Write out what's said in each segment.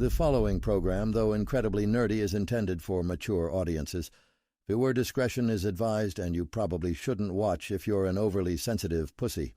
The following program, though incredibly nerdy, is intended for mature audiences. Viewer discretion is advised, and you probably shouldn't watch if you're an overly sensitive pussy.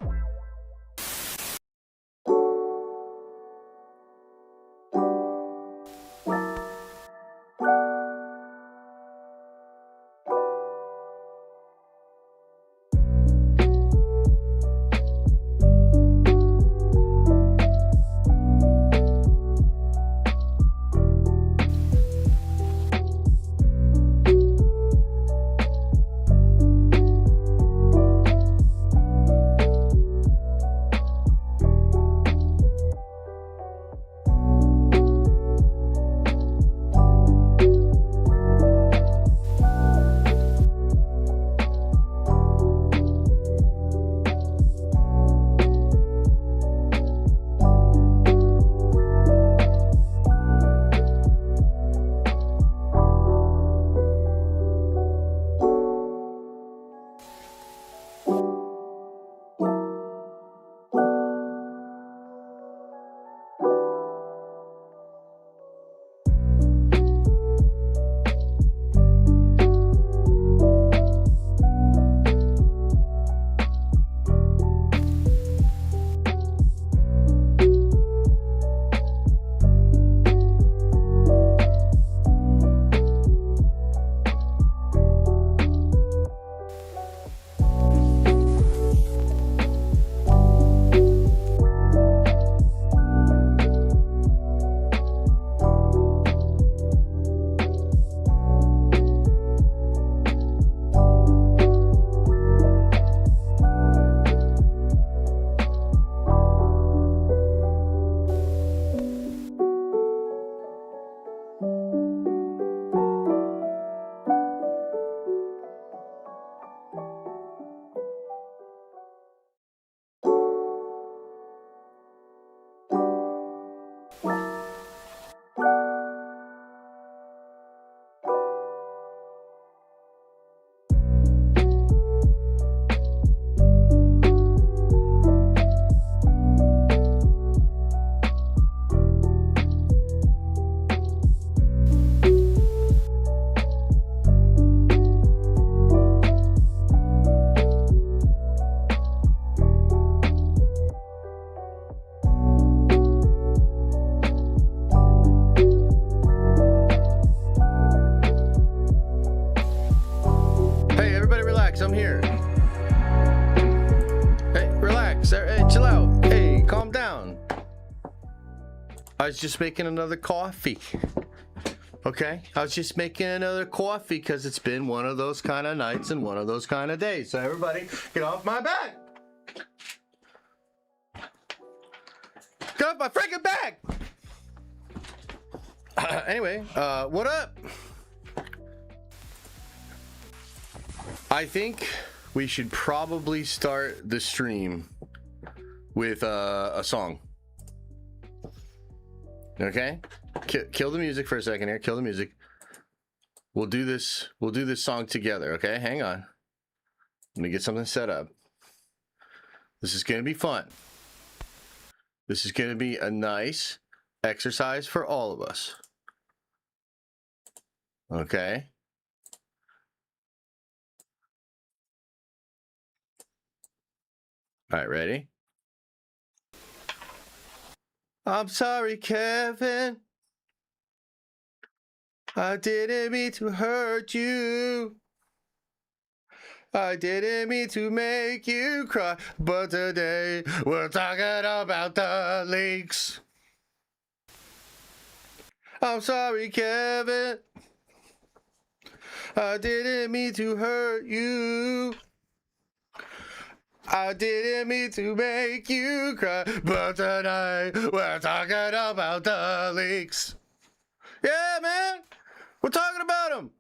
I'm here. Hey, relax. Hey, chill out. Hey, calm down. I was just making another coffee. Okay? I was just making another coffee because it's been one of those kind of nights and one of those kind of days. So everybody, get off my bag. Get off my freaking bag. Anyway, what up? I think we should probably start the stream with a song. Okay? Kill the music for a second here. Kill the music. We'll do this song together, okay? Hang on. Let me get something set up. This is going to be fun. This is going to be a nice exercise for all of us. Okay? All right, ready? I'm sorry, Kevin. I didn't mean to hurt you. I didn't mean to make you cry. But today we're talking about the leaks. I'm sorry, Kevin. I didn't mean to hurt you. I didn't mean to make you cry, but tonight we're talking about the leaks. Yeah, man, we're talking about them.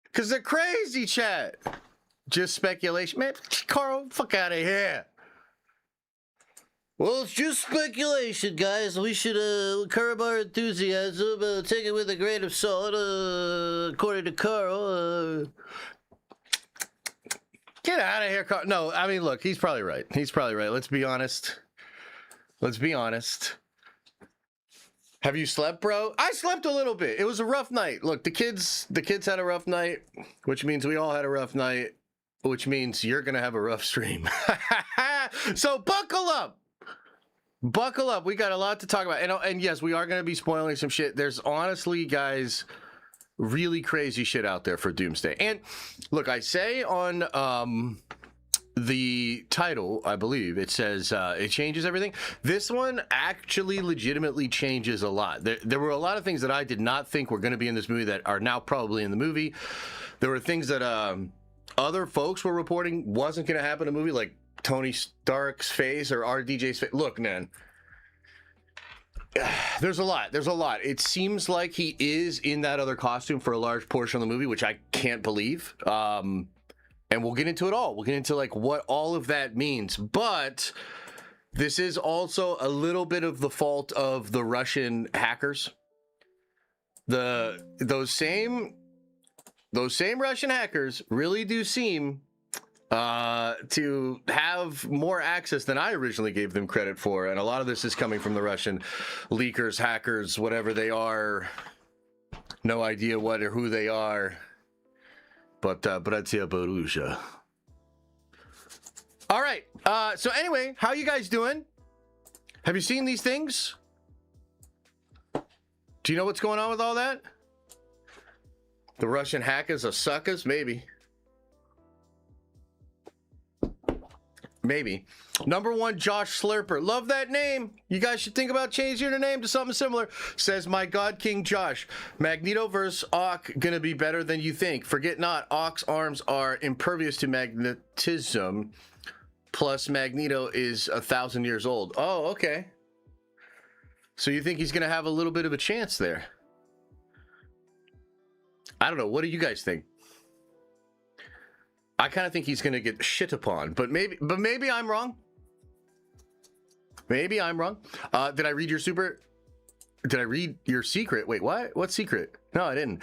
Because they're crazy, chat. Just speculation. Man, Carl, fuck out of here. Well, it's just speculation, guys. We should curb our enthusiasm, take it with a grain of salt, according to Carl. Get out of here, Carl. No, I mean, look, he's probably right. He's probably right. Let's be honest. Let's be honest. Have you slept, bro? I slept a little bit. It was a rough night. Look, the kids had a rough night, which means we all had a rough night, which means you're gonna have a rough stream. So buckle up. Buckle up. We got a lot to talk about. And yes, we are gonna be spoiling some shit. There's honestly, guys, really crazy shit out there for Doomsday. And look, I say on the title, I believe it says it changes everything. This one actually legitimately changes a lot. There were a lot of things that I did not think were going to be in this movie that are now probably in the movie. There were things that other folks were reporting wasn't going to happen in the movie, like Tony Stark's face or RDJ's face. Look, man, there's a lot. It seems like he is in that other costume for a large portion of the movie, which I can't believe. And we'll get into it all. We'll get into like what all of that means. But this is also a little bit of the fault of the Russian hackers. Those same Russian hackers really do seem to have more access than I originally gave them credit for. And a lot of this is coming from the Russian leakers, hackers, whatever they are. No idea what or who they are. But Brazil, Borussia. All right. So anyway, how you guys doing? Have you seen these things? Do you know what's going on with all that? The Russian hackers are suckers? Maybe. Maybe. Number one, Josh Slurper. Love that name. You guys should think about changing your name to something similar. Says, my God King Josh. Magneto versus Ock gonna be better than you think. Forget not, Ock's arms are impervious to magnetism. Plus, Magneto is 1,000 years old. Oh, okay. So you think he's gonna have a little bit of a chance there? I don't know. What do you guys think? I kind of think he's going to get shit upon, but maybe I'm wrong. Maybe I'm wrong. Did I read your secret? Wait, what? What secret? No, I didn't.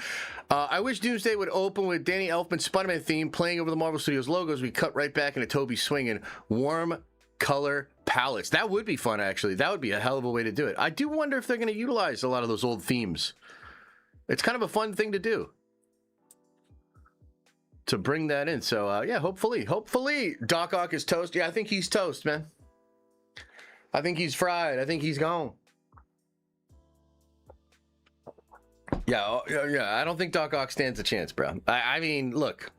I wish Doomsday would open with Danny Elfman's Spider-Man theme playing over the Marvel Studios logos. We cut right back into Toby swinging warm color palettes. That would be fun, actually. That would be a hell of a way to do it. I do wonder if they're going to utilize a lot of those old themes. It's kind of a fun thing to do. To bring that in. So, yeah, hopefully Doc Ock is toast. Yeah, I think he's toast, man. I think he's fried. I think he's gone. Yeah, I don't think Doc Ock stands a chance, bro. I mean, look,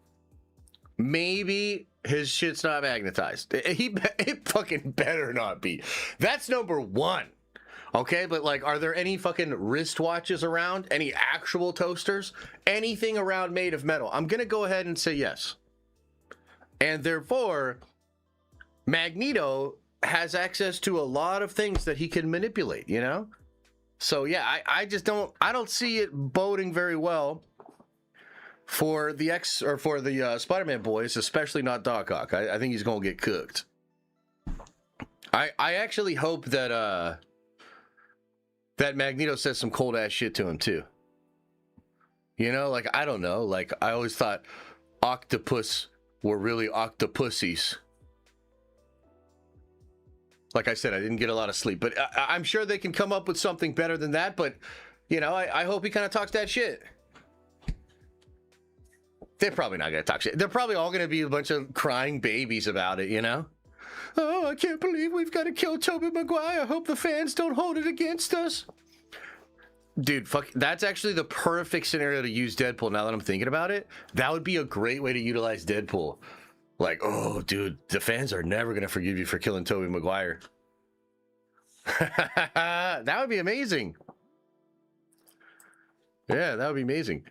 maybe his shit's not magnetized. It fucking better not be. That's number one. Okay, but like, are there any fucking wristwatches around? Any actual toasters? Anything around made of metal? I'm going to go ahead and say yes. And therefore, Magneto has access to a lot of things that he can manipulate, you know? So yeah, I don't see it boding very well for the Spider-Man boys, especially not Doc Ock. I think he's going to get cooked. I actually hope that Magneto says some cold ass shit to him too. You know, like, I don't know. Like, I always thought octopus were really octopussies. Like I said, I didn't get a lot of sleep, but I'm sure they can come up with something better than that. But, you know, I hope he kind of talks that shit. They're probably not going to talk shit. They're probably all going to be a bunch of crying babies about it, you know? Oh, I can't believe we've got to kill Tobey Maguire. I hope the fans don't hold it against us. Dude, fuck, that's actually the perfect scenario to use Deadpool now that I'm thinking about it. That would be a great way to utilize Deadpool. Like, oh, dude, the fans are never going to forgive you for killing Tobey Maguire. That would be amazing. Yeah, that would be amazing.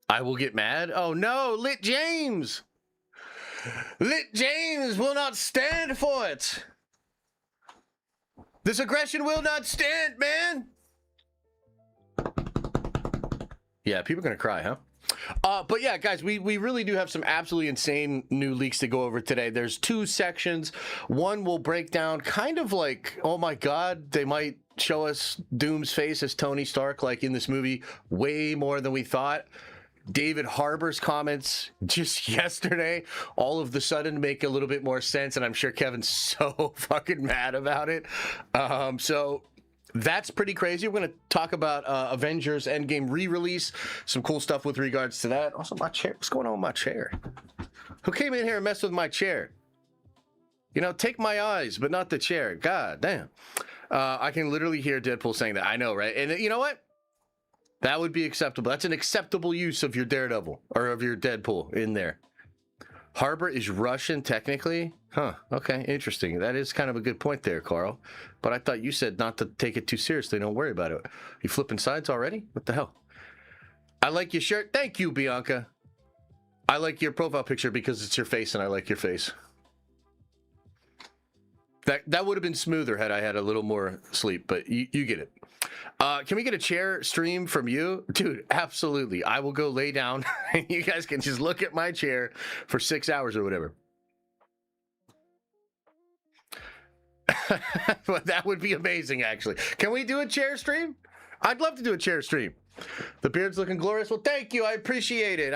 I will get mad. Oh, no, Lit James. Lit James will not stand for it. This aggression will not stand, man. Yeah, people are going to cry, huh? But yeah, guys, we really do have some absolutely insane new leaks to go over today. There's two sections. One will break down kind of like, oh my God, they might show us Doom's face as Tony Stark like in this movie way more than we thought. David Harbour's comments just yesterday all of the sudden make a little bit more sense, and I'm sure Kevin's so fucking mad about it. So that's pretty crazy. We're going to talk about Avengers Endgame re-release, some cool stuff with regards to that. Also, my chair. What's going on with my chair? Who came in here and messed with my chair? You know, take my eyes, but not the chair. God damn. I can literally hear Deadpool saying that. I know, right? And you know what? That would be acceptable. That's an acceptable use of your Daredevil or of your Deadpool in there. Harbor is Russian, technically? Huh. Okay, interesting. That is kind of a good point there, Carl. But I thought you said not to take it too seriously. Don't worry about it. You flipping sides already? What the hell? I like your shirt. Thank you, Bianca. I like your profile picture because it's your face and I like your face. That would have been smoother had I had a little more sleep, but you get it. Can we get a chair stream from you? Dude, absolutely. I will go lay down and you guys can just look at my chair for 6 hours or whatever. But that would be amazing, actually. Can we do a chair stream? I'd love to do a chair stream. The beard's looking glorious. Well, thank you. I appreciate it.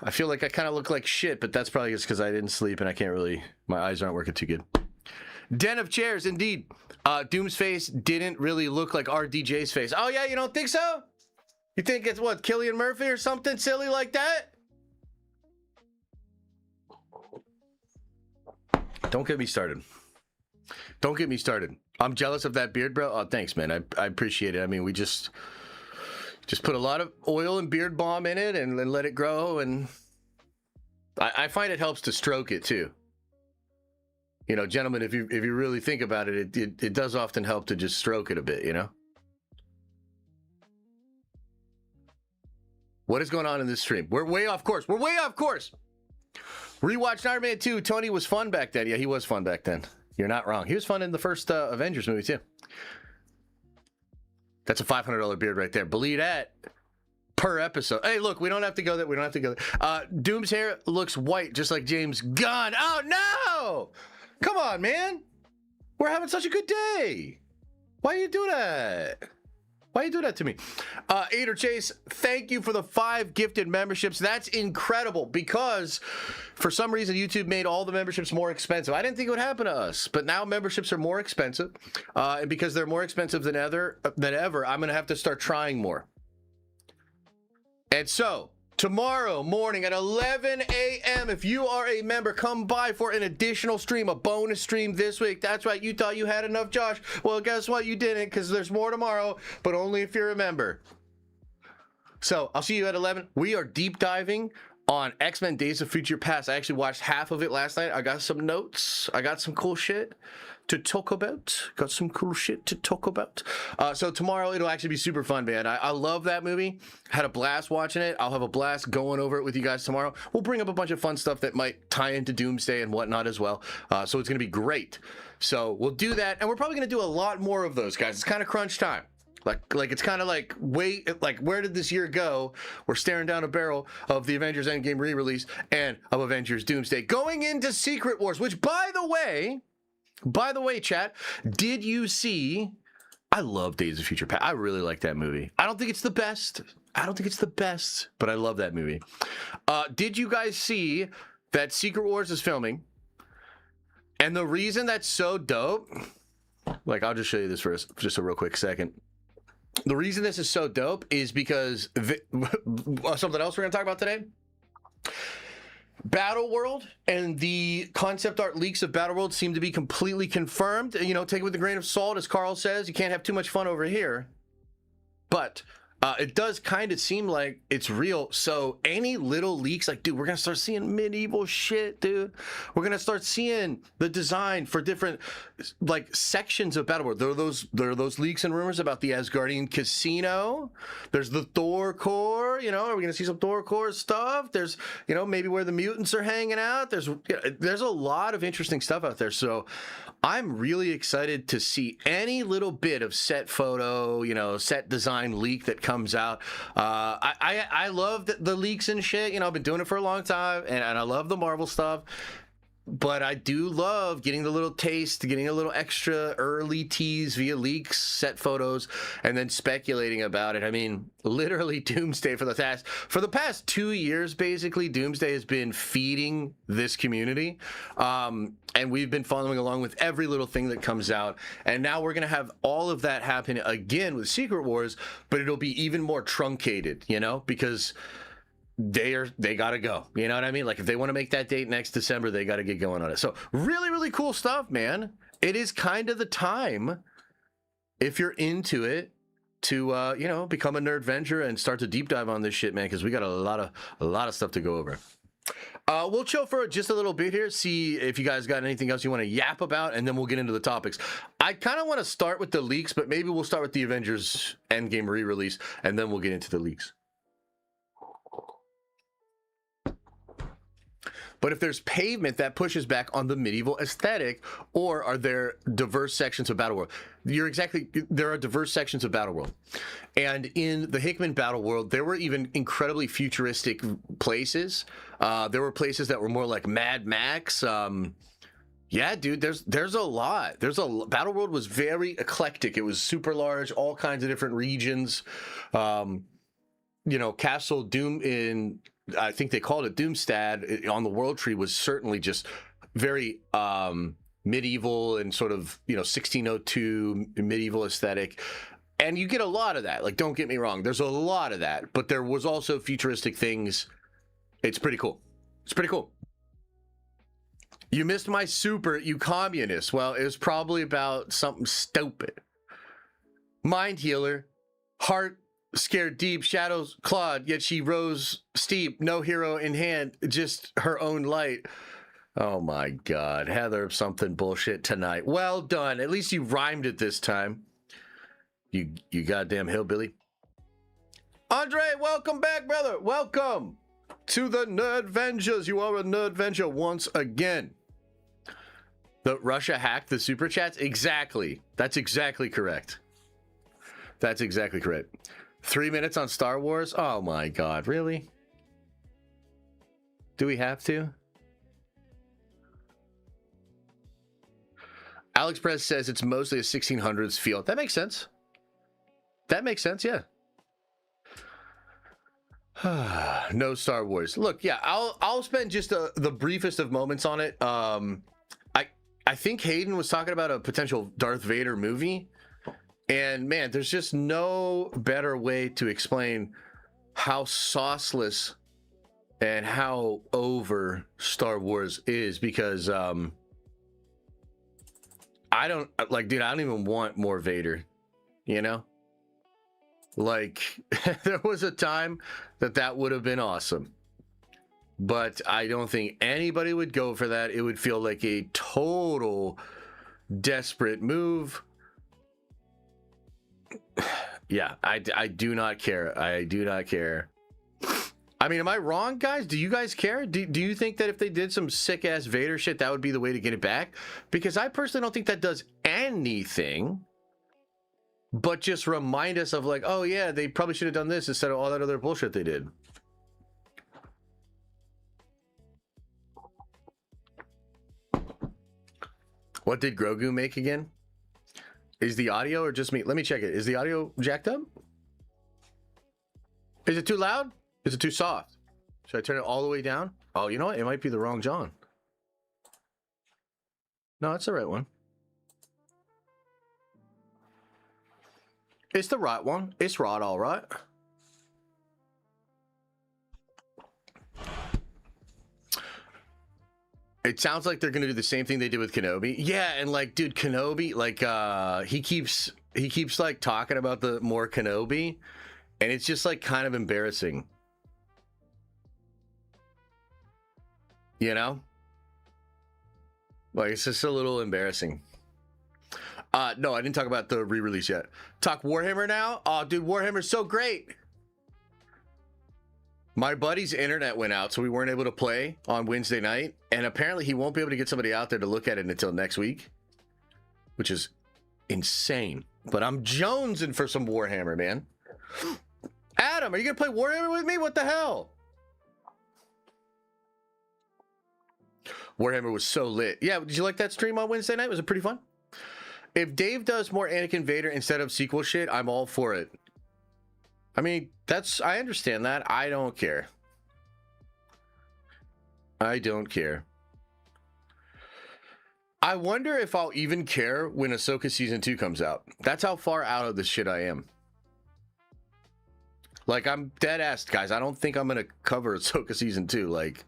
I feel like I kind of look like shit, but that's probably just because I didn't sleep and I can't really, my eyes aren't working too good. Den of chairs, indeed. Doom's face didn't really look like RDJ's face. Oh yeah, you don't think so? You think it's what, Cillian Murphy or something silly like that? Don't get me started. Don't get me started. I'm jealous of that beard, bro. Oh, thanks, man. I appreciate it. I mean, we just put a lot of oil and beard balm in it and then let it grow. And I find it helps to stroke it too. You know, gentlemen, if you really think about it, it does often help to just stroke it a bit, you know? What is going on in this stream? We're way off course. We're way off course. Rewatched Iron Man 2. Tony was fun back then. Yeah, he was fun back then. You're not wrong. He was fun in the first Avengers movie too. That's a $500 beard right there. Believe that. Per episode. Hey, look, we don't have to go there. We don't have to go there. Doom's hair looks white, just like James Gunn. Oh, no! Come on, man. We're having such a good day. Why you do that? Why you do that to me? Ader Chase, thank you for the 5 gifted memberships. That's incredible because for some reason YouTube made all the memberships more expensive. I didn't think it would happen to us, but now memberships are more expensive. And because they're more expensive than ever, I'm going to have to start trying more. And so, tomorrow morning at 11 a.m., if you are a member, come by for an additional stream, a bonus stream this week. That's right, you thought you had enough, Josh. Well, guess what? You didn't, because there's more tomorrow, but only if you're a member. So, I'll see you at 11. We are deep diving on X-Men Days of Future Past. I actually watched half of it last night. I got some notes. I got some cool shit to talk about. So tomorrow it'll actually be super fun, man. I love that movie. Had a blast watching it. I'll have a blast going over it with you guys tomorrow. We'll bring up a bunch of fun stuff that might tie into Doomsday and whatnot as well. So it's going to be great. So we'll do that. And we're probably going to do a lot more of those, guys. It's kind of crunch time. Like it's kind of like, wait, like where did this year go? We're staring down a barrel of the Avengers Endgame re-release and of Avengers Doomsday. Going into Secret Wars, which by the way, chat, did you see? I love Days of Future Past. I really like that movie. I don't think it's the best, but I love that movie. Did you guys see that Secret Wars is filming? And the reason that's so dope, like I'll just show you this for just a real quick second. The reason this is so dope is because something else we're going to talk about today. Battleworld and the concept art leaks of Battleworld seem to be completely confirmed. You know, take it with a grain of salt, as Carl says. You can't have too much fun over here. But it does kind of seem like it's real. So any little leaks, like, dude, we're going to start seeing medieval shit, dude. We're going to start seeing the design for different, like, sections of Battleworld. There are those leaks and rumors about the Asgardian casino. There's the Thor core, you know. Are we going to see some Thor core stuff? There's, you know, maybe where the mutants are hanging out. There's a lot of interesting stuff out there. So I'm really excited to see any little bit of set photo, you know, set design leak that comes out. I love the leaks and shit. You know, I've been doing it for a long time, and I love the Marvel stuff. But I do love getting the little taste, getting a little extra early tease via leaks, set photos, and then speculating about it. I mean, literally Doomsday for the past 2 years, basically, Doomsday has been feeding this community. And we've been following along with every little thing that comes out. And now we're going to have all of that happen again with Secret Wars, but it'll be even more truncated, you know, because they gotta go, you know what I mean? Like, if they want to make that date next December, they got to get going on it. So really cool stuff, man. It is kind of the time, if you're into it, to you know, become a nerdventure and start to deep dive on this shit, man, because we got a lot of stuff to go over. We'll chill for just a little bit here, see if you guys got anything else you want to yap about, and then we'll get into the topics. I kind of want to start with the leaks, but maybe we'll start with the Avengers Endgame re-release, and then we'll get into the leaks. But if there's pavement, that pushes back on the medieval aesthetic, or are there diverse sections of Battleworld? There are diverse sections of Battleworld. And in the Hickman Battleworld, there were even incredibly futuristic places. There were places that were more like Mad Max. Yeah, dude, there's a lot. Battleworld was very eclectic. It was super large, all kinds of different regions. You know, Castle Doom in, I think they called it Doomstad on the World Tree, was certainly just very medieval and sort of, you know, 1602 medieval aesthetic. And you get a lot of that. Like, don't get me wrong, there's a lot of that, but there was also futuristic things. It's pretty cool. You missed my super, you communist. Well, it was probably about something stupid. Mind healer, heart scared deep, shadows clawed, yet she rose steep, no hero in hand, just her own light. Oh my God, Heather, something bullshit tonight. Well done. At least you rhymed it this time. You goddamn hillbilly. Andre, welcome back, brother. Welcome to the Nerdvengers. You are a Nerdvenger once again. The Russia hacked the super chats? Exactly. That's exactly correct. 3 minutes on Star Wars? Oh my God, really? Do we have to? Alex Press says it's mostly a 1600s feel. That makes sense. Yeah. No Star Wars. Look, yeah, I'll spend just the briefest of moments on it. I think Hayden was talking about a potential Darth Vader movie. And man, there's just no better way to explain how sauceless and how over Star Wars is, because I don't even want more Vader, you know? Like, there was a time that would have been awesome, but I don't think anybody would go for that. It would feel like a total desperate move. Yeah, I do not care. I mean, am I wrong, guys? Do you guys care? Do you think that if they did some sick ass Vader shit, that would be the way to get it back? Because I personally don't think that does anything but just remind us of, like, oh yeah, they probably should have done this instead of all that other bullshit they did. What did Grogu make again? Is the audio or just me? Let me check it. Is the audio jacked up? Is it too loud? Is it too soft? Should I turn it all the way down? Oh, you know what? It might be the wrong John. No, it's the right one. It's the right one. It's right, all right. It sounds like they're gonna do the same thing they did with Kenobi. Yeah, and like, dude, Kenobi, like, he keeps like talking about the more Kenobi, and it's just like kind of embarrassing. You know? Like, it's just a little embarrassing. No, I didn't talk about the re-release yet. Talk Warhammer now? Oh, dude, Warhammer's so great. My buddy's internet went out, so we weren't able to play on Wednesday night, and apparently he won't be able to get somebody out there to look at it until next week, which is insane. But I'm jonesing for some Warhammer, man. Adam, are you gonna play Warhammer with me? What the hell? Warhammer was so lit. Yeah, did you like that stream on Wednesday night? Was it pretty fun? If Dave does more Anakin Vader instead of sequel shit, I'm all for it. I mean, I understand that. I don't care. I don't care. I wonder if I'll even care when Ahsoka Season 2 comes out. That's how far out of this shit I am. Like, I'm dead ass, guys. I don't think I'm going to cover Ahsoka Season 2. Like,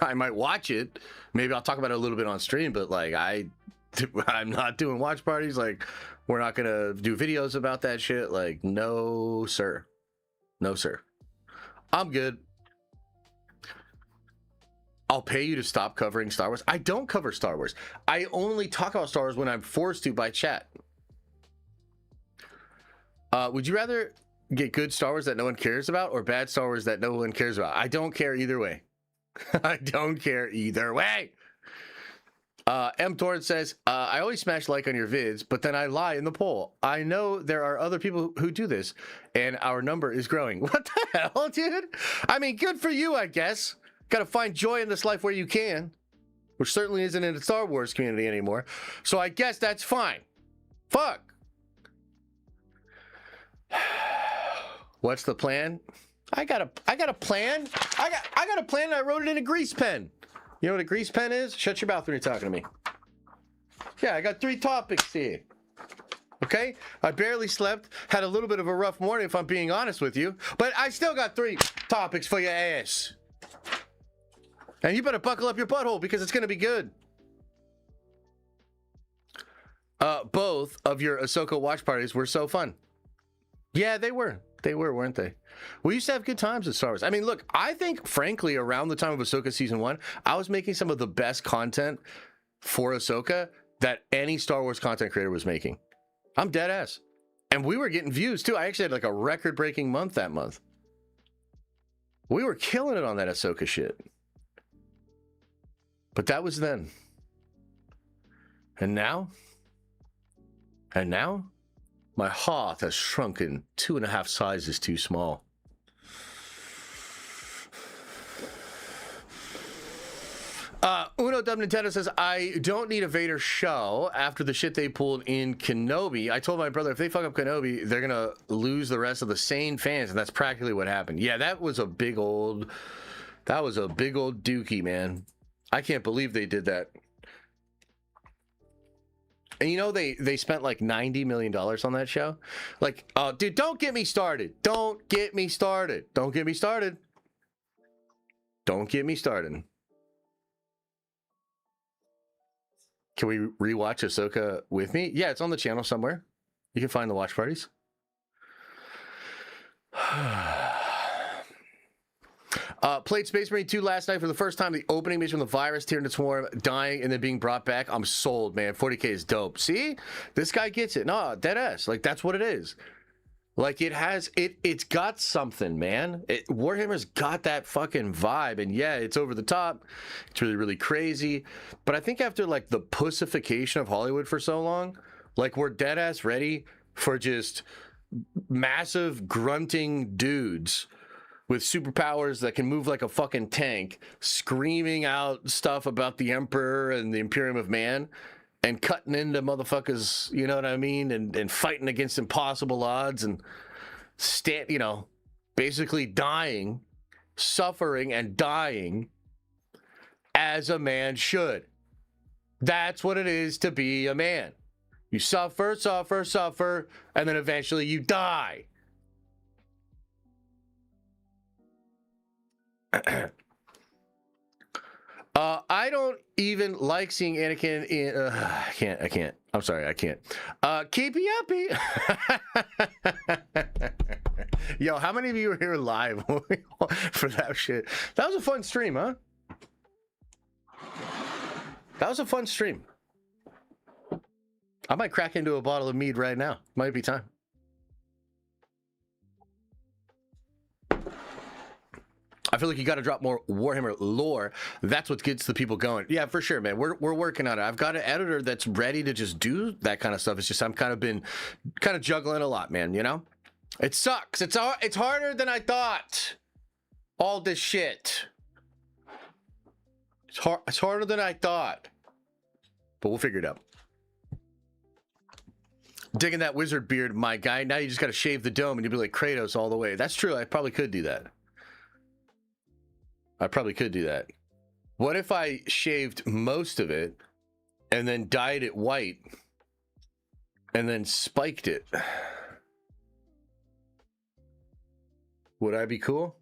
I might watch it. Maybe I'll talk about it a little bit on stream, but, like, I'm not doing watch parties. Like, we're not going to do videos about that shit. Like, no, sir. No, sir. I'm good. I'll pay you to stop covering Star Wars. I don't cover Star Wars. I only talk about Star Wars when I'm forced to by chat. Would you rather get good Star Wars that no one cares about or bad Star Wars that no one cares about? I don't care either way. I don't care either way. M. Torrance says, I always smash like on your vids, but then I lie in the poll. I know there are other people who do this, and our number is growing. What the hell, dude? I mean, good for you, I guess. Got to find joy in this life where you can, which certainly isn't in the Star Wars community anymore. So I guess that's fine. Fuck. What's the plan? I got a plan. I got a plan and I wrote it in a grease pen. You know what a grease pen is? Shut your mouth when you're talking to me. Yeah, I got 3 topics here. Okay? I barely slept, had a little bit of a rough morning if I'm being honest with you, but I still got 3 topics for your ass. And you better buckle up your butthole because it's going to be good. Both of your Ahsoka watch parties were so fun. Yeah, they were. They were, weren't they? We used to have good times at Star Wars. I mean, look, I think, frankly, around the time of Ahsoka Season 1, I was making some of the best content for Ahsoka that any Star Wars content creator was making. I'm dead ass. And we were getting views, too. I actually had like a record-breaking month that month. We were killing it on that Ahsoka shit. But that was then. And now? And now? My heart has shrunken 2.5 sizes too small. Uno Dub Nintendo says, I don't need a Vader show after the shit they pulled in Kenobi. I told my brother, if they fuck up Kenobi, they're going to lose the rest of the sane fans. And that's practically what happened. Yeah, that was a big old dookie, man. I can't believe they did that. And you know, they spent like $90 million on that show. Like, dude, don't get me started. Don't get me started. Don't get me started. Don't get me started. Can we rewatch Ahsoka with me? Yeah, it's on the channel somewhere. You can find the watch parties. Played Space Marine 2 last night for the first time. The opening mission with the virus, tearing its swarm, dying, and then being brought back. I'm sold, man. 40K is dope. See? This guy gets it. No, dead ass. Like, that's what it is. Like, it's got something, man. Warhammer's got that fucking vibe. And yeah, it's over the top. It's really, really crazy. But I think after, like, the pussification of Hollywood for so long, like, we're dead ass ready for just massive grunting dudes with superpowers that can move like a fucking tank, screaming out stuff about the Emperor and the Imperium of Man, and cutting into motherfuckers, you know what I mean, and fighting against impossible odds, and basically dying, suffering and dying as a man should. That's what it is to be a man. You suffer, and then eventually you die. I don't even like seeing Anakin in. I can't. I'm sorry, I can't. Keepy uppy. Yo, how many of you were here live for that shit? That was a fun stream, huh? That was a fun stream. I might crack into a bottle of mead right now. Might be time. I feel like you got to drop more Warhammer lore. That's what gets the people going. Yeah, for sure, man. We're working on it. I've got an editor that's ready to just do that kind of stuff. It's just I'm kind of juggling a lot, man. You know, it sucks. It's harder than I thought. All this shit. It's harder than I thought. But we'll figure it out. Digging that wizard beard, my guy. Now you just got to shave the dome and you'll be like Kratos all the way. That's true. I probably could do that. What if I shaved most of it and then dyed it white and then spiked it? Would I be cool?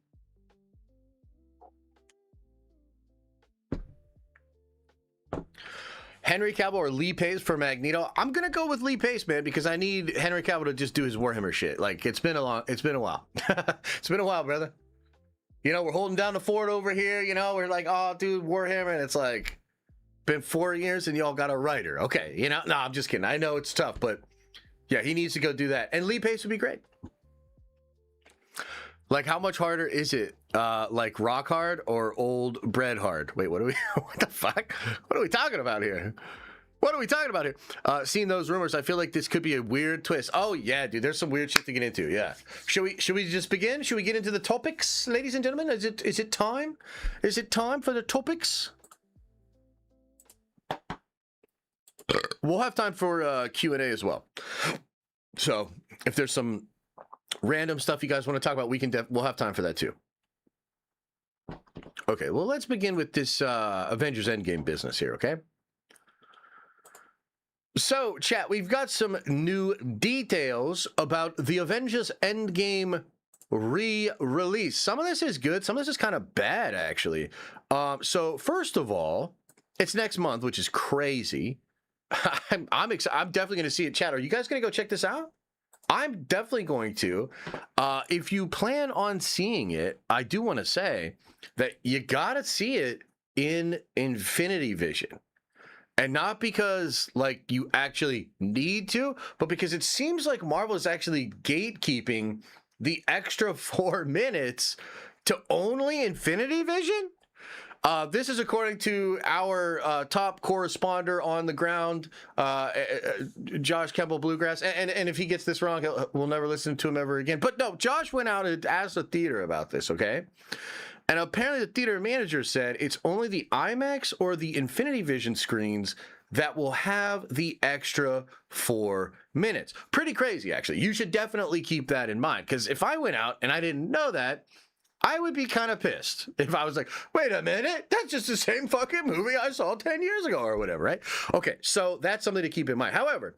Henry Cavill or Lee Pace for Magneto? I'm gonna go with Lee Pace, man, because I need Henry Cavill to just do his Warhammer shit. Like, it's been a while. It's been a while, brother. You know, we're holding down the fort over here. You know, we're like, oh, dude, Warhammer, and it's like been 4 years, and y'all got a writer. Okay, you know, no, I'm just kidding. I know it's tough, but yeah, he needs to go do that, and Lee Pace would be great. Like, how much harder is it? Like rock hard or old bread hard? Wait, what the fuck? What are we talking about here? Seeing those rumors, I feel like this could be a weird twist. Oh yeah, dude, there's some weird shit to get into. Yeah. Should we just begin? Should we get into the topics, ladies and gentlemen? Is it time? Is it time for the topics? We'll have time for Q&A as well. So if there's some random stuff you guys want to talk about, we'll have time for that too. Okay, well, let's begin with this Avengers Endgame business here, okay? So, chat, we've got some new details about the Avengers Endgame re-release. Some of this is good, some of this is kind of bad, actually. So, first of all, it's next month, which is crazy. I'm definitely going to see it, chat. Are you guys going to go check this out? I'm definitely going to. If you plan on seeing it, I do want to say that you got to see it in Infinity Vision. And not because, like, you actually need to, but because it seems like Marvel is actually gatekeeping the extra 4 minutes to only Infinity Vision. This is according to our top correspondent on the ground, Josh Kemble Bluegrass. And if he gets this wrong, we'll never listen to him ever again. But no, Josh went out and asked the theater about this, okay? And apparently the theater manager said it's only the IMAX or the Infinity Vision screens that will have the extra 4 minutes. Pretty crazy, actually. You should definitely keep that in mind, because if I went out and I didn't know that, I would be kind of pissed if I was like, wait a minute, that's just the same fucking movie I saw 10 years ago or whatever, right? Okay, so that's something to keep in mind. However,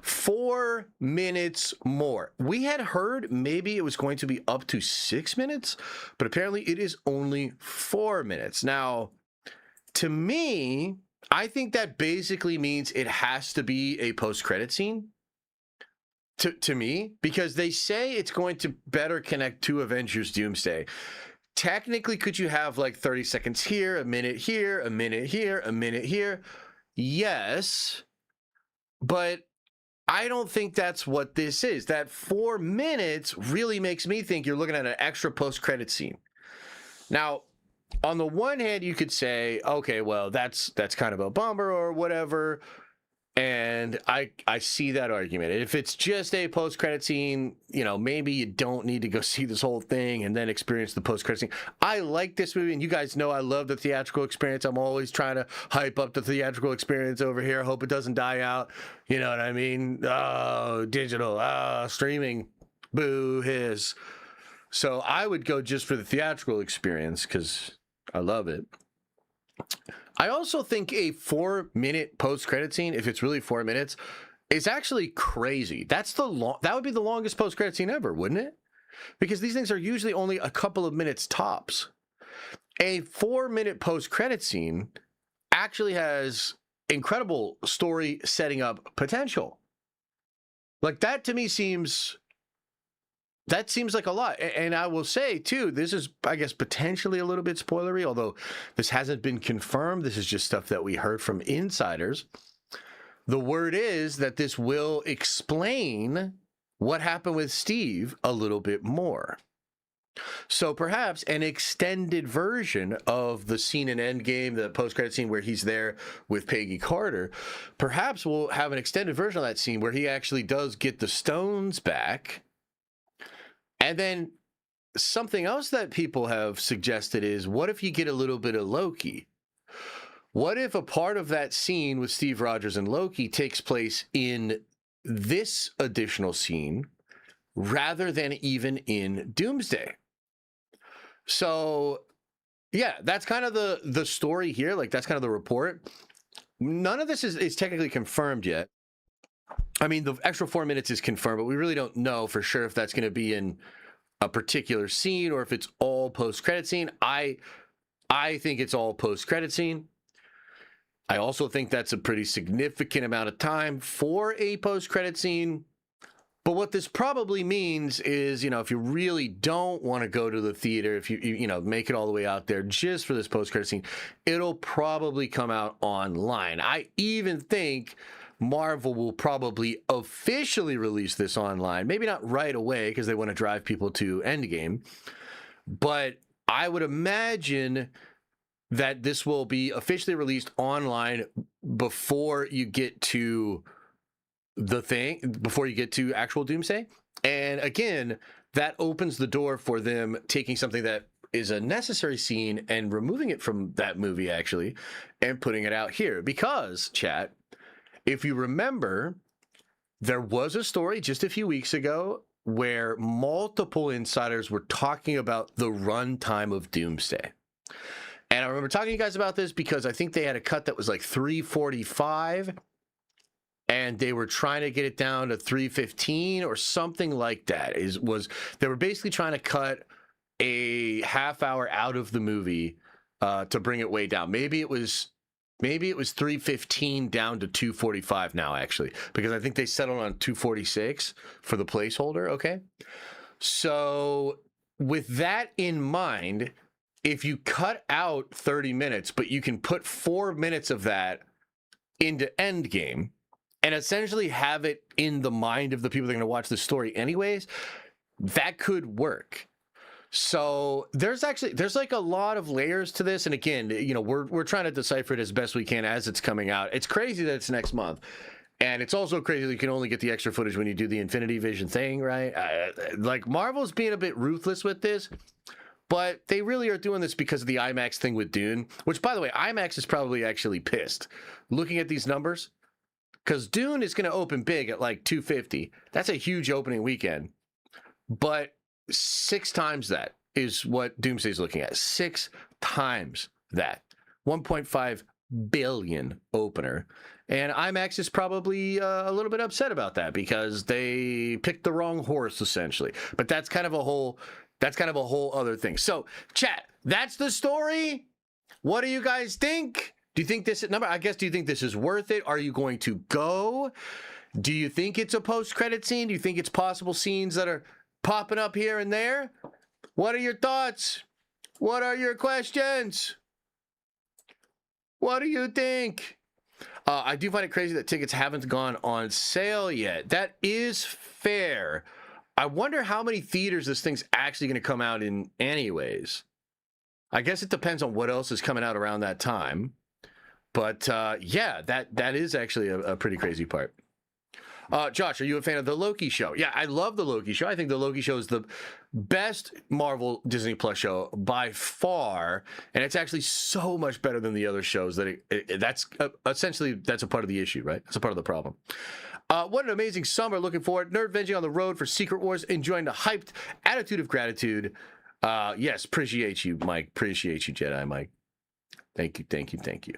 4 minutes more. We had heard maybe it was going to be up to 6 minutes, but apparently it is only 4 minutes. Now, to me, I think that basically means it has to be a post-credit scene. To me, because they say it's going to better connect to Avengers Doomsday. Technically, could you have like 30 seconds here, a minute here, a minute here, a minute here? Yes, but I don't think that's what this is. That 4 minutes really makes me think you're looking at an extra post-credit scene. Now, on the one hand, you could say, okay, well, that's kind of a bummer or whatever. And I see that argument. If it's just a post-credit scene, you know, maybe you don't need to go see this whole thing and then experience the post-credit scene. I like this movie, and you guys know I love the theatrical experience. I'm always trying to hype up the theatrical experience over here. Hope it doesn't die out. You know what I mean? Oh, digital. Oh, streaming. Boo, hiss. So I would go just for the theatrical experience because I love it. I also think a 4 minute post-credit scene, if it's really 4 minutes, is actually crazy. That would be the longest post-credit scene ever, wouldn't it? Because these things are usually only a couple of minutes tops. A 4 minute post-credit scene actually has incredible story setting up potential. Like, that to me seems like a lot. And I will say, too, this is, I guess, potentially a little bit spoilery, although this hasn't been confirmed. This is just stuff that we heard from insiders. The word is that this will explain what happened with Steve a little bit more. So perhaps an extended version of the scene in Endgame, the post-credit scene where he's there with Peggy Carter, perhaps we'll have an extended version of that scene where he actually does get the stones back. And then something else that people have suggested is, what if you get a little bit of Loki? What if a part of that scene with Steve Rogers and Loki takes place in this additional scene rather than even in Doomsday? So, yeah, that's kind of the story here. Like, that's kind of the report. None of this is technically confirmed yet. I mean, the extra 4 minutes is confirmed, but we really don't know for sure if that's going to be in a particular scene or if it's all post-credit scene. I think it's all post-credit scene. I also think that's a pretty significant amount of time for a post-credit scene. But what this probably means is, you know, if you really don't want to go to the theater, if you make it all the way out there just for this post-credit scene, it'll probably come out online. I even think Marvel will probably officially release this online. Maybe not right away because they want to drive people to Endgame. But I would imagine that this will be officially released online before you get to before you get to actual Doomsday. And again, that opens the door for them taking something that is a necessary scene and removing it from that movie, actually, and putting it out here. Because, chat, if you remember, there was a story just a few weeks ago where multiple insiders were talking about the runtime of Doomsday. And I remember talking to you guys about this because I think they had a cut that was like 3:45, and they were trying to get it down to 3:15 or something like that. They were basically trying to cut a half hour out of the movie to bring it way down. Maybe it was 3:15 down to 2:45 now, actually, because I think they settled on 2:46 for the placeholder. Okay, so with that in mind, if you cut out 30 minutes, but you can put 4 minutes of that into Endgame and essentially have it in the mind of the people that are going to watch the story anyways, that could work. So there's like a lot of layers to this. And again, you know, we're trying to decipher it as best we can as it's coming out. It's crazy that it's next month. And it's also crazy that you can only get the extra footage when you do the Infinity Vision thing, right? Like, Marvel's being a bit ruthless with this, but they really are doing this because of the IMAX thing with Dune, which, by the way, IMAX is probably actually pissed looking at these numbers, because Dune is going to open big at like 250. That's a huge opening weekend. But 6 times that is what Doomsday is looking at. 6 times that. 1.5 billion opener. And IMAX is probably a little bit upset about that because they picked the wrong horse, essentially. But that's kind of a whole other thing. So, chat, that's the story. What do you guys think? Do you think do you think this is worth it? Are you going to go? Do you think it's a post-credit scene? Do you think it's possible scenes that are popping up here and there? What are your thoughts? What are your questions? What do you think? I do find it crazy that tickets haven't gone on sale yet. That is fair. I wonder how many theaters this thing's actually going to come out in anyways. I guess it depends on what else is coming out around that time. But yeah, that is actually a pretty crazy part. Josh, are you a fan of the Loki show? Yeah, I love the Loki show. I think the Loki show is the best Marvel Disney Plus show by far, and it's actually so much better than the other shows that that's essentially that's a part of the issue, right? That's a part of the problem. What an amazing summer. Looking forward. Nerd Venging on the road for Secret Wars. Enjoying the hyped attitude of gratitude. Yes, appreciate you, Mike. Appreciate you, Jedi Mike. Thank you.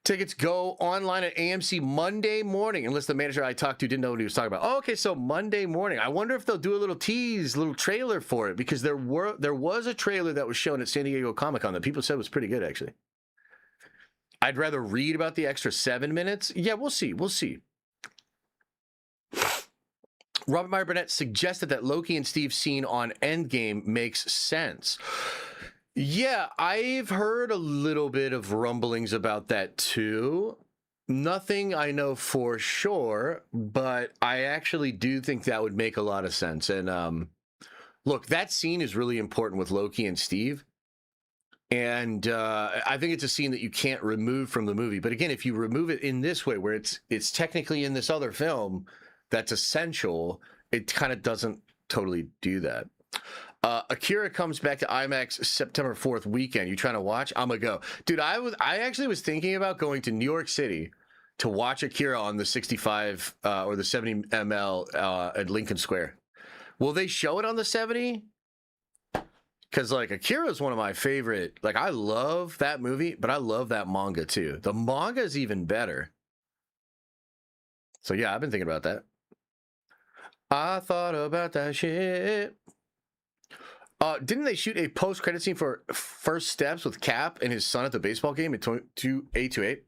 Tickets go online at AMC Monday morning, unless the manager I talked to didn't know what he was talking about. Oh, okay, so Monday morning. I wonder if they'll do a little trailer for it, because there was a trailer that was shown at San Diego Comic-Con that people said was pretty good, actually. I'd rather read about the extra 7 minutes. Yeah, we'll see. Robert Meyer Burnett suggested that Loki and Steve scene on Endgame makes sense. Yeah, I've heard a little bit of rumblings about that too. Nothing I know for sure, but I actually do think that would make a lot of sense. And look, that scene is really important with Loki and Steve. And I think it's a scene that you can't remove from the movie. But again, if you remove it in this way, where it's technically in this other film that's essential, it kind of doesn't totally do that. Akira comes back to IMAX September 4th weekend. You trying to watch? I'm gonna go, dude. I actually was thinking about going to New York City to watch Akira on the 65 or the 70 ml at Lincoln Square. Will they show it on the 70? Because like Akira is one of my favorite. Like I love that movie, but I love that manga too. The manga is even better. So yeah, I've been thinking about that. I thought about that shit. Didn't they shoot a post-credit scene for First Steps with Cap and his son at the baseball game at 828?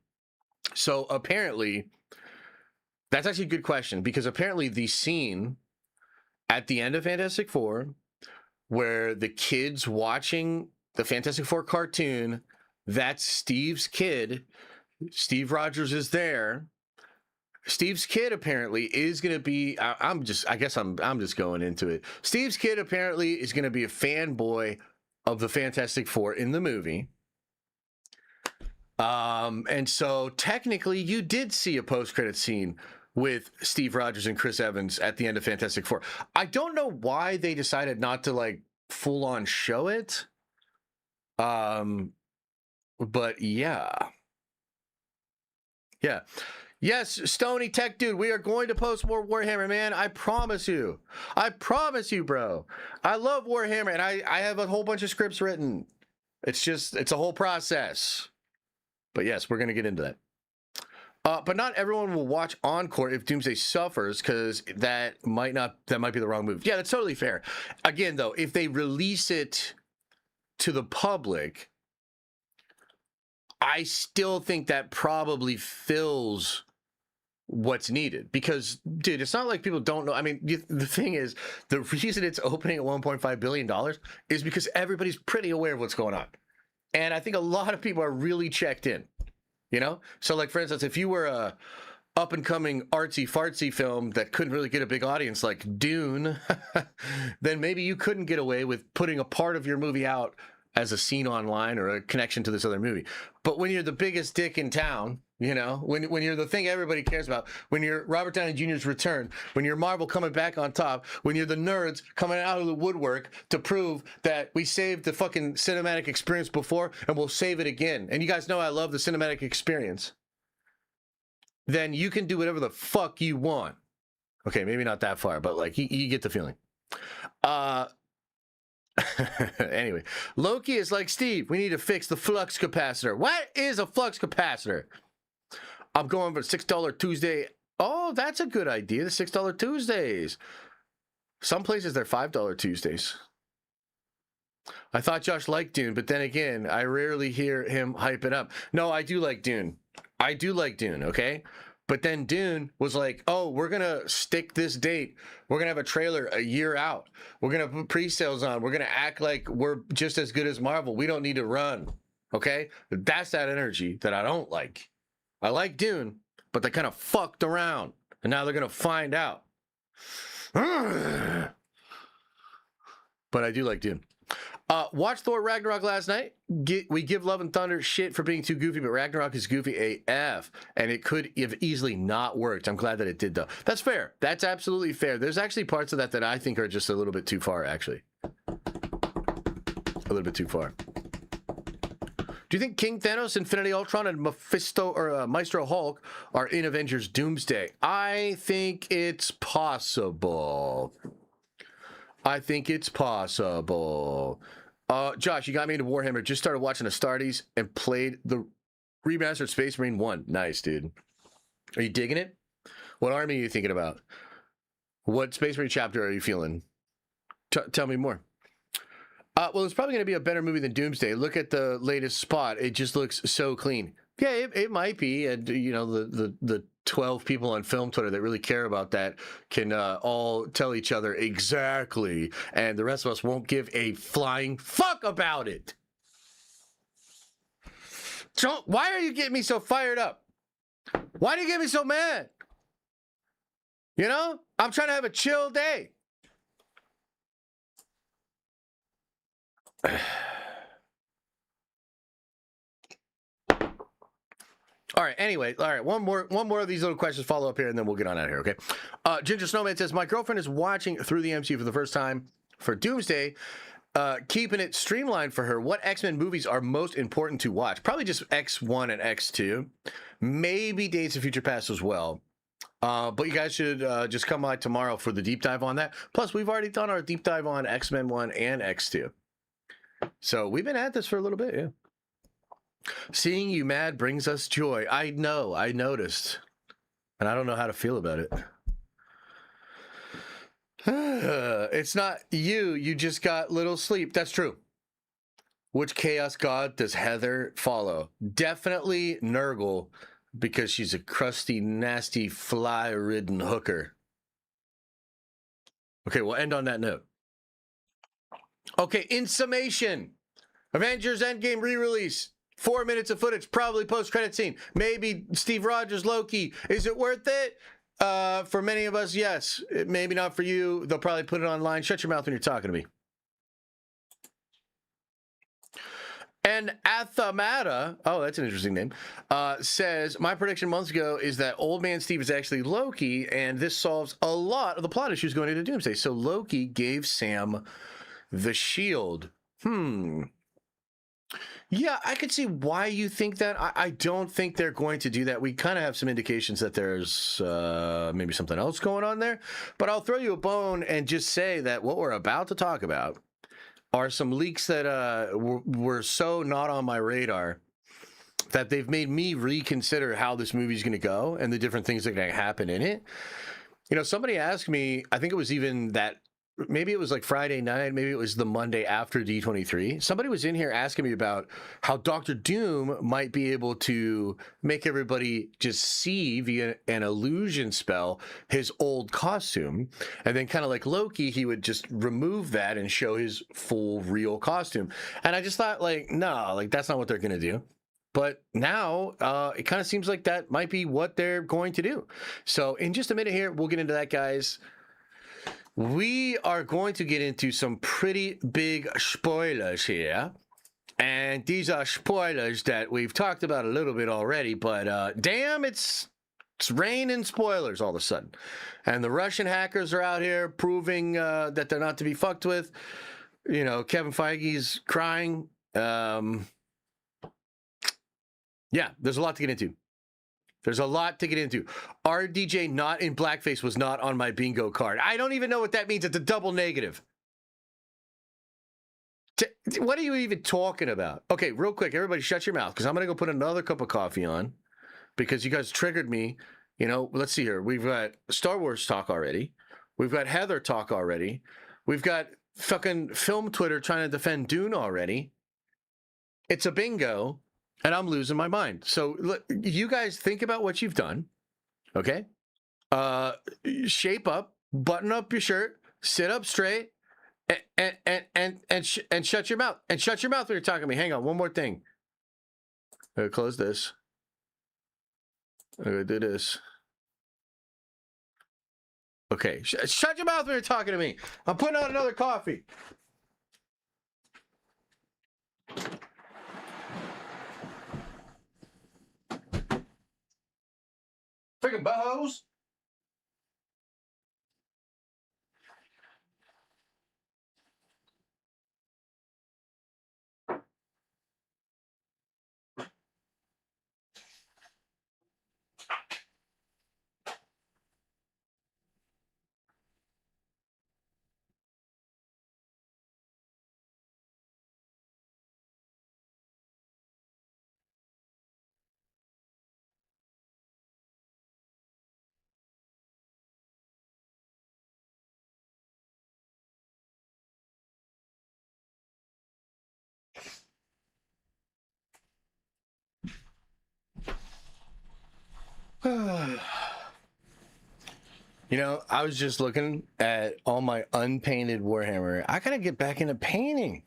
So apparently, that's actually a good question, because apparently the scene at the end of Fantastic Four where the kid's watching the Fantastic Four cartoon, that's Steve's kid. Steve Rogers is there. Steve's kid apparently is going to be, I'm just going into it. Steve's kid apparently is going to be a fanboy of the Fantastic Four in the movie. And so technically you did see a post-credit scene with Steve Rogers and Chris Evans at the end of Fantastic Four. I don't know why they decided not to like full on show it. But yeah. Yeah. Yes, Stony Tech Dude, we are going to post more Warhammer, man. I promise you. I promise you, bro. I love Warhammer, and I have a whole bunch of scripts written. It's a whole process. But yes, we're going to get into that. But not everyone will watch Encore if Doomsday suffers, because that might be the wrong move. Yeah, that's totally fair. Again, though, if they release it to the public, I still think that probably fills what's needed, because dude, it's not like people don't know. I mean, the thing is, the reason it's opening at $1.5 billion is because everybody's pretty aware of what's going on, and I think a lot of people are really checked in, you know. So like, for instance, if you were a up and coming artsy fartsy film that couldn't really get a big audience like Dune, then maybe you couldn't get away with putting a part of your movie out as a scene online or a connection to this other movie. But when you're the biggest dick in town, you know, when you're the thing everybody cares about, when you're Robert Downey Jr.'s return, when you're Marvel coming back on top, when you're the nerds coming out of the woodwork to prove that we saved the fucking cinematic experience before and we'll save it again. And you guys know I love the cinematic experience. Then you can do whatever the fuck you want. Okay, maybe not that far, but like you get the feeling. Anyway, Loki is like, Steve, we need to fix the flux capacitor. What is a flux capacitor? I'm going for $6 Tuesday. Oh, that's a good idea. The $6 Tuesdays. Some places they're $5 Tuesdays. I thought Josh liked Dune, but then again, I rarely hear him hype it up. No, I do like Dune. I do like Dune, okay? But then Dune was like, oh, we're going to stick this date. We're going to have a trailer a year out. We're going to put pre-sales on. We're going to act like we're just as good as Marvel. We don't need to run, okay? That's that energy that I don't like. I like Dune, but they kind of fucked around, and now they're going to find out. But I do like Dune. Watched Thor Ragnarok last night. We give Love and Thunder shit for being too goofy, but Ragnarok is goofy AF, and it could have easily not worked. I'm glad that it did, though. That's fair. That's absolutely fair. There's actually parts of that I think are just a little bit too far, actually. A little bit too far. Do you think King Thanos, Infinity Ultron, and Mephisto or Maestro Hulk are in Avengers Doomsday? I think it's possible. Josh, you got me into Warhammer. Just started watching Astartes and played the remastered Space Marine 1. Nice, dude. Are you digging it? What army are you thinking about? What Space Marine chapter are you feeling? Tell me more. Well, it's probably going to be a better movie than Doomsday. Look at the latest spot. It just looks so clean. Yeah, it might be. And, you know, the 12 people on film Twitter that really care about that can all tell each other exactly. And the rest of us won't give a flying fuck about it. So, why are you getting me so fired up? Why do you get me so mad? You know, I'm trying to have a chill day. All right, anyway, all right, one more of these little questions follow up here, and then we'll get on out of here, okay? Ginger Snowman says, my girlfriend is watching through the MCU for the first time for Doomsday, keeping it streamlined for her. What X-Men movies are most important to watch? Probably just X1 and X2. Maybe Days of Future Past as well. But you guys should just come by tomorrow for the deep dive on that. Plus, we've already done our deep dive on X-Men 1 and X2. So we've been at this for a little bit, yeah. Seeing you mad brings us joy. I know, I noticed. And I don't know how to feel about it. It's not you. You just got little sleep. That's true. Which chaos god does Heather follow? Definitely Nurgle, because she's a crusty, nasty, fly-ridden hooker. Okay, we'll end on that note. Okay, in summation, Avengers Endgame re-release. 4 minutes of footage, probably post-credit scene. Maybe Steve Rogers, Loki. Is it worth it? For many of us, yes. Maybe not for you. They'll probably put it online. Shut your mouth when you're talking to me. And Athamata, oh, that's an interesting name, says, my prediction months ago is that Old Man Steve is actually Loki, and this solves a lot of the plot issues going into Doomsday. So Loki gave Sam the shield. Yeah, I could see why you think that. I don't think they're going to do that. We kind of have some indications that there's maybe something else going on there. But I'll throw you a bone and just say that what we're about to talk about are some leaks that were so not on my radar that they've made me reconsider how this movie's going to go and the different things that are going to happen in it. You know, somebody asked me, I think it was even that, maybe it was like Friday night, maybe it was the Monday after D23. Somebody was in here asking me about how Dr. Doom might be able to make everybody just see via an illusion spell his old costume. And then kind of like Loki, he would just remove that and show his full real costume. And I just thought like, no, like that's not what they're going to do. But now it kind of seems like that might be what they're going to do. So in just a minute here, we'll get into that, guys. We are going to get into some pretty big spoilers here. And these are spoilers that we've talked about a little bit already, but damn, it's raining spoilers all of a sudden. And the Russian hackers are out here proving that they're not to be fucked with. You know, Kevin Feige's crying. Yeah, there's a lot to get into. There's a lot to get into. RDJ not in blackface was not on my bingo card. I don't even know what that means. It's a double negative. What are you even talking about? Okay, real quick, everybody shut your mouth because I'm going to go put another cup of coffee on because you guys triggered me. You know, let's see here. We've got Star Wars talk already. We've got Heather talk already. We've got fucking film Twitter trying to defend Dune already. It's a bingo. And I'm losing my mind. So look, you guys think about what you've done, okay? Shape up, button up your shirt, sit up straight, and shut your mouth. And shut your mouth when you're talking to me. Hang on, one more thing. I'm gonna close this. I'm gonna do this. Okay, shut your mouth when you're talking to me. I'm putting out another coffee. Freaking buttholes. You know, I was just looking at all my unpainted Warhammer. I gotta get back into painting.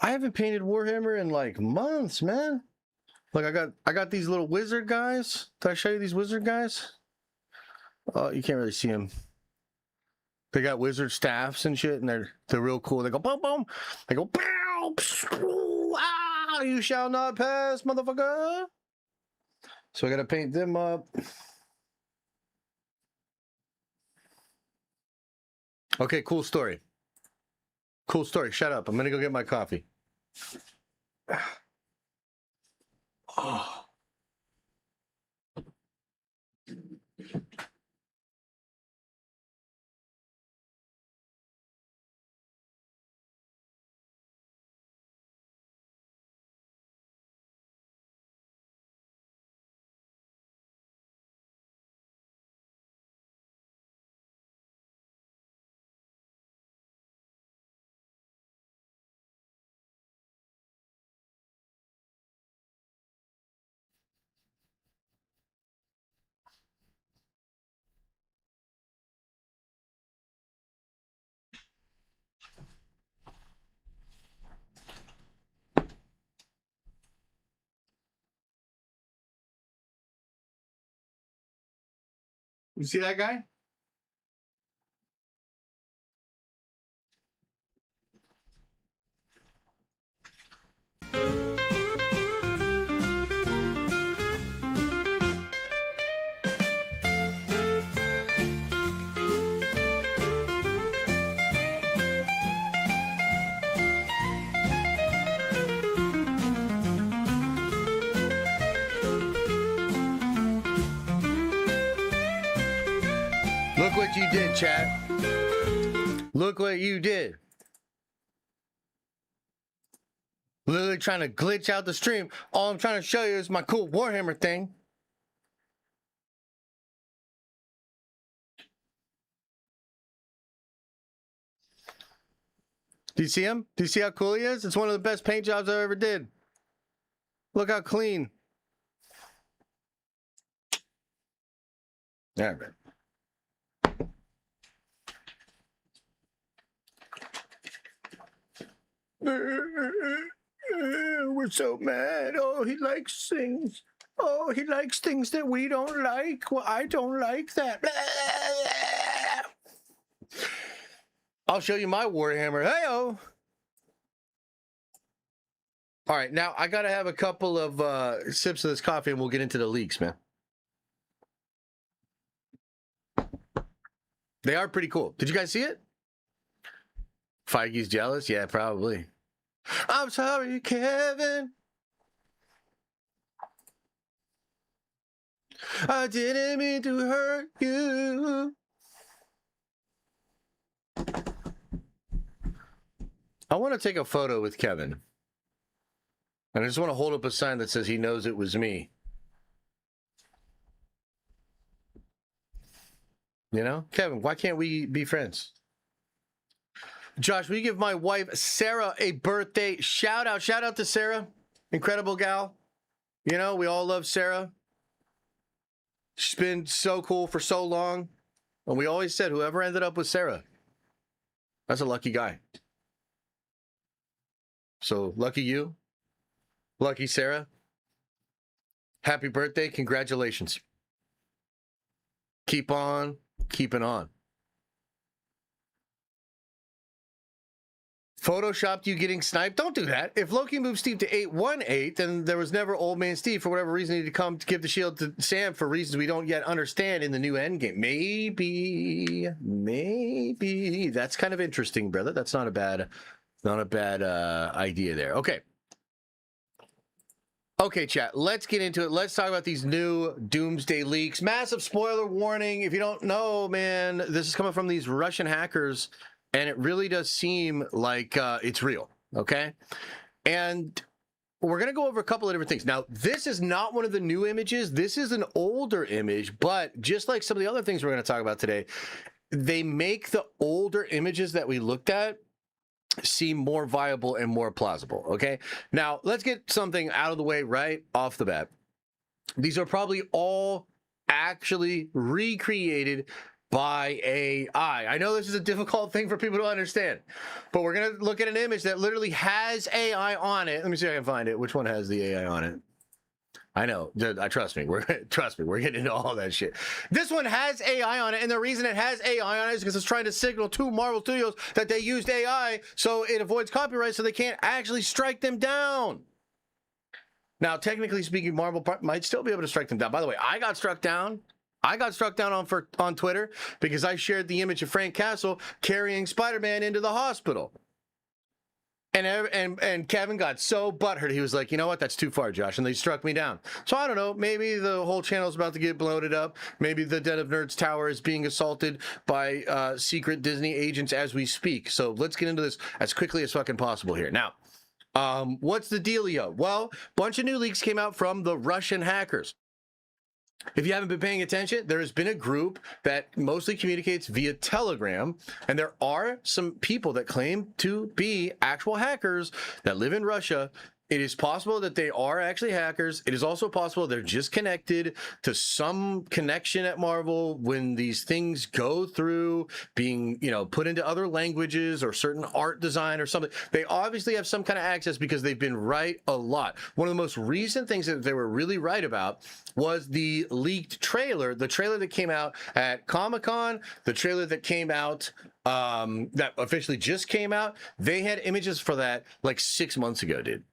I haven't painted Warhammer in like months, man. Like I got these little wizard guys. Did I show you these wizard guys? Oh, you can't really see them. They got wizard staffs and shit, and they're real cool. They go boom boom. They go pow. Ah, you shall not pass, motherfucker. So I gotta paint them up. Okay, cool story. Cool story. Shut up. I'm gonna go get my coffee. Oh. You see that guy? Look what you did, chat. Look what you did. Literally trying to glitch out the stream. All I'm trying to show you is my cool Warhammer thing. Do you see him? Do you see how cool he is? It's one of the best paint jobs I ever did. Look how clean. All right. We're so mad. Oh, he likes things. Oh, he likes things that we don't like. Well, I don't like that. I'll show you my Warhammer. Hey-oh. All right, now I got to have a couple of sips of this coffee and we'll get into the leaks, man. They are pretty cool. Did you guys see it? Feige's jealous? Yeah, probably. I'm sorry, Kevin. I didn't mean to hurt you. I want to take a photo with Kevin. And I just want to hold up a sign that says he knows it was me. You know? Kevin, why can't we be friends? Josh, will you give my wife, Sarah, a birthday shout out? Shout out to Sarah. Incredible gal. You know, we all love Sarah. She's been so cool for so long. And we always said, whoever ended up with Sarah, that's a lucky guy. So, lucky you. Lucky Sarah. Happy birthday. Congratulations. Keep on keeping on. Photoshopped you getting sniped? Don't do that. If Loki moved Steve to 818, then there was never Old Man Steve. For whatever reason, he had to come to give the shield to Sam for reasons we don't yet understand in the new Endgame. Maybe. That's kind of interesting, brother. That's not a bad idea there. Okay, chat, let's get into it. Let's talk about these new Doomsday leaks. Massive spoiler warning. If you don't know, man, this is coming from these Russian hackers. And it really does seem like it's real, okay? And we're going to go over a couple of different things. Now, this is not one of the new images. This is an older image, but just like some of the other things we're going to talk about today, they make the older images that we looked at seem more viable and more plausible, okay? Now, let's get something out of the way right off the bat. These are probably all actually recreated by AI. I know this is a difficult thing for people to understand, but we're going to look at an image that literally has AI on it. Let me see if I can find it. Which one has the AI on it? I know. Trust me. We're getting into all that shit. This one has AI on it, and the reason it has AI on it is because it's trying to signal to Marvel Studios that they used AI so it avoids copyright so they can't actually strike them down. Now, technically speaking, Marvel might still be able to strike them down. By the way, I got struck down on Twitter because I shared the image of Frank Castle carrying Spider-Man into the hospital. And Kevin got so butthurt. He was like, you know what? That's too far, Josh. And they struck me down. So I don't know. Maybe the whole channel is about to get bloated up. Maybe the Den of Nerds tower is being assaulted by secret Disney agents as we speak. So let's get into this as quickly as fucking possible here. Now, what's the dealio? Well, a bunch of new leaks came out from the Russian hackers. If you haven't been paying attention, there has been a group that mostly communicates via Telegram, and there are some people that claim to be actual hackers that live in Russia. It is possible that they are actually hackers. It is also possible they're just connected to some connection at Marvel when these things go through being, put into other languages or certain art design or something. They obviously have some kind of access because they've been right a lot. One of the most recent things that they were really right about was the leaked trailer, the trailer that came out at Comic-Con, the trailer that came out that officially just came out. They had images for that like 6 months ago, dude.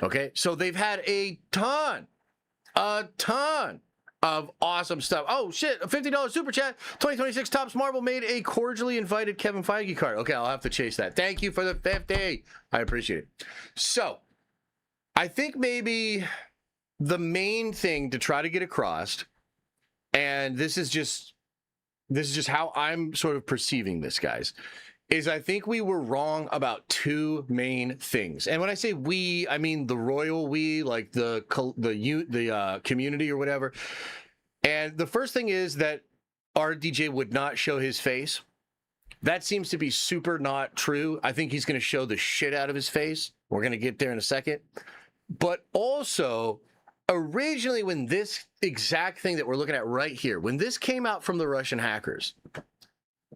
Okay, so they've had a ton of awesome stuff. Oh shit, a $50 super chat. 2026 Topps Marvel made a cordially invited Kevin Feige card. Okay, I'll have to chase that. Thank you for the 50. I appreciate it. So, I think maybe the main thing to try to get across, and this is just how I'm sort of perceiving this, guys, is I think we were wrong about two main things. And when I say we, I mean the royal we, like the community or whatever. And the first thing is that RDJ would not show his face. That seems to be super not true. I think he's going to show the shit out of his face. We're going to get there in a second. But also, originally when this exact thing that we're looking at right here, when this came out from the Russian hackers,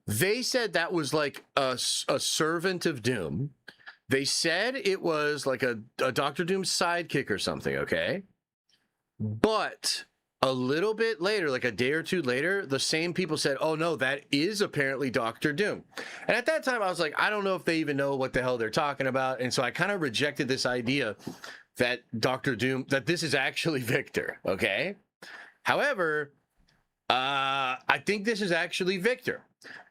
they said that was like a servant of Doom. They said it was like a Doctor Doom sidekick or something, okay? But a little bit later, like a day or two later, the same people said, oh no, that is apparently Doctor Doom. And at that time, I was like, I don't know if they even know what the hell they're talking about. And so I kind of rejected this idea that Doctor Doom, that this is actually Victor, okay? However, I think this is actually Victor.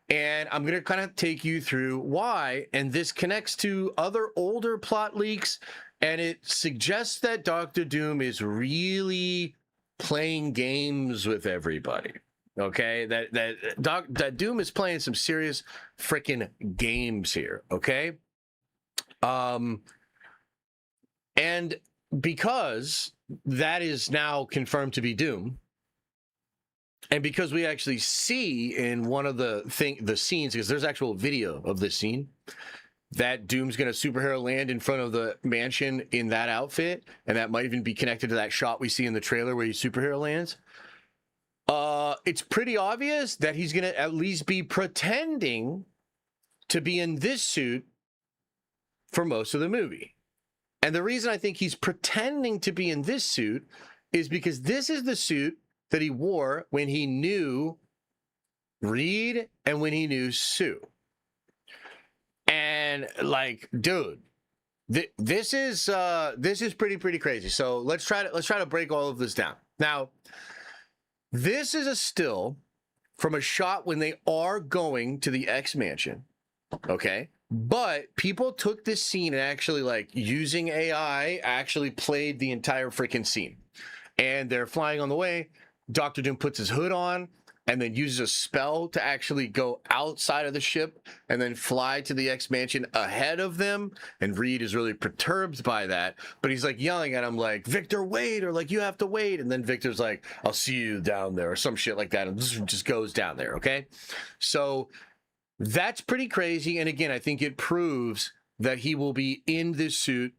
And I'm going to kind of take you through why, and this connects to other older plot leaks, and it suggests that Doctor Doom is really playing games with everybody, okay? That Doom is playing some serious freaking games here, okay? And because that is now confirmed to be Doom, and because we actually see in one of the scenes, because there's actual video of this scene, that Doom's going to superhero land in front of the mansion in that outfit, and that might even be connected to that shot we see in the trailer where he superhero lands. It's pretty obvious that he's going to at least be pretending to be in this suit for most of the movie. And the reason I think he's pretending to be in this suit is because this is the suit that he wore when he knew Reed and when he knew Sue. And like, dude, this is pretty crazy. So let's try to break all of this down. Now, this is a still from a shot when they are going to the X Mansion. Okay. But people took this scene and actually, like, using AI, actually played the entire freaking scene. And they're flying on the way. Doctor Doom puts his hood on and then uses a spell to actually go outside of the ship and then fly to the X Mansion ahead of them. And Reed is really perturbed by that, but he's like yelling at him like, Victor, wait, or like, you have to wait. And then Victor's like, I'll see you down there, or some shit like that. And just goes down there. Okay. So that's pretty crazy. And again, I think it proves that he will be in this suit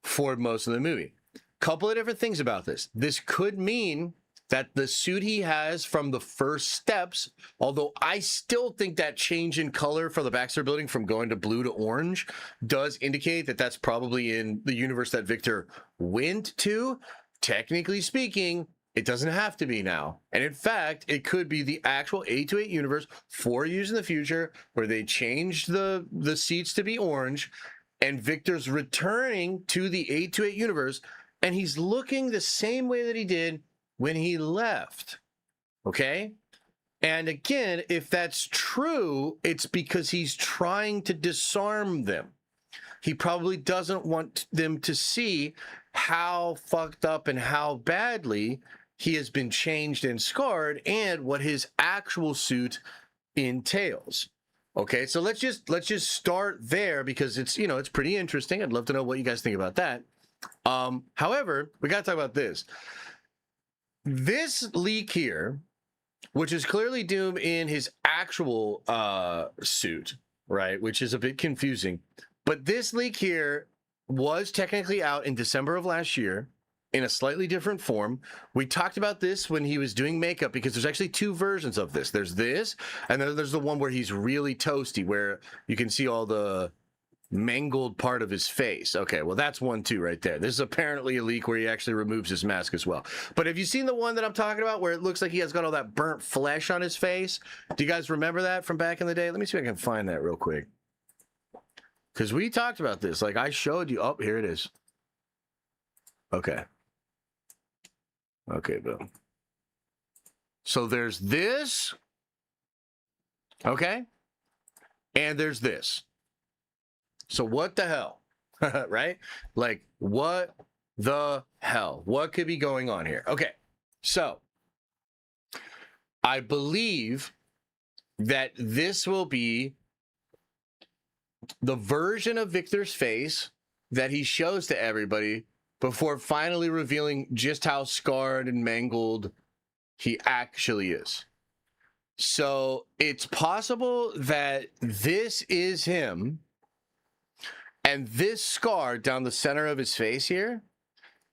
for most of the movie. Couple of different things about this. This could mean that the suit he has from the first steps, although I still think that change in color for the Baxter building from going to blue to orange does indicate that that's probably in the universe that Victor went to. Technically speaking, it doesn't have to be now. And in fact, it could be the actual 828 universe 4 years in the future where they changed the seats to be orange and Victor's returning to the 828 universe and he's looking the same way that he did when he left, okay? And again, if that's true, it's because he's trying to disarm them. he probably doesn't want them to see how fucked up and how badly he has been changed and scarred and what his actual suit entails. Okay, so let's just start there because it's, you know, it's pretty interesting. I'd love to know what you guys think about that. However, we got to talk about this. This leak here, which is clearly Doom in his actual suit, right? Which is a bit confusing. But this leak here was technically out in December of last year in a slightly different form. We talked about this when he was doing makeup because there's actually two versions of this. There's this, and then there's the one where he's really toasty, where you can see all the mangled part of his face. Okay, well, that's one too right there. This is apparently a leak where he actually removes his mask as well. But have you seen the one that I'm talking about where it looks like he has got all that burnt flesh on his face? Do you guys remember that from back in the day? Let me see if I can find that real quick. Because we talked about this. Like, I showed you. Oh, here it is. Okay. Okay, boom. So there's this. Okay. And there's this. So what the hell? Right? Like, what the hell? What could be going on here? Okay. So I believe that this will be the version of Victor's face that he shows to everybody before finally revealing just how scarred and mangled he actually is. So it's possible that this is him, and this scar down the center of his face here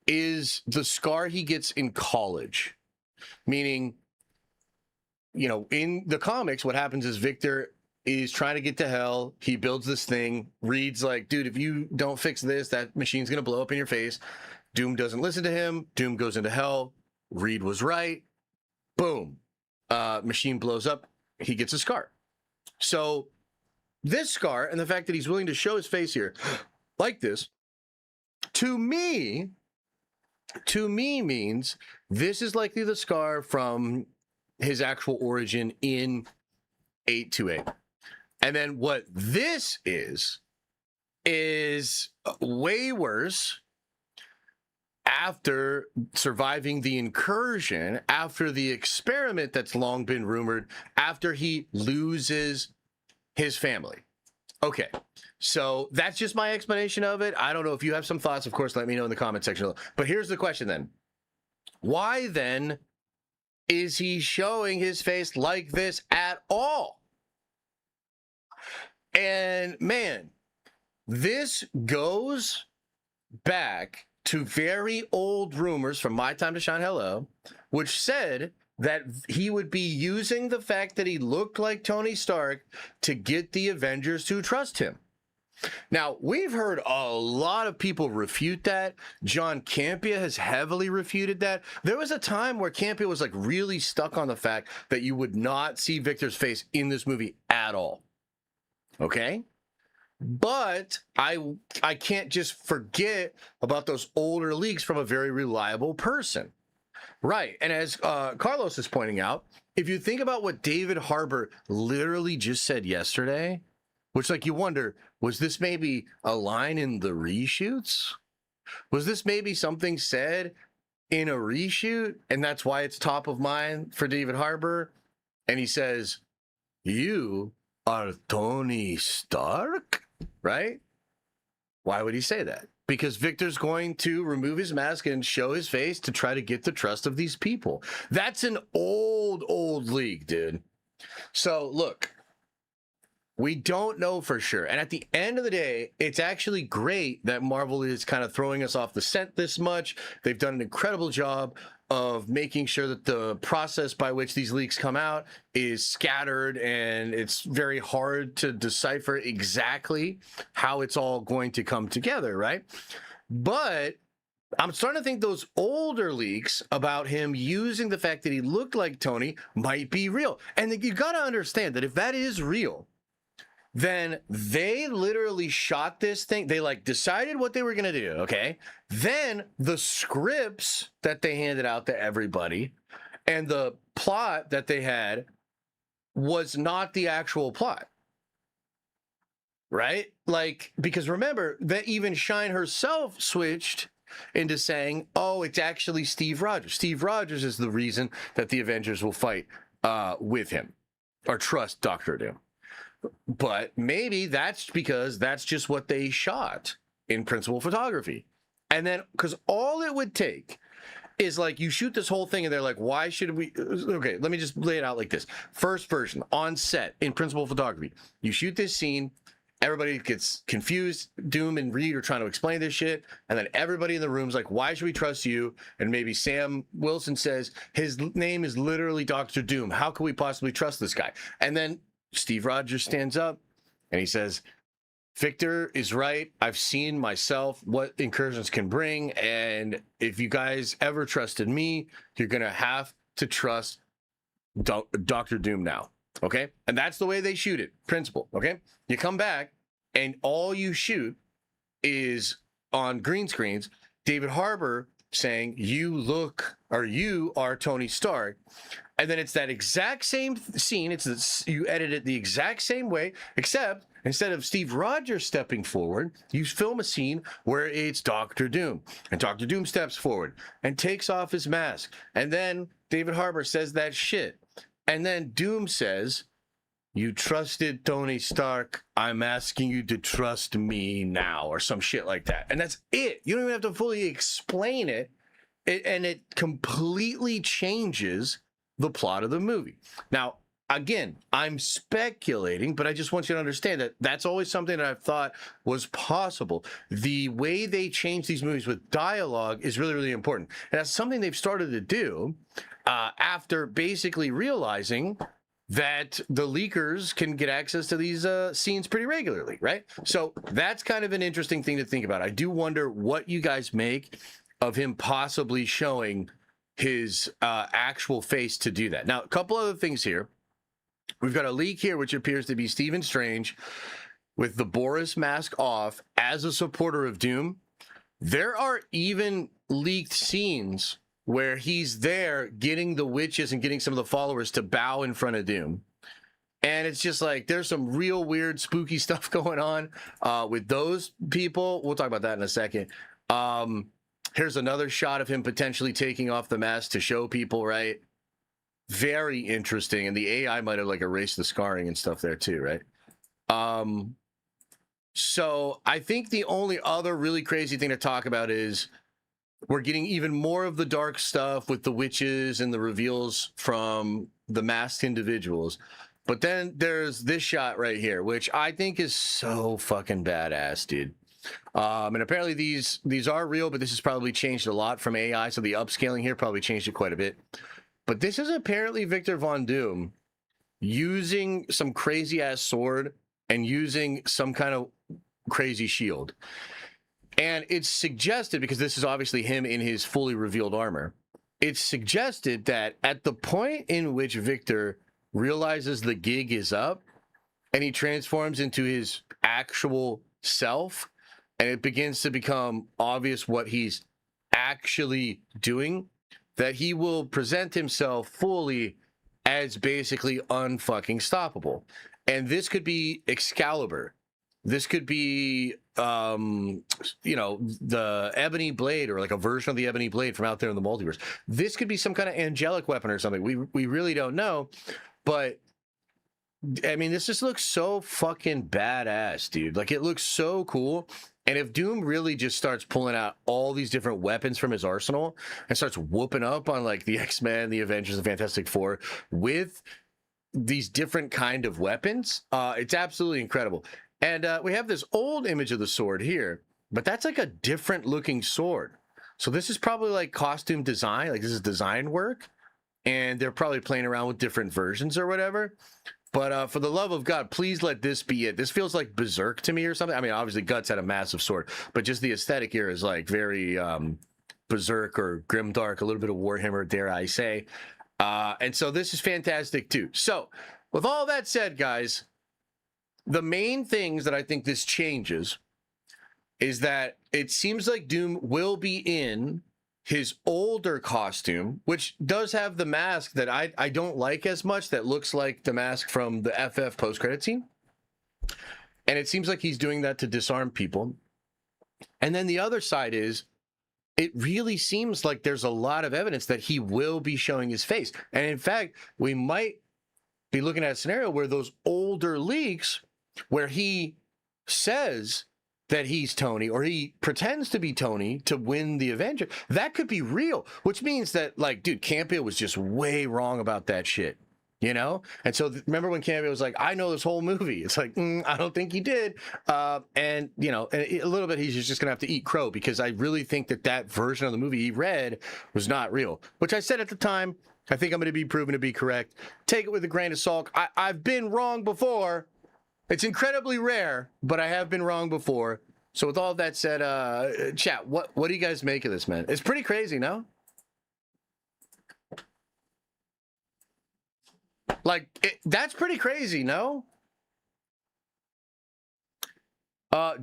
is the scar he gets in college. Meaning, you know, in the comics, what happens is Victor is trying to get to hell. He builds this thing. Reed's like, dude, if you don't fix this, that machine's going to blow up in your face. Doom doesn't listen to him. Doom goes into hell. Reed was right. Boom. Machine blows up. He gets a scar. So this scar and the fact that he's willing to show his face here like this, to me means this is likely the scar from his actual origin in 828. And then what this is way worse after surviving the incursion, after the experiment that's long been rumored, after he loses his family. Okay, so that's just my explanation of it. I don't know if you have some thoughts. Of course, let me know in the comment section. But here's the question then. Why then is he showing his face like this at all? And man, this goes back to very old rumors from my time to shine hello, which said that he would be using the fact that he looked like Tony Stark to get the Avengers to trust him. Now, we've heard a lot of people refute that. John Campea has heavily refuted that. There was a time where Campea was like really stuck on the fact that you would not see Victor's face in this movie at all. Okay? But I can't just forget about those older leaks from a very reliable person. Right. And as Carlos is pointing out, if you think about what David Harbour literally just said yesterday, which, like, you wonder, was this maybe a line in the reshoots? Was this maybe something said in a reshoot, and that's why it's top of mind for David Harbour? And he says, "You are Tony Stark?" Right? Why would he say that? Because Victor's going to remove his mask and show his face to try to get the trust of these people. That's an old leak, dude. So, look, we don't know for sure. And at the end of the day, it's actually great that Marvel is kind of throwing us off the scent this much. They've done an incredible job of making sure that the process by which these leaks come out is scattered, and it's very hard to decipher exactly how it's all going to come together, right? But I'm starting to think those older leaks about him using the fact that he looked like Tony might be real. And you got to understand that if that is real, then they literally shot this thing. They like decided what they were going to do. Okay. Then the scripts that they handed out to everybody and the plot that they had was not the actual plot. right? Like, because remember that even Shine herself switched into saying, oh, it's actually Steve Rogers. Steve Rogers is the reason that the Avengers will fight with him or trust Doctor Doom. But maybe that's because that's just what they shot in principal photography. And then, because all it would take is like you shoot this whole thing and they're like, why should we? Okay, let me just lay it out like this. First version on set in principal photography, you shoot this scene. Everybody gets confused. Doom and Reed are trying to explain this shit. And then everybody in the room's like, why should we trust you? And maybe Sam Wilson says, his name is literally Dr. Doom. How can we possibly trust this guy? And then Steve Rogers stands up and he says, Victor is right. I've seen myself what incursions can bring. And if you guys ever trusted me, you're going to have to trust Dr. Doom now. Okay. And that's the way they shoot it. Principle. Okay. You come back and all you shoot is on green screens, David Harbour saying, you are Tony Stark. And then it's that exact same scene. You edit it the exact same way, except instead of Steve Rogers stepping forward, you film a scene where it's Dr. Doom. And Dr. Doom steps forward and takes off his mask. And then David Harbour says that shit. And then Doom says, you trusted Tony Stark. I'm asking you to trust me now, or some shit like that. And that's it. You don't even have to fully explain it. And it completely changes the plot of the movie. Now, again, I'm speculating, but I just want you to understand that that's always something that I've thought was possible. The way they change these movies with dialogue is really, really important. And that's something they've started to do after basically realizing that the leakers can get access to these scenes pretty regularly, right? So that's kind of an interesting thing to think about. I do wonder what you guys make of him possibly showing his actual face to do that. Now, a couple other things here. We've got a leak here, which appears to be Stephen Strange with the Boris mask off as a supporter of Doom. There are even leaked scenes where he's there getting the witches and getting some of the followers to bow in front of Doom. And it's just like, there's some real weird, spooky stuff going on with those people. We'll talk about that in a second. Here's another shot of him potentially taking off the mask to show people, right? Very interesting. And the AI might have like erased the scarring and stuff there too, right? So I think the only other really crazy thing to talk about is we're getting even more of the dark stuff with the witches and the reveals from the masked individuals. But then there's this shot right here, which I think is so fucking badass, dude. And apparently these are real, but this has probably changed a lot from AI. So the upscaling here probably changed it quite a bit. But this is apparently Victor Von Doom using some crazy ass sword and using some kind of crazy shield. And it's suggested, because this is obviously him in his fully revealed armor, it's suggested that at the point in which Victor realizes the gig is up and he transforms into his actual self, and it begins to become obvious what he's actually doing, that he will present himself fully as basically unfucking stoppable. And this could be Excalibur. This could be, you know, the Ebony Blade, or like a version of the Ebony Blade from out there in the multiverse. This could be some kind of angelic weapon or something. We really don't know. But, I mean, this just looks so fucking badass, dude. Like, it looks so cool. And if Doom really just starts pulling out all these different weapons from his arsenal and starts whooping up on, like, the X-Men, the Avengers, the Fantastic Four with these different kind of weapons, it's absolutely incredible. And we have this old image of the sword here, but that's like a different looking sword. So this is probably like costume design, like this is design work, and they're probably playing around with different versions or whatever. But for the love of God, please let this be it. This feels like Berserk to me or something. I mean, obviously Guts had a massive sword, but just the aesthetic here is like very Berserk or Grimdark, a little bit of Warhammer, dare I say. And so this is fantastic too. So with all that said, guys, the main things that I think this changes is that it seems like Doom will be in his older costume, which does have the mask that I don't like as much, that looks like the mask from the FF post-credit scene. And it seems like he's doing that to disarm people. And then the other side is, it really seems like there's a lot of evidence that he will be showing his face. And in fact, we might be looking at a scenario where those older leaks, where he says that he's Tony, or he pretends to be Tony to win the Avengers, that could be real, which means that, like, dude, Campea was just way wrong about that shit. You know? And so remember when Campea was like, I know this whole movie. It's like, I don't think he did. And, you know, a little bit he's just going to have to eat crow, because I really think that that version of the movie he read was not real, which I said at the time. I think I'm going to be proven to be correct. Take it with a grain of salt. I've been wrong before. It's incredibly rare, but I have been wrong before. So with all that said, chat, what do you guys make of this, man? It's pretty crazy, no? Like, that's pretty crazy, no?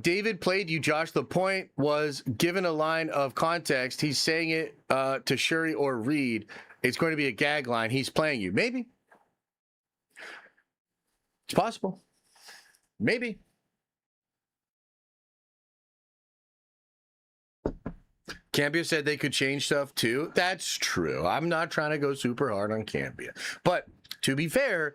David played you, Josh. The point was, given a line of context, he's saying it to Shuri or Reed. It's going to be a gag line. He's playing you. Maybe. It's possible. Maybe. Campea said they could change stuff too. That's true. I'm not trying to go super hard on Campea. But to be fair,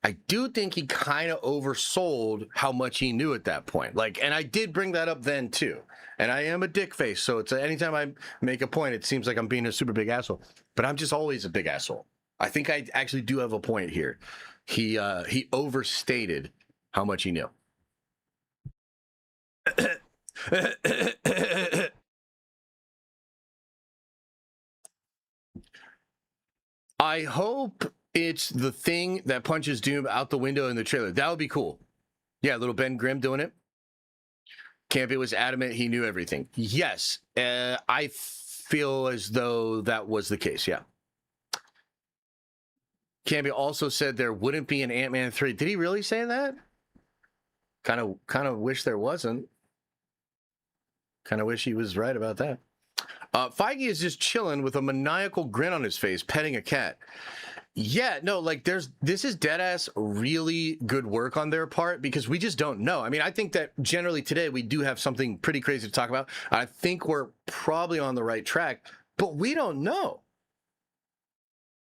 I do think he kind of oversold how much he knew at that point. Like, and I did bring that up then too. And I am a dick face, so it's anytime I make a point, it seems like I'm being a super big asshole. But I'm just always a big asshole. I think I actually do have a point here. He overstated how much he knew. I hope it's the thing that punches Doom out the window in the trailer. That would be cool. Yeah, little Ben Grimm doing it. Campea was adamant he knew everything. Yes, I feel as though that was the case, yeah. Campea also said there wouldn't be an Ant-Man 3. Did he really say that? Kind of wish there wasn't. Kind of wish he was right about that. Feige is just chilling with a maniacal grin on his face, petting a cat. Yeah, no, like this is deadass really good work on their part, because we just don't know. I mean, I think that generally today we do have something pretty crazy to talk about. I think we're probably on the right track, but we don't know.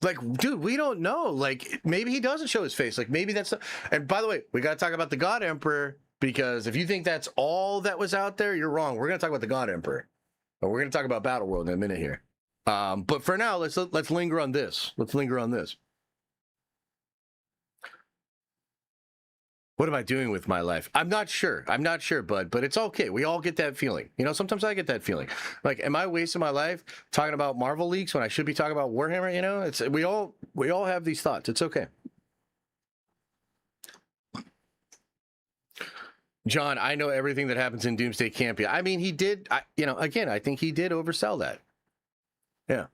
Like, dude, we don't know. Like, maybe he doesn't show his face. Like, maybe that's... And by the way, we got to talk about the God Emperor, because if you think that's all that was out there, you're wrong. We're going to talk about the God Emperor. But we're going to talk about Battleworld in a minute here. But for now, let's linger on this. Let's linger on this. What am I doing with my life? I'm not sure. I'm not sure, bud, but it's okay. We all get that feeling. You know, sometimes I get that feeling. Like, am I wasting my life talking about Marvel leaks when I should be talking about Warhammer? You know, it's we all have these thoughts. It's okay. John, I know everything that happens in Doomsday Campea. I mean, he did, again, I think he did oversell that. Yeah.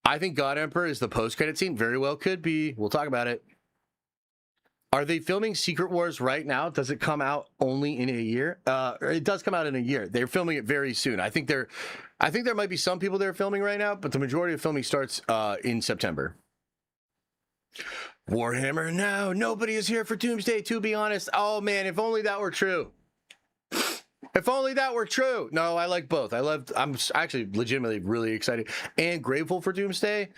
I think God Emperor is the post-credit scene. Very well could be. We'll talk about it. Are they filming Secret Wars right now? Does it come out only in a year? It does come out in a year. They're filming it very soon. I think there might be some people that are filming right now, but the majority of filming starts in September. Warhammer now. Nobody is here for Doomsday, to be honest. Oh man, if only that were true. If only that were true. No, I like both. I'm actually legitimately really excited and grateful for Doomsday.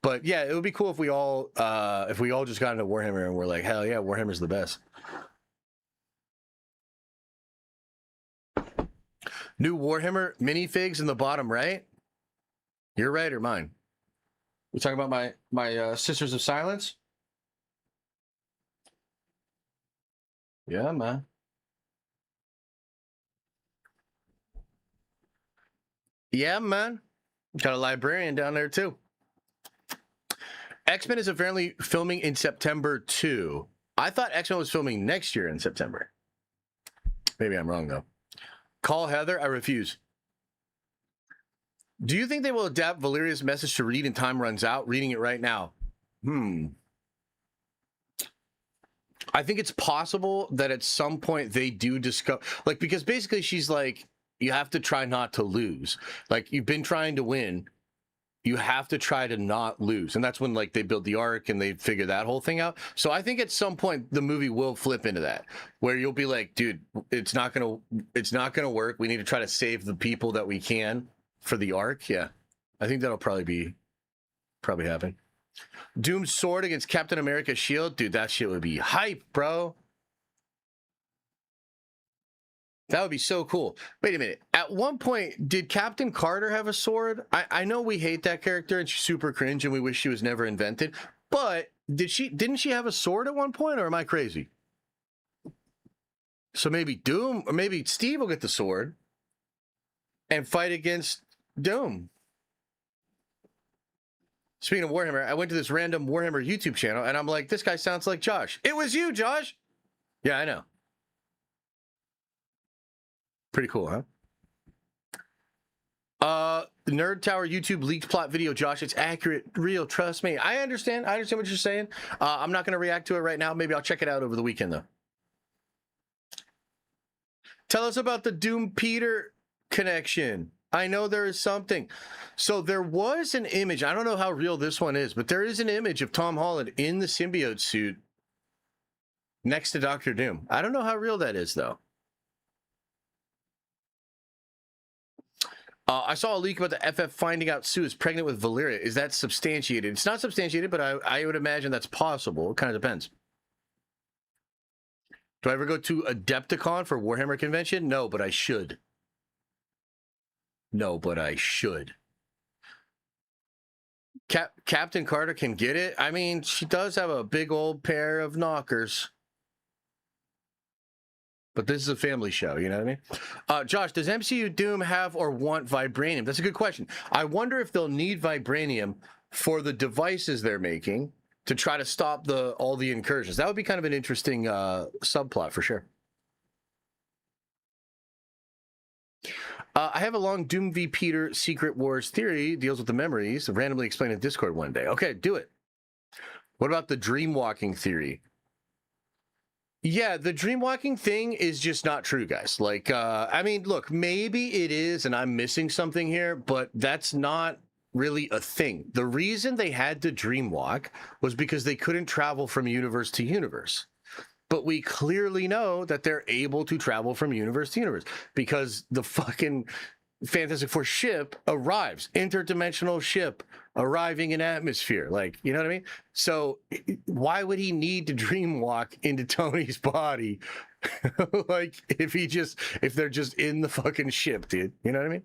But yeah, it would be cool if we all just got into Warhammer and we're like, hell yeah, Warhammer's the best. New Warhammer minifigs in the bottom right. You're right or mine? We talking about my Sisters of Silence? Yeah, man. Yeah, man. Got a librarian down there too. X-Men is apparently filming in September too. I thought X-Men was filming next year in September. Maybe I'm wrong though. Call Heather. I refuse. Do you think they will adapt Valeria's message to Reed and time runs out? Reading it right now. I think it's possible that at some point they do discover, like, because basically she's like, you have to try not to lose. Like, you've been trying to win. you have to try to not lose. And that's when like they build the arc and they figure that whole thing out. So I think at some point the movie will flip into that, where you'll be like, dude, it's not gonna work. We need to try to save the people that we can for the arc. Yeah. I think that'll probably happen. Doom's sword against Captain America's shield. Dude, that shit would be hype, bro. That would be so cool. Wait a minute. At one point, did Captain Carter have a sword? I know we hate that character and she's super cringe and we wish she was never invented. But didn't she have a sword at one point, or am I crazy? So maybe Doom, or maybe Steve will get the sword and fight against Doom. Speaking of Warhammer, I went to this random Warhammer YouTube channel and I'm like, this guy sounds like Josh. It was you, Josh. Yeah, I know. Pretty cool, huh? Nerd Tower YouTube leaked plot video, Josh. It's accurate, real. Trust me. I understand what you're saying. I'm not going to react to it right now. Maybe I'll check it out over the weekend, though. Tell us about the Doom Peter connection. I know there is something. So there was an image. I don't know how real this one is, but there is an image of Tom Holland in the symbiote suit next to Dr. Doom. I don't know how real that is, though. I saw a leak about the FF finding out Sue is pregnant with Valeria. Is that substantiated? It's not substantiated, but I would imagine that's possible. It kind of depends. Do I ever go to Adepticon for Warhammer convention? No, but I should. No, but I should. Captain Carter can get it. I mean, she does have a big old pair of knockers. But this is a family show, you know what I mean? Josh, does MCU Doom have or want vibranium? That's a good question. I wonder if they'll need vibranium for the devices they're making to try to stop all the incursions. That would be kind of an interesting subplot for sure. I have a long Doom v. Peter Secret Wars theory. Deals with the memories. Randomly explained in Discord one day. Okay, do it. What about the dream walking theory? Yeah, the dream walking thing is just not true, guys. Like, I mean, look, maybe it is, and I'm missing something here, but that's not really a thing. The reason they had to dream walk was because they couldn't travel from universe to universe. But we clearly know that they're able to travel from universe to universe because the fucking Fantastic Four ship arrives, interdimensional ship arriving in atmosphere. Like, you know what I mean? So why would he need to dream walk into Tony's body? Like if they're just in the fucking ship, dude, you know what I mean?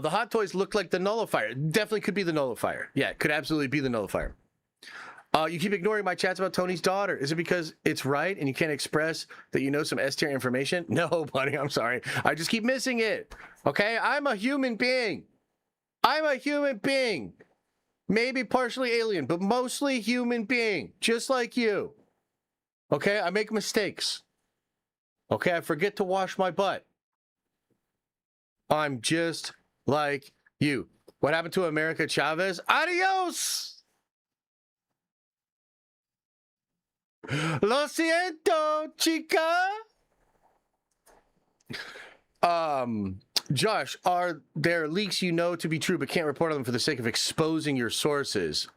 The hot toys look like the nullifier. Definitely could be the nullifier. Yeah, it could absolutely be the nullifier. You keep ignoring my chats about Tony's daughter. Is it because it's right and you can't express that you know some S-tier information? No, buddy, I'm sorry. I just keep missing it. Okay? I'm a human being. I'm a human being. Maybe partially alien, but mostly human being. Just like you. Okay? I make mistakes. Okay? I forget to wash my butt. I'm just like you. What happened to America Chavez? Adios! Lo siento, chica. Josh, are there leaks you know to be true but can't report on them for the sake of exposing your sources?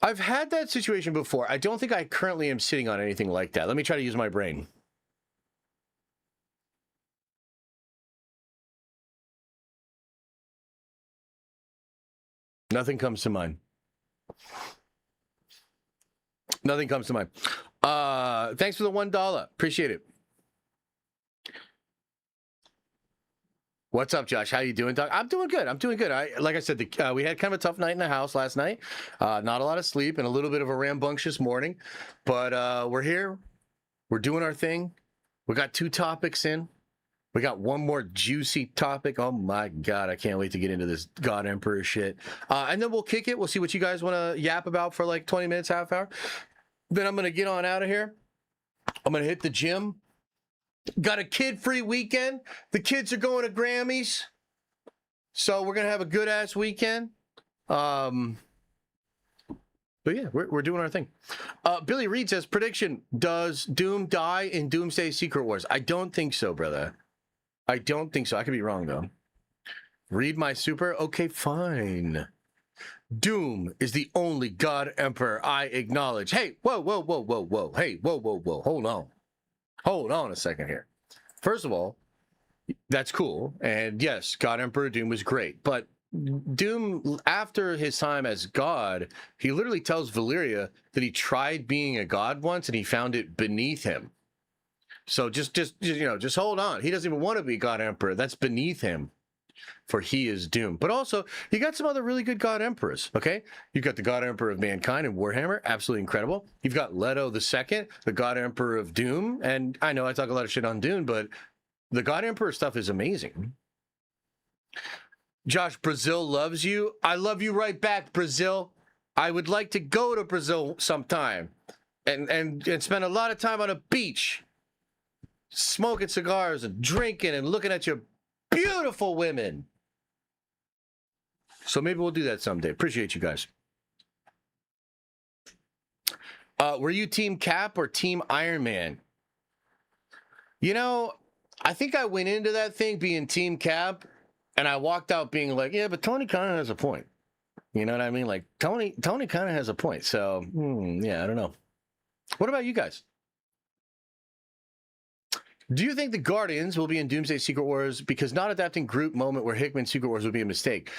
I've had that situation before. I don't think I currently am sitting on anything like that. Let me try to use my brain. Nothing comes to mind. Nothing comes to mind. Thanks for the $1. Appreciate it. What's up, Josh? How you doing, Doc? I'm doing good. I'm doing good. Like I said, we had kind of a tough night in the house last night. Not a lot of sleep and a little bit of a rambunctious morning. But we're here. We're doing our thing. We got 2 topics in. We got one more juicy topic. Oh, my God. I can't wait to get into this God Emperor shit. And then we'll kick it. We'll see what you guys want to yap about for like 20 minutes, half hour. Then I'm going to get on out of here. I'm going to hit the gym. Got a kid-free weekend. The kids are going to Grammys. So we're going to have a good-ass weekend. But yeah, we're doing our thing. Billy Reed says, prediction, does Doom die in Doomsday Secret Wars? I don't think so, brother. I don't think so. I could be wrong, though. Read my super? Okay, fine. Doom is the only God Emperor I acknowledge. Hey, whoa, whoa, whoa, whoa, whoa. Hey, whoa, whoa, whoa. Hold on. Hold on a second here. First of all, that's cool. And yes, God Emperor Doom was great. But Doom, after his time as God, he literally tells Valyria that he tried being a god once and he found it beneath him. So just hold on. He doesn't even want to be God Emperor. That's beneath him. For he is Doom. But also, you got some other really good God Emperors, okay? You've got the God Emperor of Mankind and Warhammer, absolutely incredible. You've got Leto II, the God Emperor of Doom, and I know I talk a lot of shit on Doom, but the God Emperor stuff is amazing. Josh, Brazil loves you. I love you right back, Brazil. I would like to go to Brazil sometime and spend a lot of time on a beach, smoking cigars and drinking and looking at your beautiful women. So maybe we'll do that someday. Appreciate you guys. Were you Team Cap or Team Iron Man? You know, I think I went into that thing being Team Cap, and I walked out being like, yeah, but Tony kind of has a point. You know what I mean? Like, Tony kind of has a point. So, yeah, I don't know. What about you guys? Do you think the Guardians will be in Doomsday Secret Wars because not adapting Groot moment where Hickman's Secret Wars would be a mistake?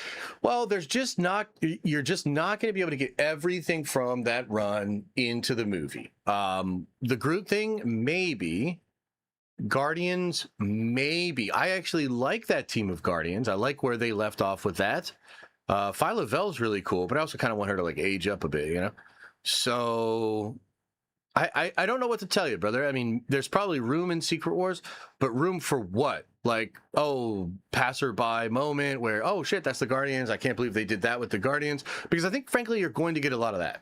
Well, you're just not going to be able to get everything from that run into the movie. The Groot thing, maybe. Guardians, maybe. I actually like that team of Guardians. I like where they left off with that. Phyla Vel's really cool, but I also kind of want her to like age up a bit, you know? So I don't know what to tell you, brother. I mean, there's probably room in Secret Wars, but room for what? Like, passerby moment where, oh shit, that's the Guardians. I can't believe they did that with the Guardians. Because I think, frankly, you're going to get a lot of that.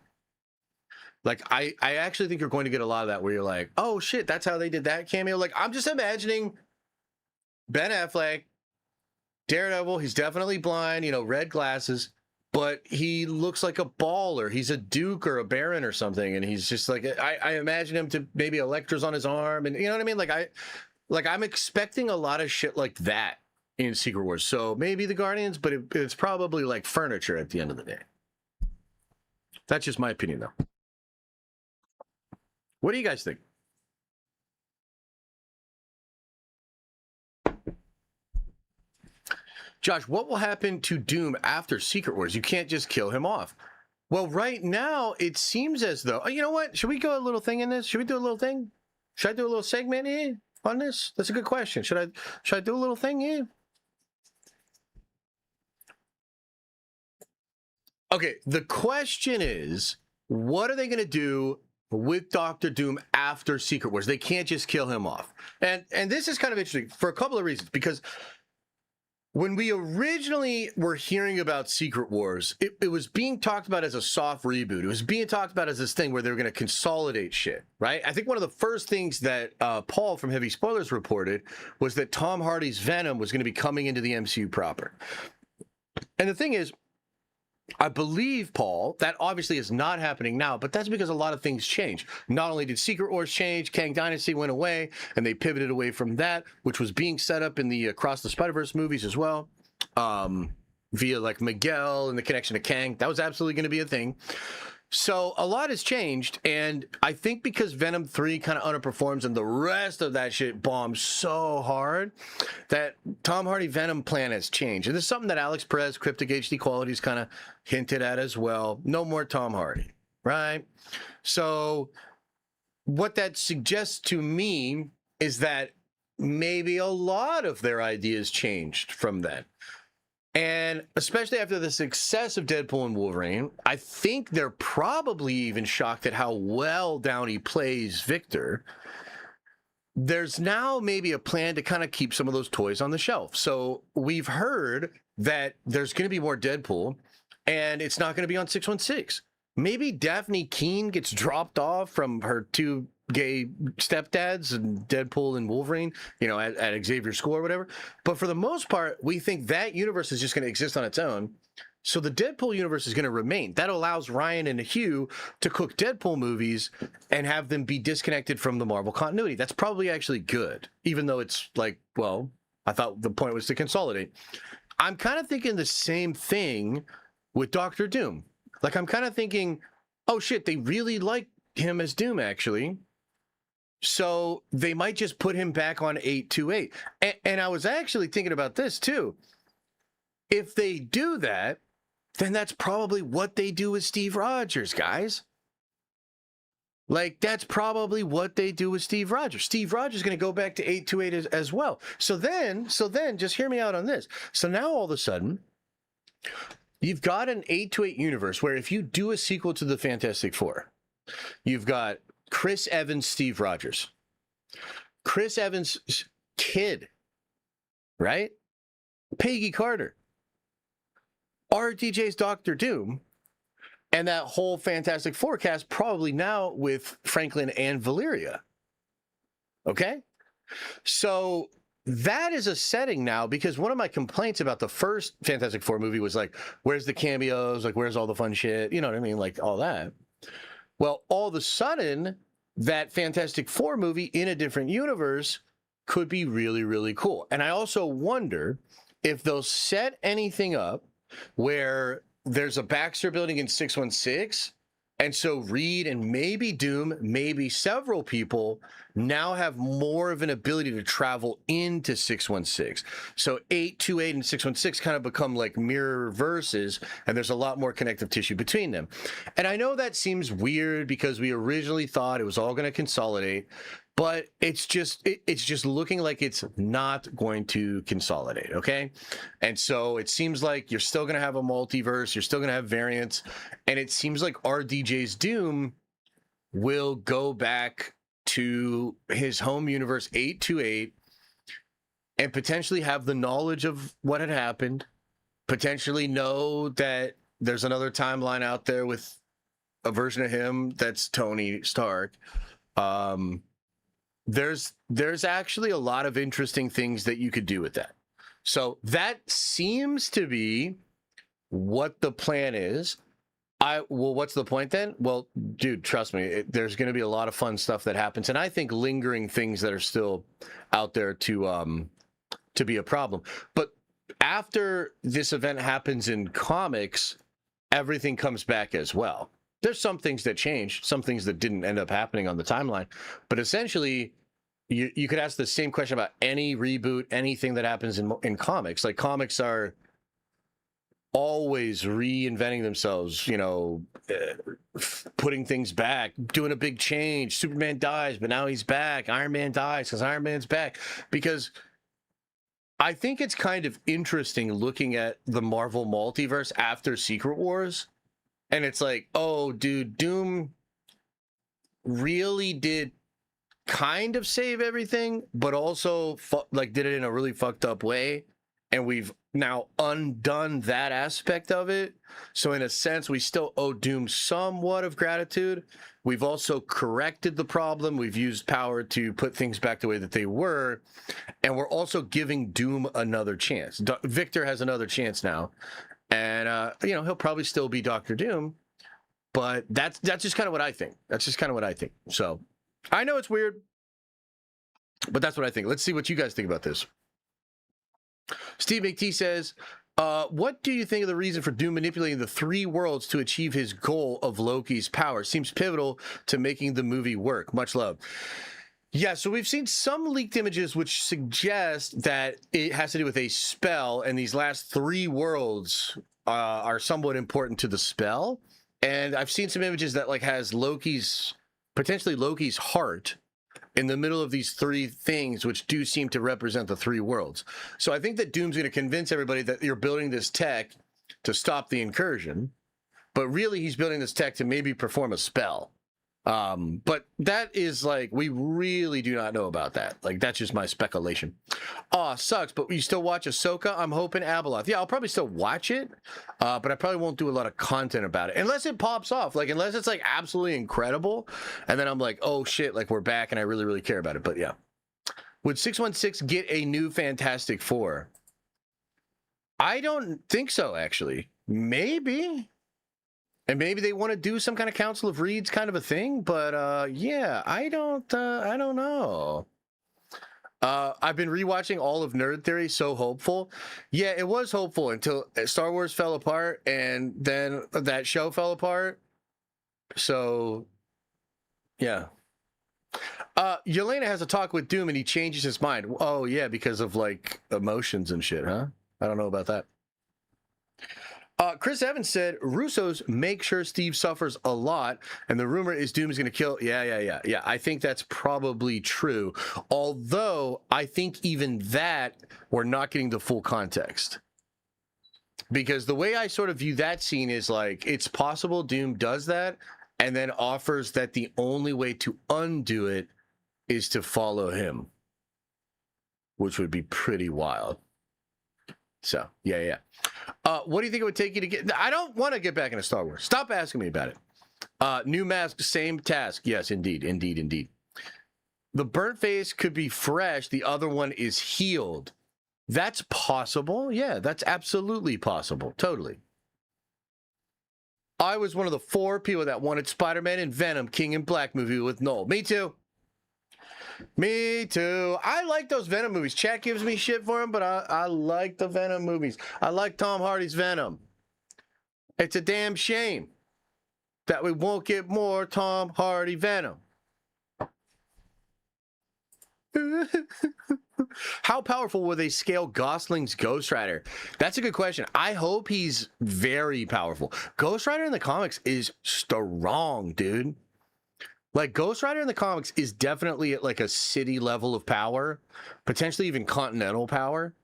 Like, I actually think you're going to get a lot of that where you're like, oh shit, that's how they did that cameo. Like, I'm just imagining Ben Affleck, Daredevil, he's definitely blind, red glasses, but he looks like a baller. He's a duke or a baron or something, and he's just like, I imagine him to maybe Electra's on his arm, and you know what I mean? Like I'm expecting a lot of shit like that in Secret Wars. So maybe the Guardians, but it's probably like furniture at the end of the day. That's just my opinion, though. What do you guys think? Josh, what will happen to Doom after Secret Wars? You can't just kill him off. Well, right now, it seems as though... you know what? Should we go a little thing in this? Should we do a little thing? Should I do a little segment here on this? That's a good question. Should I do a little thing here? Okay, the question is, what are they going to do with Doctor Doom after Secret Wars? They can't just kill him off. And this is kind of interesting for a couple of reasons, because when we originally were hearing about Secret Wars, it was being talked about as a soft reboot. It was being talked about as this thing where they were going to consolidate shit, right? I think one of the first things that Paul from Heavy Spoilers reported was that Tom Hardy's Venom was going to be coming into the MCU proper. And the thing is, I believe, Paul, that obviously is not happening now, but that's because a lot of things changed. Not only did Secret Wars change, Kang Dynasty went away, and they pivoted away from that, which was being set up in the Across the Spider-Verse movies as well, via like Miguel and the connection to Kang. That was absolutely going to be a thing. So a lot has changed, and I think because Venom 3 kind of underperforms and the rest of that shit bombs so hard that Tom Hardy Venom plan has changed. And this is something that Alex Perez, Cryptic HD Qualities kind of hinted at as well. No more Tom Hardy, right? So what that suggests to me is that maybe a lot of their ideas changed from then. And especially after the success of Deadpool and Wolverine, I think they're probably even shocked at how well Downey plays Victor. There's now maybe a plan to kind of keep some of those toys on the shelf. So we've heard that there's going to be more Deadpool, and it's not going to be on 616. Maybe Daphne Keene gets dropped off from her two gay stepdads and Deadpool and Wolverine, at Xavier's school or whatever. But for the most part, we think that universe is just going to exist on its own. So the Deadpool universe is going to remain. That allows Ryan and Hugh to cook Deadpool movies and have them be disconnected from the Marvel continuity. That's probably actually good, even though it's like, well, I thought the point was to consolidate. I'm kind of thinking the same thing with Doctor Doom. Like, I'm kind of thinking, oh shit, they really like him as Doom, actually. So they might just put him back on 828. And I was actually thinking about this too. If they do that, then that's probably what they do with Steve Rogers, guys. Like, that's probably what they do with Steve Rogers. Steve Rogers is going to go back to 828 as well. So then, just hear me out on this. So now all of a sudden, you've got an 828 universe where if you do a sequel to the Fantastic Four, you've got Chris Evans, Steve Rogers. Chris Evans' kid, right? Peggy Carter. RDJ's Doctor Doom. And that whole Fantastic Four cast probably now with Franklin and Valeria. Okay? So that is a setting now, because one of my complaints about the first Fantastic Four movie was like, where's the cameos? Like, where's all the fun shit? You know what I mean? Like, all that. Well, all of a sudden, that Fantastic Four movie in a different universe could be really, really cool. And I also wonder if they'll set anything up where there's a Baxter building in 616, and so Reed and maybe Doom, maybe several people now have more of an ability to travel into 616. So 828 and 616 kind of become like mirror verses, and there's a lot more connective tissue between them. And I know that seems weird because we originally thought it was all going to consolidate, but it's just looking like it's not going to consolidate, okay? And so it seems like you're still going to have a multiverse, you're still going to have variants, and it seems like RDJ's Doom will go back to his home universe 828 and potentially have the knowledge of what had happened, potentially know that there's another timeline out there with a version of him that's Tony Stark. There's actually a lot of interesting things that you could do with that. So that seems to be what the plan is. Well, what's the point then? Well, dude, trust me, there's going to be a lot of fun stuff that happens, and I think lingering things that are still out there to be a problem. But after this event happens in comics, everything comes back as well. There's some things that changed, some things that didn't end up happening on the timeline, but essentially, you could ask the same question about any reboot, anything that happens in comics. Like, comics are always reinventing themselves, you know, putting things back, doing a big change. Superman dies, but now he's back. Iron Man dies because Iron Man's back. Because I think it's kind of interesting looking at the Marvel multiverse after Secret Wars. And it's like, oh, dude, Doom really did kind of save everything, but also did it in a really fucked up way. And we've now undone that aspect of it. So in a sense, we still owe Doom somewhat of gratitude. We've also corrected the problem. We've used power to put things back the way that they were. And we're also giving Doom another chance. Victor has another chance now. And, he'll probably still be Doctor Doom. But that's just kind of what I think. That's just kind of what I think. So I know it's weird, but that's what I think. Let's see what you guys think about this. Steve McT says, what do you think of the reason for Doom manipulating the three worlds to achieve his goal of Loki's power? Seems pivotal to making the movie work. Much love. Yeah, so we've seen some leaked images which suggest that it has to do with a spell, and these last three worlds are somewhat important to the spell. And I've seen some images that has potentially Loki's heart in the middle of these three things, which do seem to represent the three worlds. So I think that Doom's going to convince everybody that you're building this tech to stop the incursion, but really he's building this tech to maybe perform a spell. But that is we really do not know about that. That's just my speculation. Sucks, but you still watch Ahsoka? I'm hoping Abeloth. Yeah, I'll probably still watch it, but I probably won't do a lot of content about it unless it pops off. Unless it's absolutely incredible, and then I'm like, oh shit, we're back, and I really, really care about it. But yeah, would 616 get a new Fantastic Four? I don't think so, actually. Maybe. And maybe they want to do some kind of Council of Reeds kind of a thing, but yeah, I don't know. I've been rewatching all of Nerd Theory, so hopeful. Yeah, it was hopeful until Star Wars fell apart, and then that show fell apart. So, yeah. Yelena has a talk with Doom, and he changes his mind. Oh, yeah, because of, like, emotions and shit, huh? I don't know about that. Chris Evans said, Russo's make sure Steve suffers a lot, and the rumor is Doom is going to kill. Yeah. I think that's probably true. Although, I think even that, we're not getting the full context. Because the way I sort of view that scene is like, it's possible Doom does that, and then offers that the only way to undo it is to follow him. Which would be pretty wild. So, yeah. What do you think it would take you to get... I don't want to get back into Star Wars. Stop asking me about it. New mask, same task. Yes, indeed. The burnt face could be fresh. The other one is healed. That's possible. Yeah, that's absolutely possible. Totally. I was one of the 4 people that wanted Spider-Man and Venom King in Black movie with Noel. Me too. I like those Venom movies. Chat gives me shit for them, but I like the Venom movies. I like Tom Hardy's Venom. It's a damn shame that we won't get more Tom Hardy Venom. How powerful will they scale Gosling's Ghost Rider? That's a good question. I hope he's very powerful. Ghost Rider in the comics is strong, dude. Like, Ghost Rider in the comics is definitely at, like, a city level of power, potentially even continental power.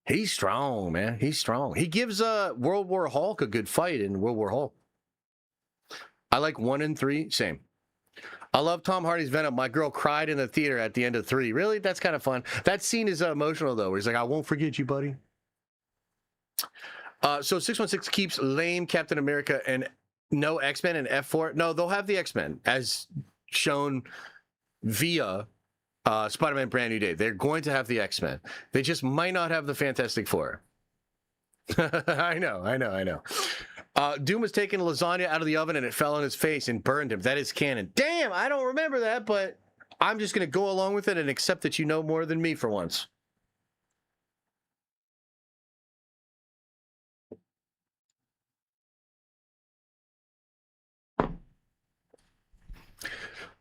He's strong, man. He's strong. He gives World War Hulk a good fight in World War Hulk. I like 1 and 3. Same. I love Tom Hardy's Venom. My girl cried in the theater at the end of 3. Really? That's kind of fun. That scene is emotional, though, where he's like, I won't forget you, buddy. So 616 keeps lame Captain America and no X-Men and F4. No, they'll have the X-Men as shown via Spider-Man Brand New Day. They're going to have the X-Men. They just might not have the Fantastic Four. I know. Doom was taking lasagna out of the oven and it fell on his face and burned him. That is canon. Damn, I don't remember that, but I'm just going to go along with it and accept that you know more than me for once.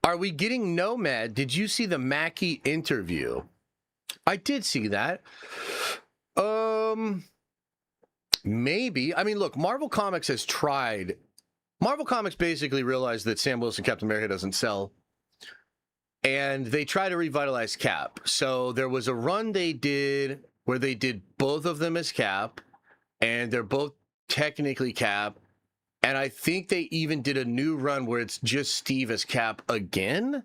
Are we getting Nomad? Did you see the Mackie interview? I did see that. Maybe. I mean, look, Marvel Comics has tried. Marvel Comics basically realized that Sam Wilson Captain America doesn't sell. And they try to revitalize Cap. So there was a run they did where they did both of them as Cap. And they're both technically Cap. And I think they even did a new run where it's just Steve as Cap again.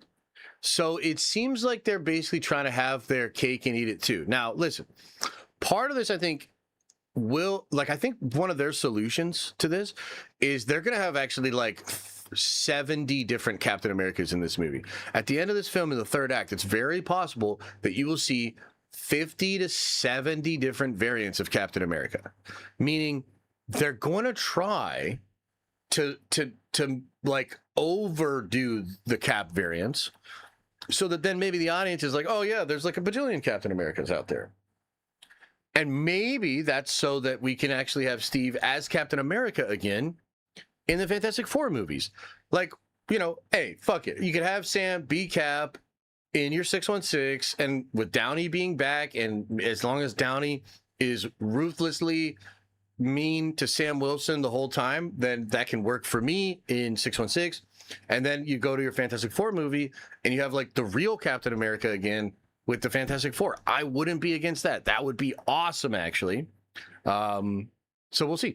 So it seems like they're basically trying to have their cake and eat it too. Now, listen, part of this, I think, I think one of their solutions to this is they're going to have actually like 70 different Captain Americas in this movie. At the end of this film, in the third act, it's very possible that you will see 50 to 70 different variants of Captain America. Meaning they're going to try to like overdo the Cap variants so that then maybe the audience is like, oh yeah, there's like a bajillion Captain Americas out there. And maybe that's so that we can actually have Steve as Captain America again in the Fantastic Four movies. Like, you know, hey, fuck it. You could have Sam be Cap in your 616, and with Downey being back, and as long as Downey is ruthlessly mean to Sam Wilson the whole time, then that can work for me in 616. And then you go to your Fantastic Four movie, and you have like the real Captain America again with the Fantastic Four. I wouldn't be against that. That would be awesome, actually. So we'll see.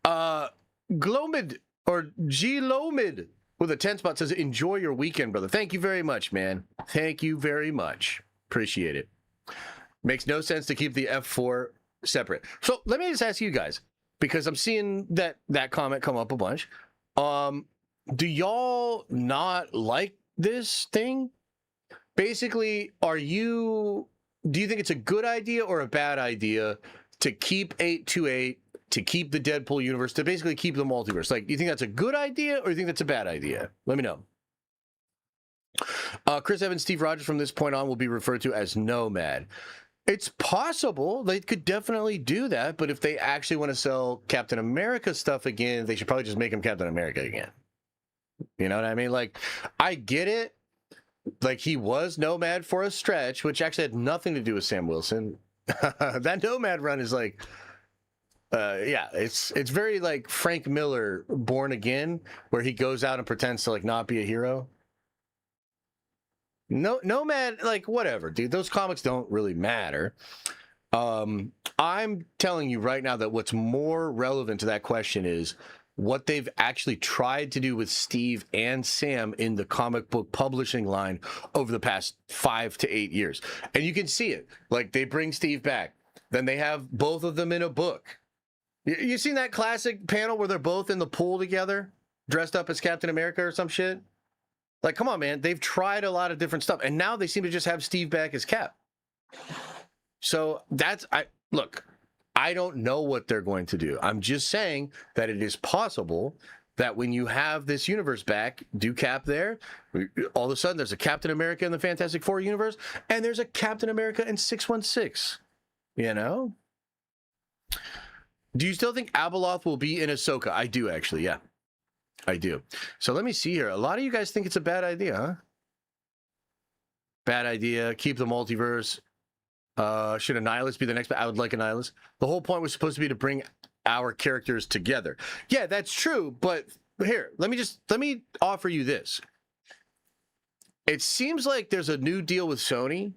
Glomid or Glomid with a 10 spot says, enjoy your weekend, brother. Thank you very much, man. Thank you very much. Appreciate it. Makes no sense to keep the F4 separate. So let me just ask you guys, because I'm seeing that comment come up a bunch. Do y'all not like this thing? Basically, do you think it's a good idea or a bad idea to keep 828, to keep the Deadpool universe, to basically keep the multiverse? Like, do you think that's a good idea or do you think that's a bad idea? Let me know. Chris Evans, Steve Rogers from this point on will be referred to as Nomad. It's possible they could definitely do that, but if they actually want to sell Captain America stuff again, they should probably just make him Captain America again. You know what I mean? Like, I get it. Like, he was Nomad for a stretch, which actually had nothing to do with Sam Wilson. That Nomad run is like, yeah, it's very like Frank Miller Born Again, where he goes out and pretends to like not be a hero. No, Nomad, like, whatever, dude. Those comics don't really matter. I'm telling you right now that what's more relevant to that question is what they've actually tried to do with Steve and Sam in the comic book publishing line over the past 5 to 8 years. And you can see it. Like, they bring Steve back. Then they have both of them in a book. You seen that classic panel where they're both in the pool together, dressed up as Captain America or some shit? Like, come on, man. They've tried a lot of different stuff, and now they seem to just have Steve back as Cap. So look, I don't know what they're going to do. I'm just saying that it is possible that when you have this universe back, do Cap there, all of a sudden there's a Captain America in the Fantastic Four universe, and there's a Captain America in 616. You know? Do you still think Abeloth will be in Ahsoka? I do, actually, yeah. I do. So let me see here. A lot of you guys think it's a bad idea, huh? Bad idea. Keep the multiverse. Should Annihilus be the next? I would like Annihilus. The whole point was supposed to be to bring our characters together. Yeah, that's true. But here, let me offer you this. It seems like there's a new deal with Sony,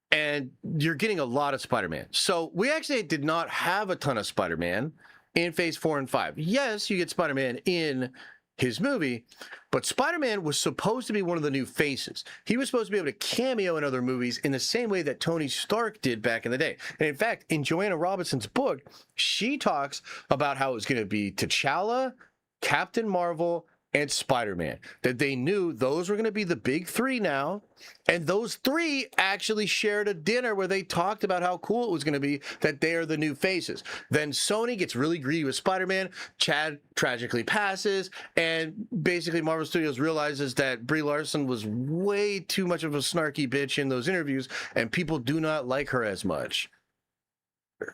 and you're getting a lot of Spider-Man. So we actually did not have a ton of Spider-Man in Phase 4 and 5. Yes, you get Spider-Man in his movie, but Spider-Man was supposed to be one of the new faces. He was supposed to be able to cameo in other movies in the same way that Tony Stark did back in the day. And in fact, in Joanna Robinson's book, she talks about how it was going to be T'Challa, Captain Marvel, and Spider-Man. That they knew those were going to be the big three now. And those three actually shared a dinner where they talked about how cool it was going to be that they are the new faces. Then Sony gets really greedy with Spider-Man. Chad tragically passes. And basically Marvel Studios realizes that Brie Larson was way too much of a snarky bitch in those interviews. And people do not like her as much.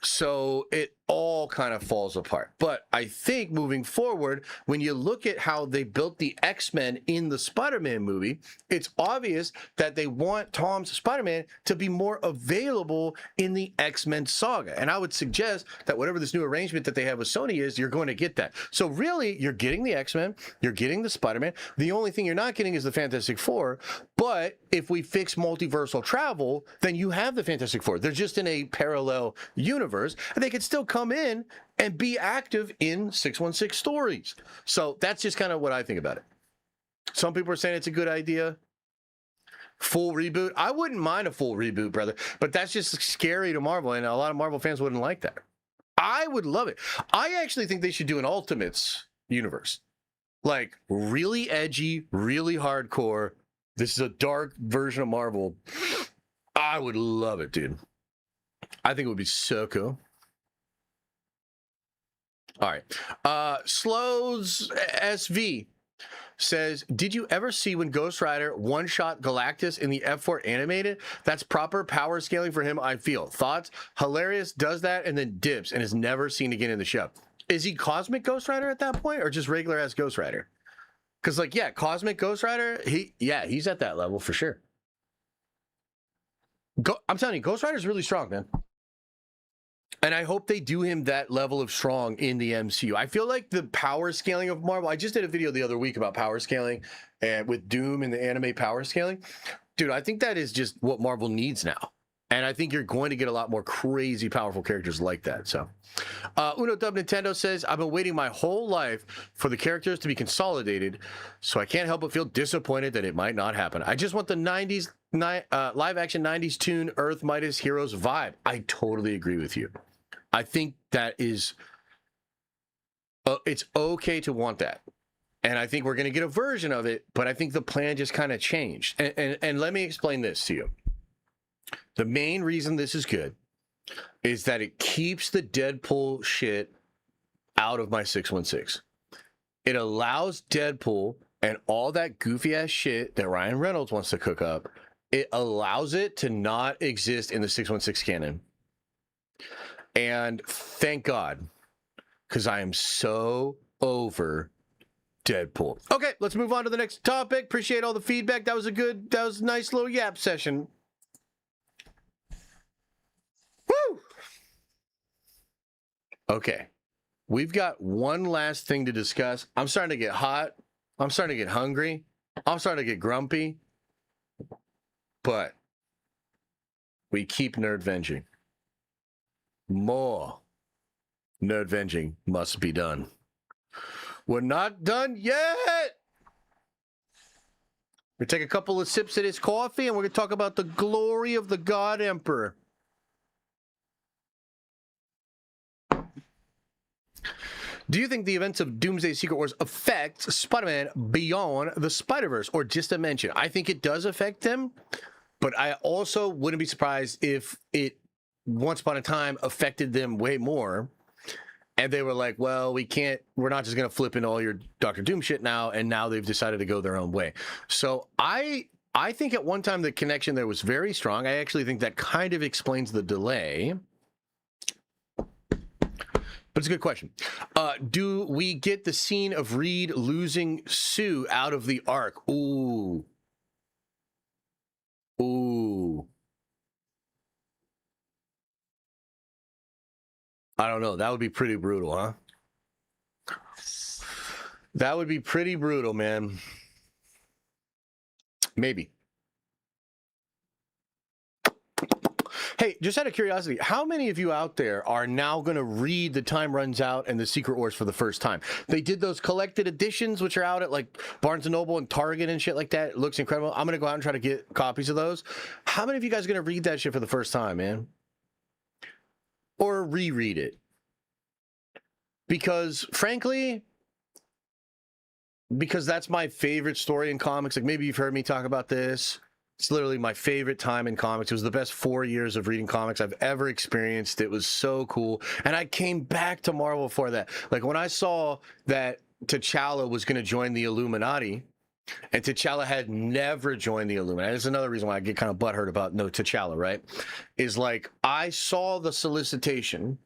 So it all kind of falls apart. But I think moving forward, when you look at how they built the X-Men in the Spider-Man movie, it's obvious that they want Tom's Spider-Man to be more available in the X-Men saga. And I would suggest that whatever this new arrangement that they have with Sony is, you're going to get that. So really, you're getting the X-Men, you're getting the Spider-Man. The only thing you're not getting is the Fantastic Four. But if we fix multiversal travel, then you have the Fantastic Four. They're just in a parallel universe, and they could still come in and be active in 616 stories. So that's just kind of what I think about it. Some people are saying it's a good idea. Full reboot. I wouldn't mind a full reboot, brother, but that's just scary to Marvel, and a lot of Marvel fans wouldn't like that. I would love it. I actually think they should do an Ultimates universe. Like, really edgy, really hardcore. This is a dark version of Marvel. I would love it, dude. I think it would be so cool. All right. Slows SV says, did you ever see when Ghost Rider one-shot Galactus in the F4 animated? That's proper power scaling for him, I feel. Thoughts? Hilarious, does that and then dips and is never seen again in the show. Is he Cosmic Ghost Rider at that point or just regular-ass Ghost Rider? Because, like, yeah, Cosmic Ghost Rider, he's at that level for sure. I'm telling you, Ghost Rider's really strong, man. And I hope they do him that level of strong in the MCU. I feel like the power scaling of Marvel, I just did a video the other week about power scaling and with Doom and the anime power scaling. Dude, I think that is just what Marvel needs now. And I think you're going to get a lot more crazy, powerful characters like that. So, Uno Dub Nintendo says, I've been waiting my whole life for the characters to be consolidated, so I can't help but feel disappointed that it might not happen. I just want the 90s, live-action 90s tune Earth Midas Heroes vibe. I totally agree with you. I think that is, it's okay to want that. And I think we're going to get a version of it, but I think the plan just kind of changed. And let me explain this to you. The main reason this is good is that it keeps the Deadpool shit out of my 616. It allows Deadpool and all that goofy ass shit that Ryan Reynolds wants to cook up, it allows it to not exist in the 616 canon. And thank God, because I am so over Deadpool. Okay, let's move on to the next topic. Appreciate all the feedback. That was a nice little yap session. Woo! Okay, we've got one last thing to discuss. I'm starting to get hot. I'm starting to get hungry. I'm starting to get grumpy. But we keep nerd-venging. More nerd-venging must be done. We're not done yet. We take a couple of sips of this coffee and we're going to talk about the glory of the God Emperor. Do you think the events of Doomsday Secret Wars affect Spider-Man Beyond the Spider-Verse, or just a mention? I think it does affect them, but I also wouldn't be surprised if it once upon a time affected them way more. And they were like, well, we're not just going to flip into all your Doctor Doom shit now. And now they've decided to go their own way. So I think at one time the connection there was very strong. I actually think that kind of explains the delay. But it's a good question. Do we get the scene of Reed losing Sue out of the arc? Ooh. I don't know. That would be pretty brutal, huh? That would be pretty brutal, man. Maybe. Hey, just out of curiosity, how many of you out there are now going to read The Time Runs Out and The Secret Wars for the first time? They did those collected editions, which are out at like Barnes & Noble and Target and shit like that. It looks incredible. I'm going to go out and try to get copies of those. How many of you guys are going to read that shit for the first time, man? Or reread it? Because, frankly, that's my favorite story in comics. Like, maybe you've heard me talk about this. It's literally my favorite time in comics. It was the best 4 years of reading comics I've ever experienced. It was so cool. And I came back to Marvel for that. Like, when I saw that T'Challa was going to join the Illuminati, and T'Challa had never joined the Illuminati. That's another reason why I get kind of butthurt about no T'Challa, right? Is like, I saw the solicitation,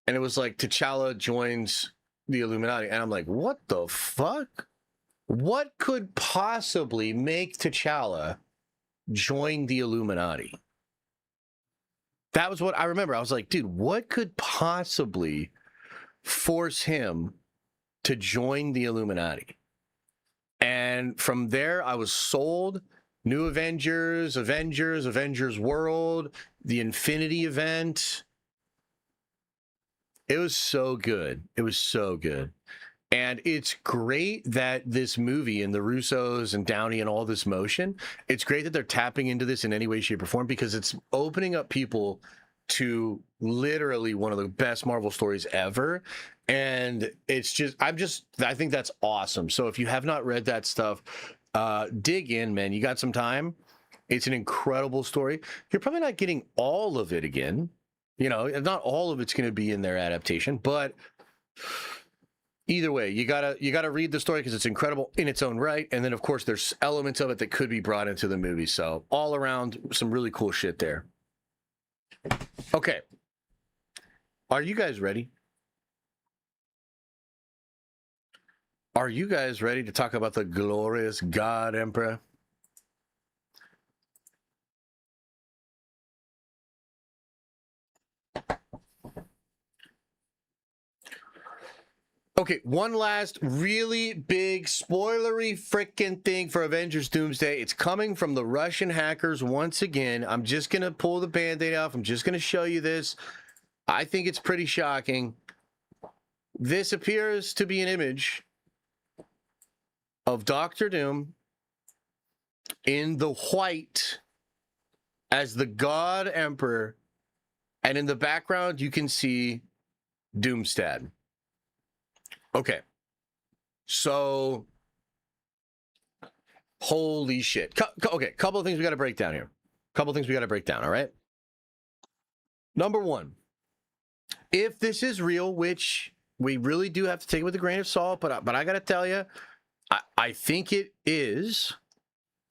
and it was like, T'Challa joins the Illuminati. And I'm like, what the fuck? What could possibly make T'Challa join the Illuminati? That was what I remember. I was like, dude, what could possibly force him to join the Illuminati? And from there, I was sold. New Avengers, Avengers World, the Infinity event. It was so good. It was so good. And it's great that this movie and the Russos and Downey and all this motion, it's great that they're tapping into this in any way, shape, or form, because it's opening up people to literally one of the best Marvel stories ever. And it's just, I think that's awesome. So if you have not read that stuff, dig in, man. You got some time. It's an incredible story. You're probably not getting all of it again. You know, not all of it's going to be in their adaptation, but either way, you gotta read the story because it's incredible in its own right. And then, of course, there's elements of it that could be brought into the movie. So all around, some really cool shit there. Okay. Are you guys ready? Are you guys ready to talk about the glorious God Emperor? Okay, one last really big spoilery frickin' thing for Avengers Doomsday. It's coming from the Russian hackers once again. I'm just going to pull the Band-Aid off. I'm just going to show you this. I think it's pretty shocking. This appears to be an image of Doctor Doom in the white as the God Emperor. And in the background, you can see Doomstad. Okay, so holy shit. Okay, couple of things we got to break down here. All right? Number one, if this is real, which we really do have to take it with a grain of salt, but I got to tell you, I think it is.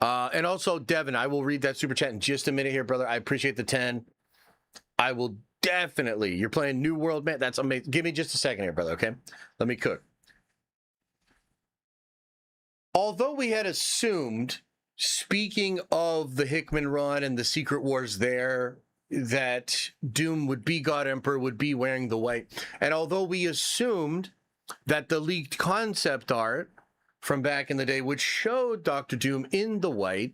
And also, Devin, I will read that super chat in just a minute here, brother. I appreciate the 10. I will definitely. You're playing New World, man. That's amazing. Give me just a second here, brother, okay? Let me cook. Although we had assumed, speaking of the Hickman run and the Secret Wars there, that Doom would be God Emperor, would be wearing the white. And although we assumed that the leaked concept art from back in the day would show Dr. Doom in the white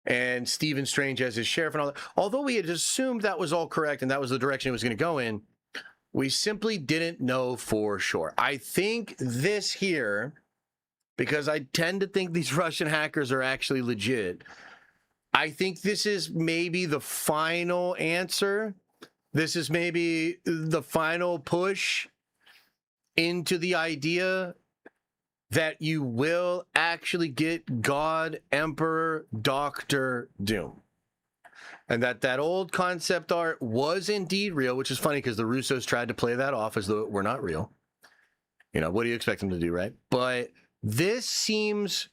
and Stephen Strange as his sheriff and all that, although we had assumed that was all correct and that was the direction it was going to go in, we simply didn't know for sure. I think this here, because I tend to think these Russian hackers are actually legit, I think this is maybe the final answer. This is maybe the final push into the idea that you will actually get God, Emperor, Doctor Doom. And that old concept art was indeed real, which is funny because the Russos tried to play that off as though it were not real. You know, what do you expect them to do, right? But this seems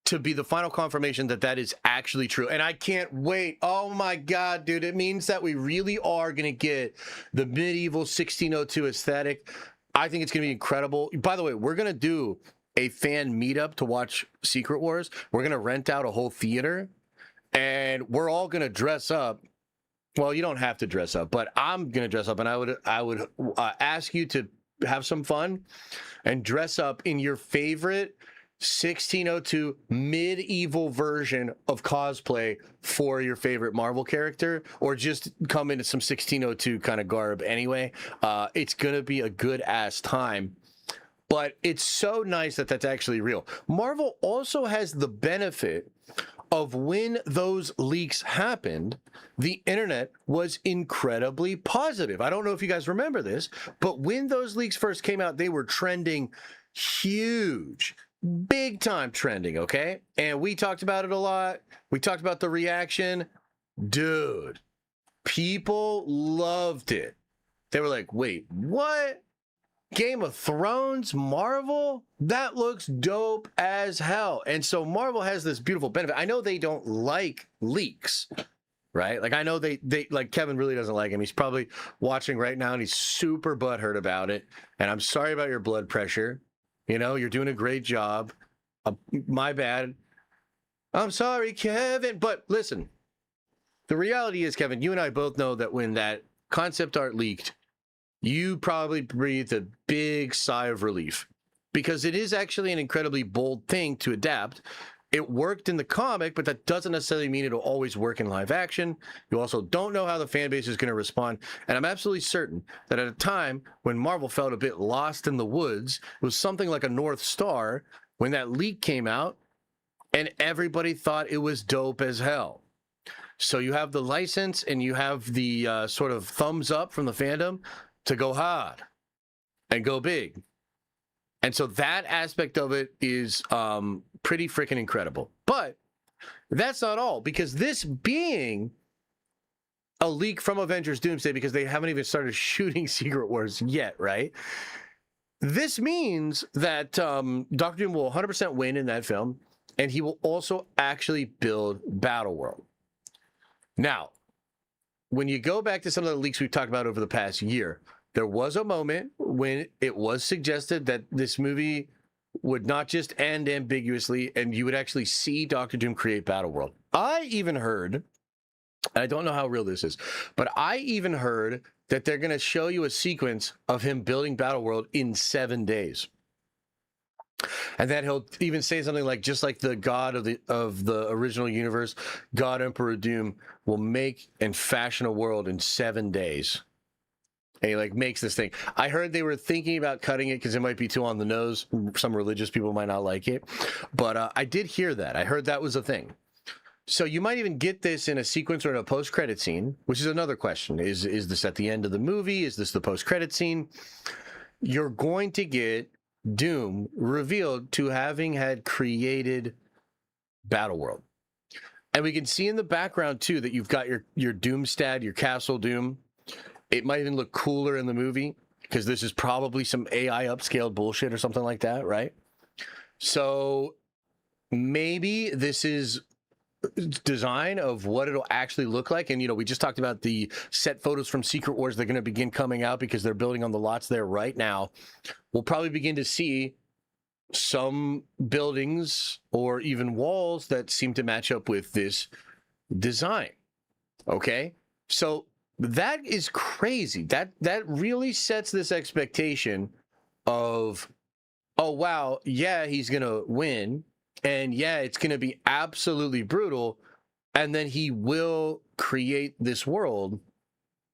to be the final confirmation that that is actually true. And I can't wait. Oh my God, dude. It means that we really are going to get the medieval 1602 aesthetic. I think it's going to be incredible. By the way, we're going to do a fan meetup to watch Secret Wars. We're going to rent out a whole theater and we're all going to dress up. Well, you don't have to dress up, but I'm going to dress up, and I would ask you to have some fun and dress up in your favorite 1602 medieval version of cosplay for your favorite Marvel character, or just come into some 1602 kind of garb anyway. It's going to be a good ass time, but it's so nice that that's actually real. Marvel also has the benefit of when those leaks happened, the internet was incredibly positive. I don't know if you guys remember this, but when those leaks first came out, they were trending huge. Big time trending, okay? And we talked about it a lot. We talked about the reaction. Dude, people loved it. They were like, wait, what? Game of Thrones, Marvel? That looks dope as hell. And so Marvel has this beautiful benefit. I know they don't like leaks, right? Like, I know they like, Kevin really doesn't like him. He's probably watching right now and he's super butthurt about it. And I'm sorry about your blood pressure. You know, you're doing a great job. My bad. I'm sorry, Kevin. But listen, the reality is, Kevin, you and I both know that when that concept art leaked, you probably breathed a big sigh of relief, because it is actually an incredibly bold thing to adapt. It worked in the comic, but that doesn't necessarily mean it'll always work in live action. You also don't know how the fan base is going to respond. And I'm absolutely certain that at a time when Marvel felt a bit lost in the woods, it was something like a North Star when that leak came out and everybody thought it was dope as hell. So you have the license and you have the sort of thumbs up from the fandom to go hard and go big. And so that aspect of it is pretty freaking incredible. But that's not all, because this being a leak from Avengers Doomsday, because they haven't even started shooting Secret Wars yet, right? This means that Dr. Doom will 100% win in that film, and he will also actually build Battleworld. Now, when you go back to some of the leaks we've talked about over the past year, there was a moment when it was suggested that this movie would not just end ambiguously and you would actually see Dr. Doom create Battleworld. I even heard, and I don't know how real this is, but I even heard that they're going to show you a sequence of him building Battleworld in 7 days. And that he'll even say something like, just like the god of the original universe, God Emperor Doom will make and fashion a world in 7 days. And he like makes this thing. I heard they were thinking about cutting it because it might be too on the nose. Some religious people might not like it. But I did hear that. I heard that was a thing. So you might even get this in a sequence or in a post-credit scene, which is another question. Is this at the end of the movie? Is this the post-credit scene? You're going to get Doom revealed to having had created Battleworld. And we can see in the background, too, that you've got your Doomstad, your Castle Doom. It might even look cooler in the movie because this is probably some AI upscaled bullshit or something like that, right? So maybe this is design of what it'll actually look like. And, you know, we just talked about the set photos from Secret Wars. They're going to begin coming out because they're building on the lots there right now. We'll probably begin to see some buildings or even walls that seem to match up with this design. Okay, so that is crazy. That really sets this expectation of, oh wow, yeah, he's gonna win, and yeah, it's gonna be absolutely brutal, and then he will create this world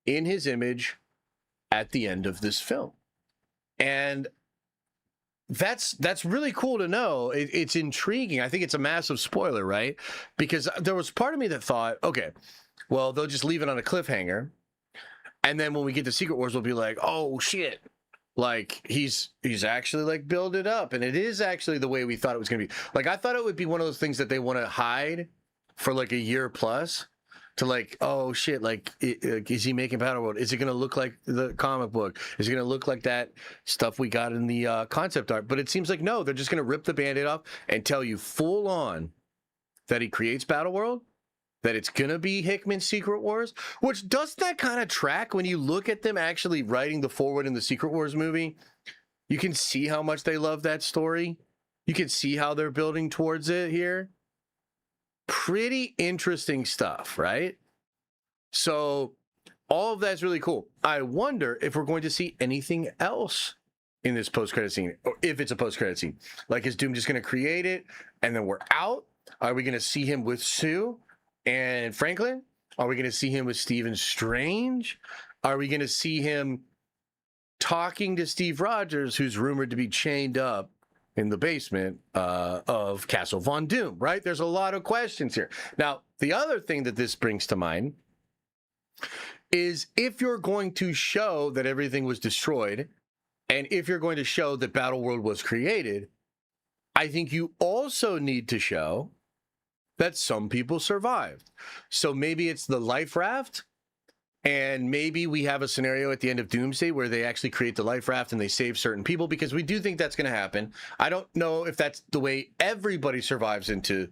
in his image at the end of this film. And that's really cool to know. It's intriguing. I think it's a massive spoiler, right? Because there was part of me that thought, okay, well, they'll just leave it on a cliffhanger, and then when we get to Secret Wars, we'll be like, oh shit, like he's actually like build it up, and it is actually the way we thought it was gonna be. Like I thought it would be one of those things that they want to hide for like a year plus, to like, oh shit, like is he making Battleworld? Is it going to look like the comic book? Is it going to look like that stuff we got in the concept art? But it seems like no, they're just going to rip the Band-Aid off and tell you full on that he creates Battleworld, that it's going to be Hickman's Secret Wars, which does that kind of track when you look at them actually writing the forward in the Secret Wars movie. You can see how much they love that story. You can see how they're building towards it here. Pretty interesting stuff, right? So all of that's really cool. I wonder if we're going to see anything else in this post-credit scene, or if it's a post-credit scene. Like, is Doom just going to create it and then we're out? Are we going to see him with Sue and Franklin? Are we going to see him with Stephen Strange? Are we going to see him talking to Steve Rogers, who's rumored to be chained up in the basement of Castle Von Doom, right? There's a lot of questions here. Now, the other thing that this brings to mind is if you're going to show that everything was destroyed, and if you're going to show that Battleworld was created, I think you also need to show that some people survived. So maybe it's the life raft, and maybe we have a scenario at the end of Doomsday where they actually create the life raft and they save certain people, because we do think that's going to happen. I don't know if that's the way everybody survives into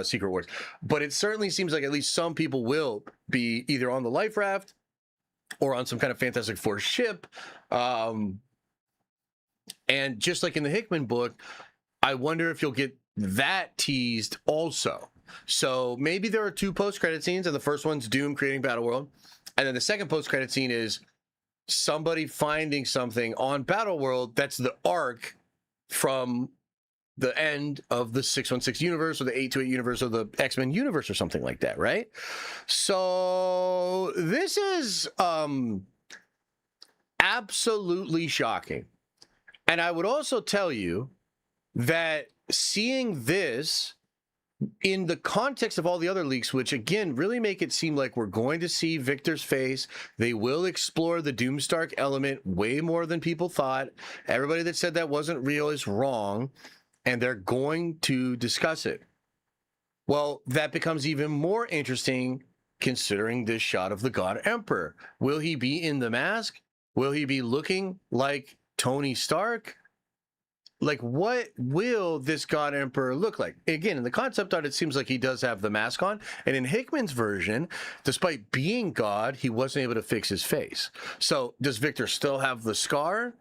Secret Wars, but it certainly seems like at least some people will be either on the life raft or on some kind of Fantastic Four ship. And just like in the Hickman book, I wonder if you'll get that teased also. So maybe there are two post-credit scenes, and the first one's Doom creating Battleworld, and then the second post-credit scene is somebody finding something on Battleworld that's the arc from the end of the 616 universe or the 828 universe or the X-Men universe or something like that, right? So this is absolutely shocking. And I would also tell you that seeing this in the context of all the other leaks, which again really make it seem like we're going to see Victor's face, they will explore the Doomstark element way more than people thought. Everybody that said that wasn't real is wrong, and they're going to discuss it. Well, that becomes even more interesting considering this shot of the God Emperor. Will he be in the mask? Will he be looking like Tony Stark? Like, what will this God Emperor look like? Again, in the concept art, it seems like he does have the mask on. And in Hickman's version, despite being God, he wasn't able to fix his face. So does Victor still have the scar?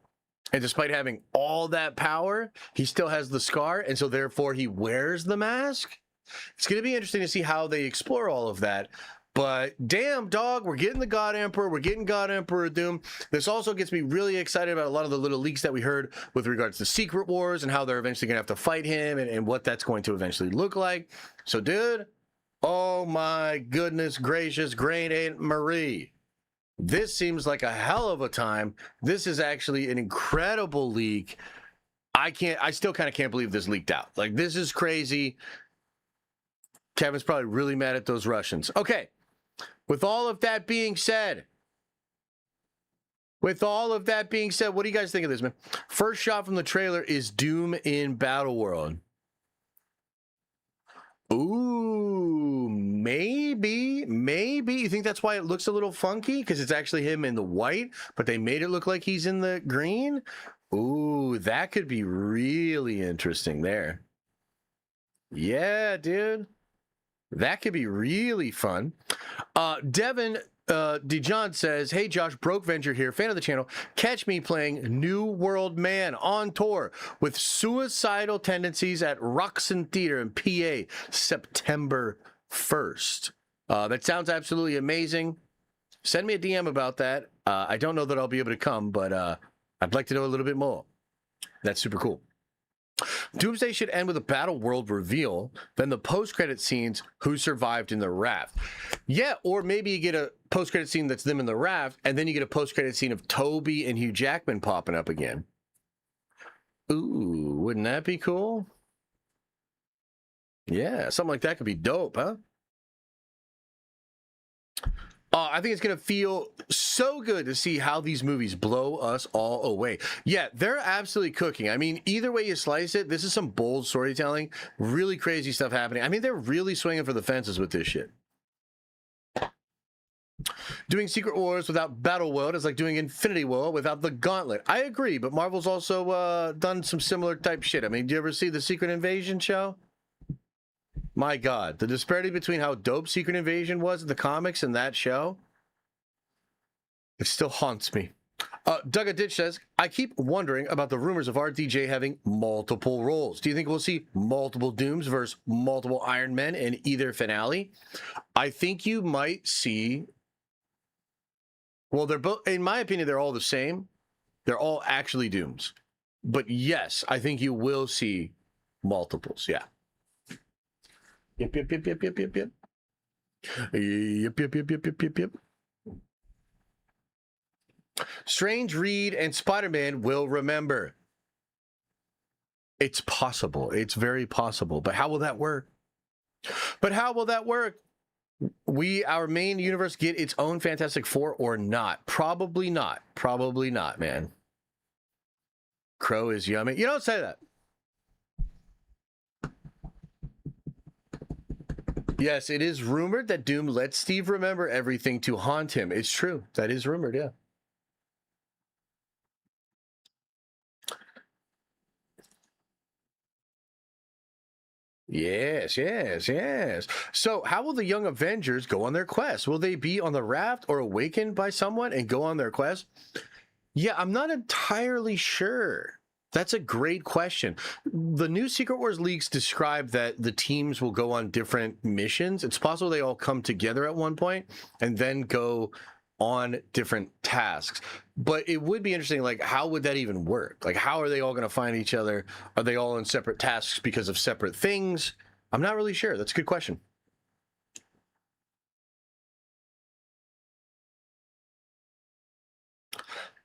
And despite having all that power, he still has the scar. And so therefore he wears the mask. It's going to be interesting to see how they explore all of that. But damn, dog, we're getting the God Emperor. We're getting God Emperor Doom. This also gets me really excited about a lot of the little leaks that we heard with regards to Secret Wars and how they're eventually going to have to fight him and what that's going to eventually look like. So, dude, oh my goodness gracious, great Aunt Marie. This seems like a hell of a time. This is actually an incredible leak. I still kind of can't believe this leaked out. Like, this is crazy. Kevin's probably really mad at those Russians. Okay. With all of that being said, what do you guys think of this, man? First shot from the trailer is Doom in Battleworld. Ooh, maybe. You think that's why it looks a little funky? Because it's actually him in the white, but they made it look like he's in the green? Ooh, that could be really interesting there. Yeah, dude. That could be really fun. Devin DeJohn says, hey, Josh, Broke Venture here, fan of the channel. Catch me playing New World Man on tour with suicidal tendencies at Roxon Theater in PA, September 1st. That sounds absolutely amazing. Send me a DM about that. I don't know that I'll be able to come, but I'd like to know a little bit more. That's super cool. Doomsday should end with a Battleworld reveal, then the post-credit scenes, who survived in the raft. Yeah, or maybe you get a post-credit scene that's them in the raft, and then you get a post-credit scene of Toby and Hugh Jackman popping up again. Ooh, wouldn't that be cool? Yeah, something like that could be dope, huh? I think it's going to feel so good to see how these movies blow us all away. Yeah, they're absolutely cooking. I mean, either way you slice it, this is some bold storytelling, really crazy stuff happening. I mean, they're really swinging for the fences with this shit. Doing Secret Wars without Battleworld is like doing Infinity War without the Gauntlet. I agree, but Marvel's also done some similar type shit. I mean, do you ever see the Secret Invasion show? My God, the disparity between how dope Secret Invasion was in the comics and that show, it still haunts me. Doug Ditch says, I keep wondering about the rumors of RDJ having multiple roles. Do you think we'll see multiple Dooms versus multiple Iron Men in either finale? I think you might see... Well, they're both, in my opinion, they're all the same. They're all actually Dooms. But yes, I think you will see multiples, yeah. Yep. Strange, Reed, and Spider-Man will remember. It's possible. It's very possible. But how will that work? Our main universe get its own Fantastic Four or not? Probably not. Probably not, man. Crow is yummy. You don't say that. Yes, it is rumored that Doom lets Steve remember everything to haunt him. It's true. That is rumored, yeah. Yes. So how will the young Avengers go on their quest? Will they be on the raft or awakened by someone and go on their quest? Yeah, I'm not entirely sure. That's a great question. The new Secret Wars leaks describe that the teams will go on different missions. It's possible they all come together at one point and then go on different tasks. But it would be interesting, like, how would that even work? Like, how are they all going to find each other? Are they all in separate tasks because of separate things? I'm not really sure. That's a good question.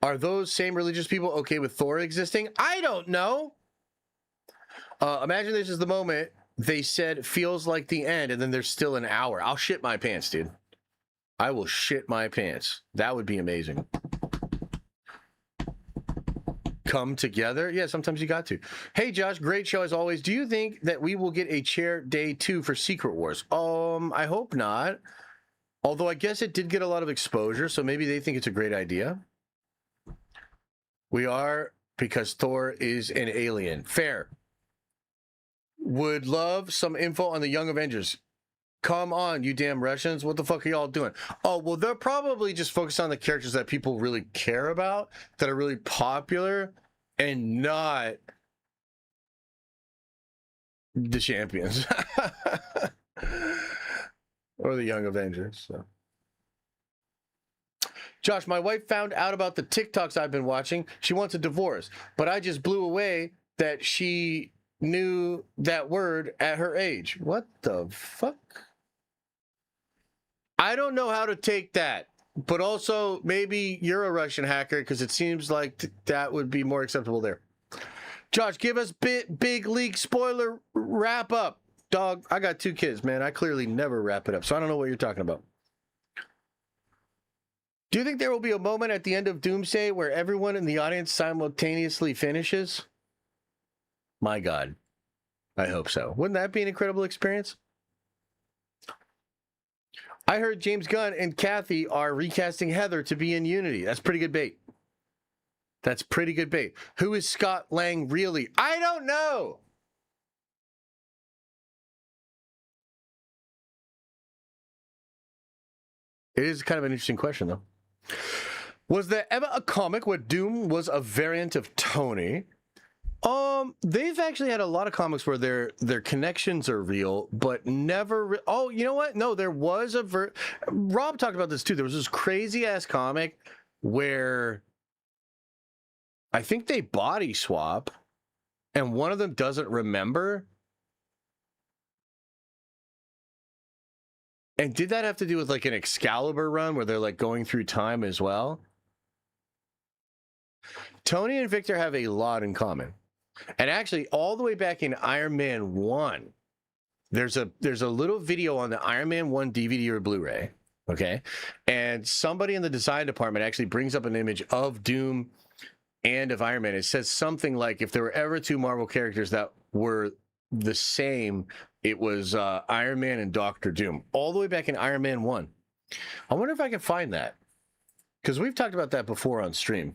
Are those same religious people okay with Thor existing? I don't know. Imagine this is the moment they said feels like the end, and then there's still an hour. I'll shit my pants, dude. I will shit my pants. That would be amazing. Come together? Yeah, sometimes you got to. Hey, Josh, great show as always. Do you think that we will get a chair day 2 for Secret Wars? I hope not. Although I guess it did get a lot of exposure, so maybe they think it's a great idea. We are, because Thor is an alien. Fair. Would love some info on the Young Avengers. Come on, you damn Russians. What the fuck are y'all doing? Oh, well, they're probably just focused on the characters that people really care about, that are really popular, and not the champions. Or the Young Avengers, so. Josh, my wife found out about the TikToks I've been watching. She wants a divorce, but I just blew away that she knew that word at her age. What the fuck? I don't know how to take that, but also maybe you're a Russian hacker, because it seems like that would be more acceptable there. Josh, give us big leak spoiler wrap up. Dog, I got 2 kids, man. I clearly never wrap it up, so I don't know what you're talking about. Do you think there will be a moment at the end of Doomsday where everyone in the audience simultaneously finishes? My God. I hope so. Wouldn't that be an incredible experience? I heard James Gunn and Kathy are recasting Heather to be in Unity. That's pretty good bait. That's pretty good bait. Who is Scott Lang really? I don't know. It is kind of an interesting question, though. Was there ever a comic where Doom was a variant of Tony? They've actually had a lot of comics where their connections are real, but never. Oh, you know what? No, there was a. Rob talked about this too. There was this crazy ass comic where I think they body swap, and one of them doesn't remember. And did that have to do with like an Excalibur run where they're like going through time as well? Tony and Victor have a lot in common. And actually, all the way back in Iron Man 1, there's a little video on the Iron Man 1 DVD or Blu-ray, okay? And somebody in the design department actually brings up an image of Doom and of Iron Man. It says something like, if there were ever two Marvel characters that were the same, it was Iron Man and Doctor Doom, all the way back in Iron Man 1. I wonder if I can find that, because we've talked about that before on stream.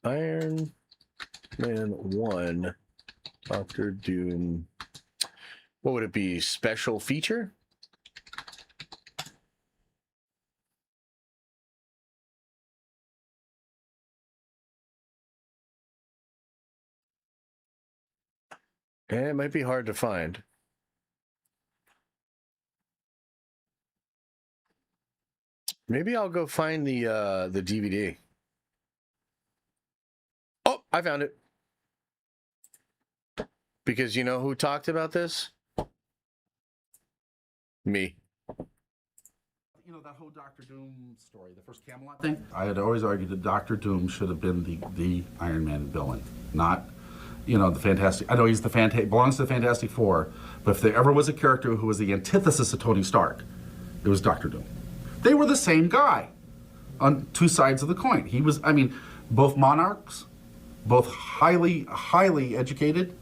Iron Man 1, Doctor Doom. What would it be? Special feature? And it might be hard to find. Maybe I'll go find the DVD. Oh, I found it. Because you know who talked about this? Me. You know, that whole Doctor Doom story, the first Camelot thing? I had always argued that Doctor Doom should have been the Iron Man villain, not, you know, the Fantastic. I know he's belongs to the Fantastic Four, but if there ever was a character who was the antithesis of Tony Stark, it was Doctor Doom. They were the same guy on two sides of the coin. He was, I mean, both monarchs, both highly educated,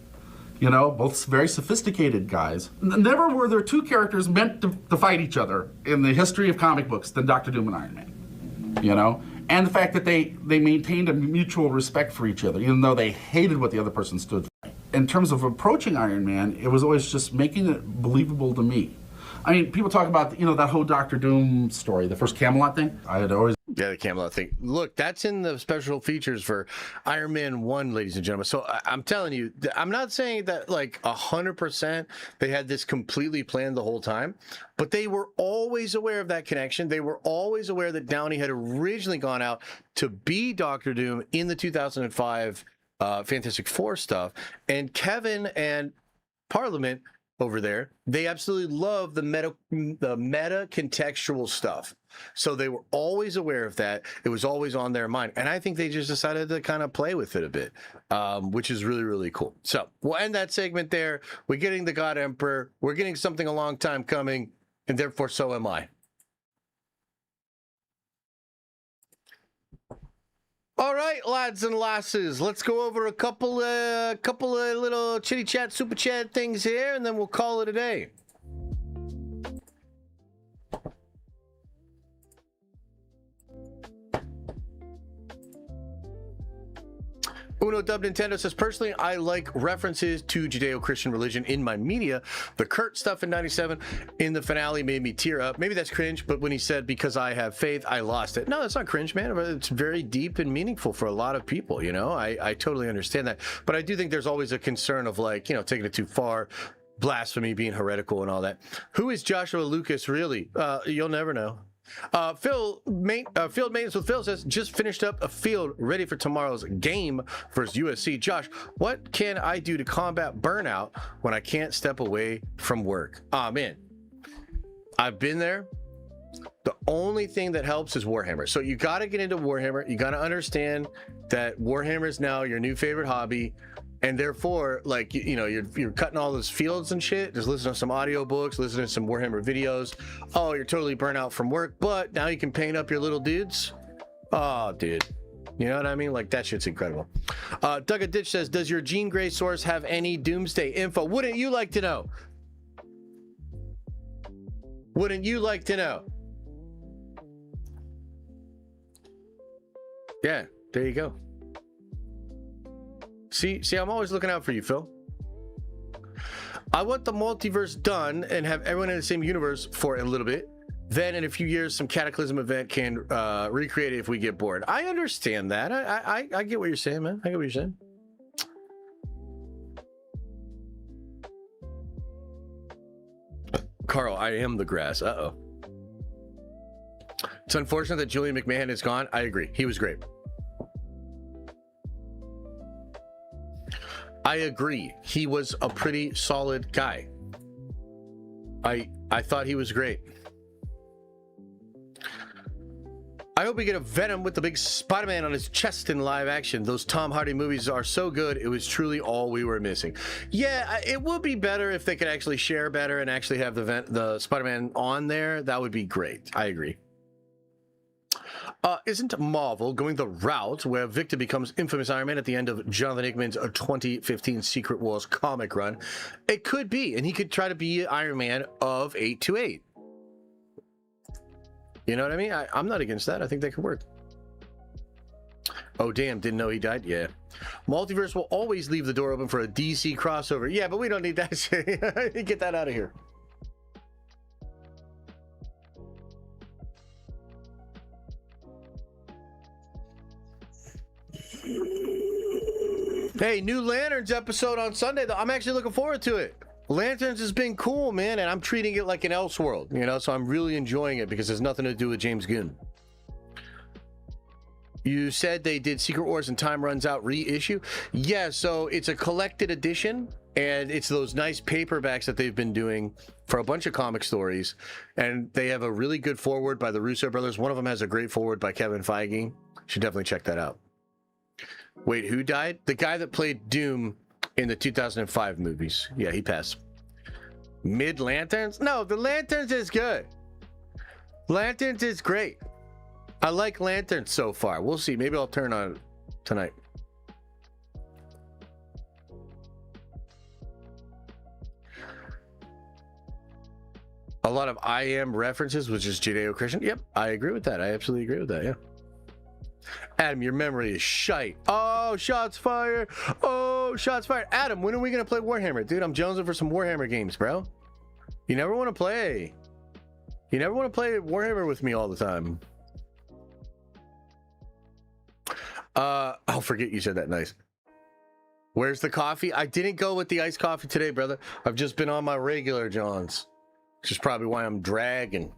you know, both very sophisticated guys. Never were there two characters meant to fight each other in the history of comic books than Doctor Doom and Iron Man, you know? And the fact that they maintained a mutual respect for each other, even though they hated what the other person stood for. In terms of approaching Iron Man, it was always just making it believable to me. I mean, people talk about, you know, that whole Doctor Doom story, the first Camelot thing. I had always... Yeah, the Camelot thing. Look, that's in the special features for Iron Man 1, ladies and gentlemen. So I'm telling you, I'm not saying that like 100% they had this completely planned the whole time, but they were always aware of that connection. They were always aware that Downey had originally gone out to be Doctor Doom in the 2005 Fantastic Four stuff. And Kevin and Parliament over there, they absolutely love the meta contextual stuff. So they were always aware of that. It was always on their mind. And I think they just decided to kind of play with it a bit, which is really, really cool. So we'll end that segment there. We're getting the God Emperor. We're getting something a long time coming, and therefore so am I. All right, lads and lasses, let's go over a couple of little chitty chat, super chat things here, and then we'll call it a day. Uno Dub Nintendo says, personally, I like references to Judeo-Christian religion in my media. The Kurt stuff in 97 in the finale made me tear up. Maybe that's cringe, but when he said, because I have faith, I lost it. No, that's not cringe, man. It's very deep and meaningful for a lot of people, you know? I totally understand that. But I do think there's always a concern of, like, you know, taking it too far, blasphemy, being heretical and all that. Who is Joshua Lucas really? You'll never know. Field Maintenance with Phil says, just finished up a field ready for tomorrow's game versus USC. Josh, what can I do to combat burnout when I can't step away from work? Man, I've been there. The only thing that helps is Warhammer. So you got to get into Warhammer. You got to understand that Warhammer is now your new favorite hobby. And therefore, like, you know, you're cutting all those fields and shit, just listening to some audiobooks, listening to some Warhammer videos. Oh, you're totally burnt out from work, but now you can paint up your little dudes. Oh, dude. You know what I mean? Like, that shit's incredible. Doug Ditch says, does your Jean Grey source have any Doomsday info? Wouldn't you like to know? Wouldn't you like to know? Yeah, there you go. See, I'm always looking out for you, Phil. I want the multiverse done and have everyone in the same universe for a little bit. Then in a few years, some cataclysm event can recreate it if we get bored. I understand that. I get what you're saying, man. I get what you're saying. Carl, I am the grass. Uh-oh. It's unfortunate that Julian McMahon is gone. I agree. He was great. I agree. He was a pretty solid guy. I thought he was great. I hope we get a Venom with the big Spider-Man on his chest in live action. Those Tom Hardy movies are so good. It was truly all we were missing. Yeah, it would be better if they could actually share better and actually have the Spider-Man on there. That would be great. I agree. Isn't Marvel going the route where Victor becomes infamous Iron Man at the end of Jonathan Hickman's 2015 Secret Wars comic run? It could be, and he could try to be Iron Man of 828. You know what I mean? I'm not against that. I think that could work. Oh, damn. Didn't know he died? Yeah. Multiverse will always leave the door open for a DC crossover. Yeah, but we don't need that shit. Get that out of here. Hey, new Lanterns episode on Sunday, though. I'm actually looking forward to it. Lanterns has been cool, man, and I'm treating it like an Elseworld, you know, so I'm really enjoying it because there's nothing to do with James Gunn. You said they did Secret Wars and Time Runs Out reissue? Yeah, so it's a collected edition, and it's those nice paperbacks that they've been doing for a bunch of comic stories, and they have a really good forward by the Russo brothers. One of them has a great forward by Kevin Feige. Should definitely check that out. Wait, who died? The guy that played Doom in the 2005 movies. Yeah, he passed. Mid Lanterns? No, the Lanterns is good. Lanterns is great. I like Lanterns so far. We'll see. Maybe I'll turn on tonight. A lot of I am references, which is Judeo-Christian. Yep, I agree with that. I absolutely agree with that, yeah. Adam, your memory is shite. Oh, shots fired. Oh, shots fired. Adam, when are we going to play Warhammer? Dude, I'm jonesing for some Warhammer games, bro. You never want to play. You never want to play Warhammer with me all the time. I'll forget you said that. Nice. Where's the coffee? I didn't go with the iced coffee today, brother. I've just been on my regular Johns. Which is probably why I'm dragging.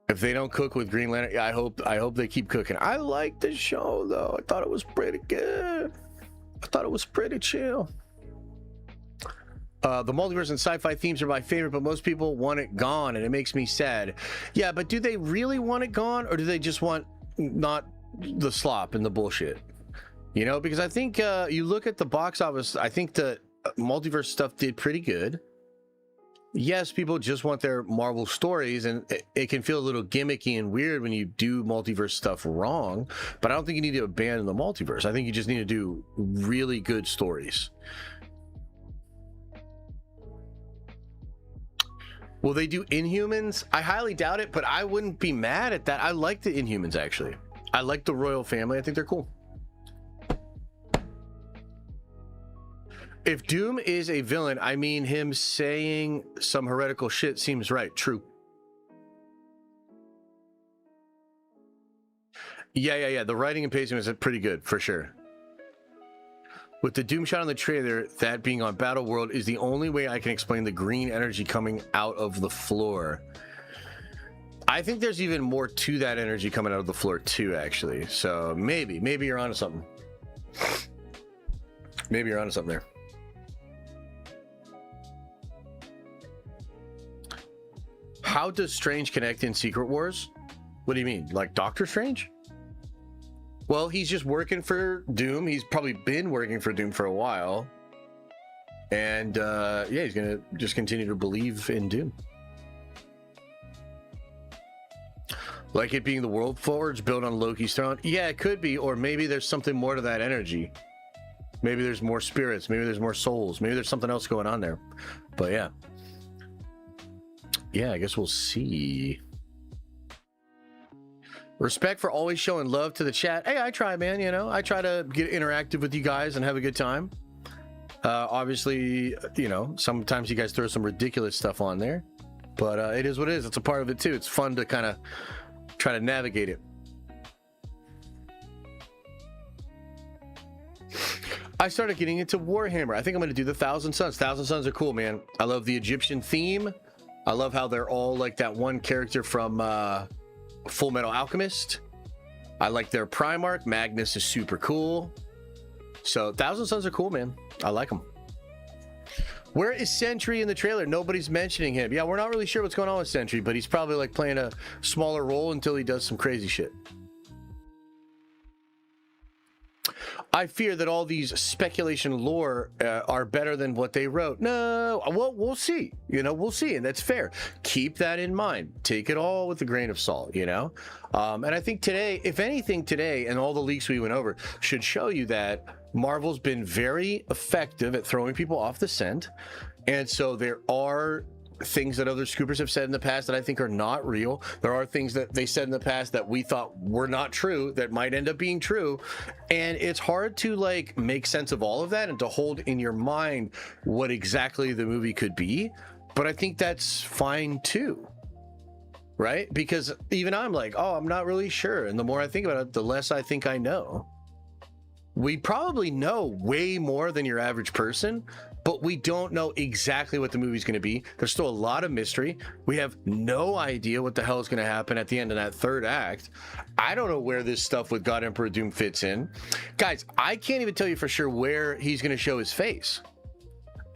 If they don't cook with Green Lantern, I hope they keep cooking. I like the show though. I thought it was pretty good. I thought it was pretty chill. The multiverse and sci-fi themes are my favorite, but most people want it gone, and it makes me sad. Yeah, but do they really want it gone, or do they just want not the slop and the bullshit? You know, because I think you look at the box office, I think the multiverse stuff did pretty good. Yes, people just want their Marvel stories, and it can feel a little gimmicky and weird when you do multiverse stuff wrong, but I don't think you need to abandon the multiverse. I think you just need to do really good stories. Will they do Inhumans? I highly doubt it, but I wouldn't be mad at that. I like the Inhumans, actually. I like the Royal Family. I think they're cool. If Doom is a villain, I mean him saying some heretical shit seems right. True. Yeah. The writing and pacing is pretty good, for sure. With the Doom shot on the trailer, that being on Battleworld, is the only way I can explain the green energy coming out of the floor. I think there's even more to that energy coming out of the floor, too, actually. So maybe you're onto something. Maybe you're onto something there. How does Strange connect in Secret Wars? What do you mean? Like Doctor Strange? Well, he's just working for Doom. He's probably been working for Doom for a while. And yeah, he's going to just continue to believe in Doom. Like it being the World Forge built on Loki's throne? Yeah, it could be. Or maybe there's something more to that energy. Maybe there's more spirits. Maybe there's more souls. Maybe there's something else going on there. But yeah. Yeah, I guess we'll see. Respect for always showing love to the chat. Hey, I try, man. You know, I try to get interactive with you guys and have a good time. Obviously, you know, sometimes you guys throw some ridiculous stuff on there, but it is what it is. It's a part of it too. It's fun to kind of try to navigate it. I started getting into Warhammer. I think I'm going to do the Thousand Sons. Thousand Sons are cool, man. I love the Egyptian theme. I love how they're all like that one character from Full Metal Alchemist. I like their Primarch. Magnus is super cool. So Thousand Sons are cool, man. I like them. Where is Sentry in the trailer? Nobody's mentioning him. Yeah, we're not really sure what's going on with Sentry, but he's probably like playing a smaller role until he does some crazy shit. I fear that all these speculation lore are better than what they wrote. No, well, we'll see. You know, we'll see, and that's fair. Keep that in mind. Take it all with a grain of salt, you know? And I think today, if anything today, and all the leaks we went over, should show you that Marvel's been very effective at throwing people off the scent. And so there are things that other scoopers have said in the past that I think are not real. There are things that they said in the past that we thought were not true that might end up being true. And it's hard to like make sense of all of that and to hold in your mind what exactly the movie could be. But I think that's fine too, right? Because even I'm like, oh, I'm not really sure. And the more I think about it, the less I think I know. We probably know way more than your average person, but we don't know exactly what the movie's going to be. There's still a lot of mystery. We have no idea what the hell is going to happen at the end of that third act. I don't know where this stuff with God Emperor Doom fits in. Guys, I can't even tell you for sure where he's going to show his face.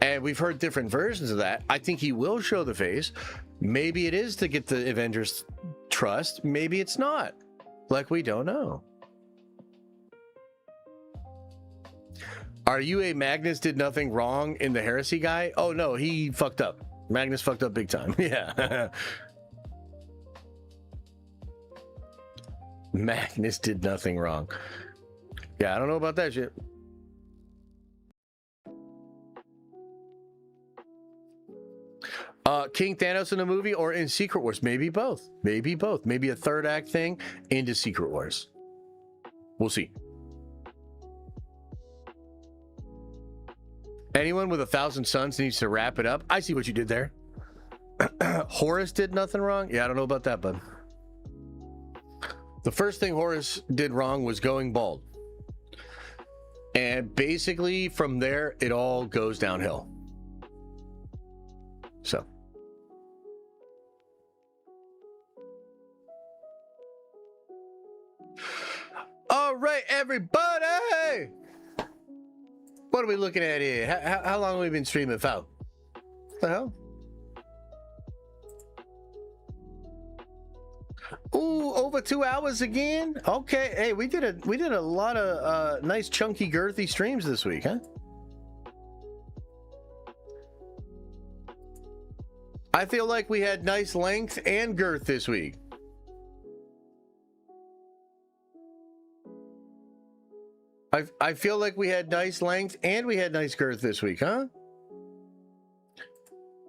And we've heard different versions of that. I think he will show the face. Maybe it is to get the Avengers trust. Maybe it's not. Like, we don't know. Are you a Magnus did nothing wrong in the heresy guy? Oh no, he fucked up. Magnus fucked up big time. Yeah. Magnus did nothing wrong. Yeah, I don't know about that shit. King Thanos in the movie or in Secret Wars? Maybe both. Maybe both. Maybe a third act thing into Secret Wars. We'll see. Anyone with 1,000 suns needs to wrap it up. I see what you did there. Horus did nothing wrong? Yeah, I don't know about that, bud. The first thing Horus did wrong was going bald. And basically, from there, it all goes downhill. So. All right, everybody! What are we looking at here? How long have we been streaming for? What the hell? Ooh, over 2 hours again? Okay, hey, we did a lot of nice chunky girthy streams this week, huh? I feel like we had nice length and girth this week. I feel like we had nice length and we had nice girth this week, huh?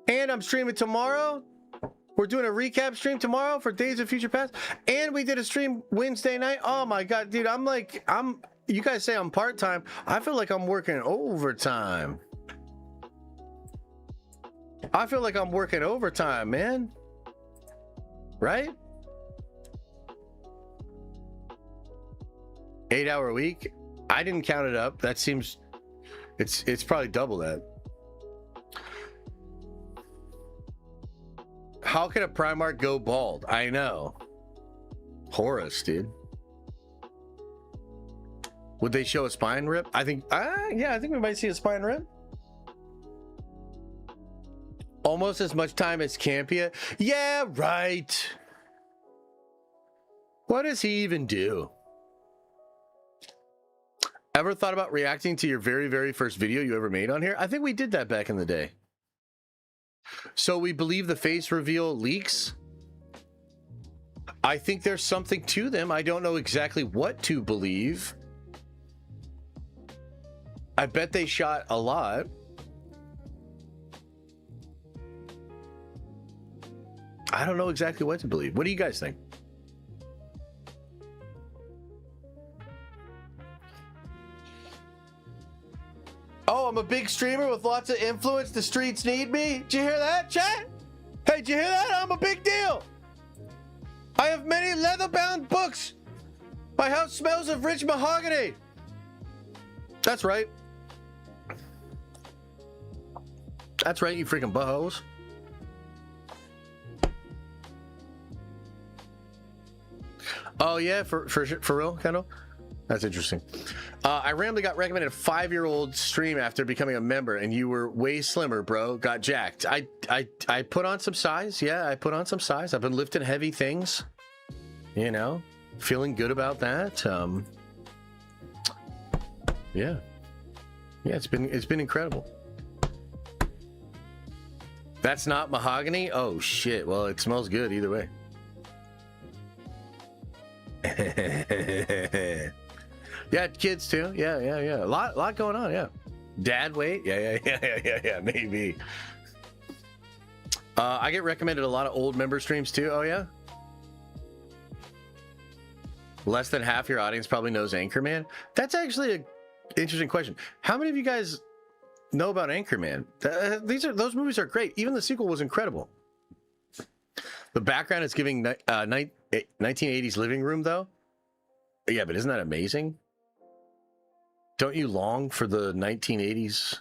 And I'm streaming tomorrow. We're doing a recap stream tomorrow for Days of Future Past. And we did a stream Wednesday night. Oh my God, dude, you guys say I'm part-time. I feel like I'm working overtime. I feel like I'm working overtime, man. Right? 8-hour week. I didn't count it up. That seems it's probably double that. How can a Primarch go bald? I know. Horus, dude. Would they show a spine rip? I think yeah, I think we might see a spine rip. Almost as much time as Campia. Yeah, right. What does he even do? Ever thought about reacting to your very, very first video you ever made on here? I think we did that back in the day. So we believe the face reveal leaks. I think there's something to them. I don't know exactly what to believe. I bet they shot a lot. I don't know exactly what to believe. What do you guys think? I'm a big streamer with lots of influence. The streets need me. Did you hear that, chat? Hey, did you hear that? I'm a big deal. I have many leather-bound books. My house smells of rich mahogany. That's right. That's right, you freaking buttholes. Oh yeah, for real, Kendall? That's interesting. I randomly got recommended a 5-year-old stream after becoming a member, and you were way slimmer, bro. Got jacked. I put on some size. Yeah, I put on some size. I've been lifting heavy things. You know, feeling good about that. Yeah, it's been incredible. That's not mahogany? Oh shit. Well, it smells good either way. Yeah, kids too. Yeah. A lot going on. Yeah. Dad weight. Yeah. Maybe. I get recommended a lot of old member streams too. Oh yeah. Less than half your audience probably knows Anchorman. That's actually an interesting question. How many of you guys know about Anchorman? Those movies are great. Even the sequel was incredible. The background is giving 1980s living room though. Yeah, but isn't that amazing? Don't you long for the 1980s?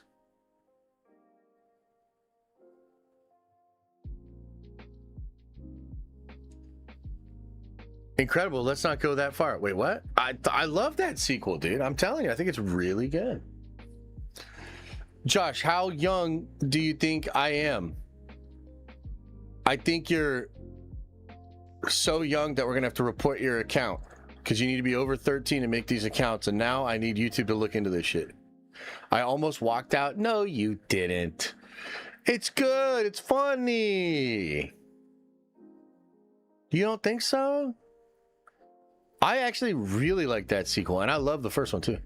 Incredible. Let's not go that far. Wait, what? I love that sequel, dude. I'm telling you, I think it's really good. Josh, how young do you think I am? I think you're so young that we're gonna have to report your account because you need to be over 13 to make these accounts, and now I need YouTube to look into this shit. I almost walked out. No, you didn't. It's good. It's funny. You don't think so? I actually really like that sequel, and I love the first one too.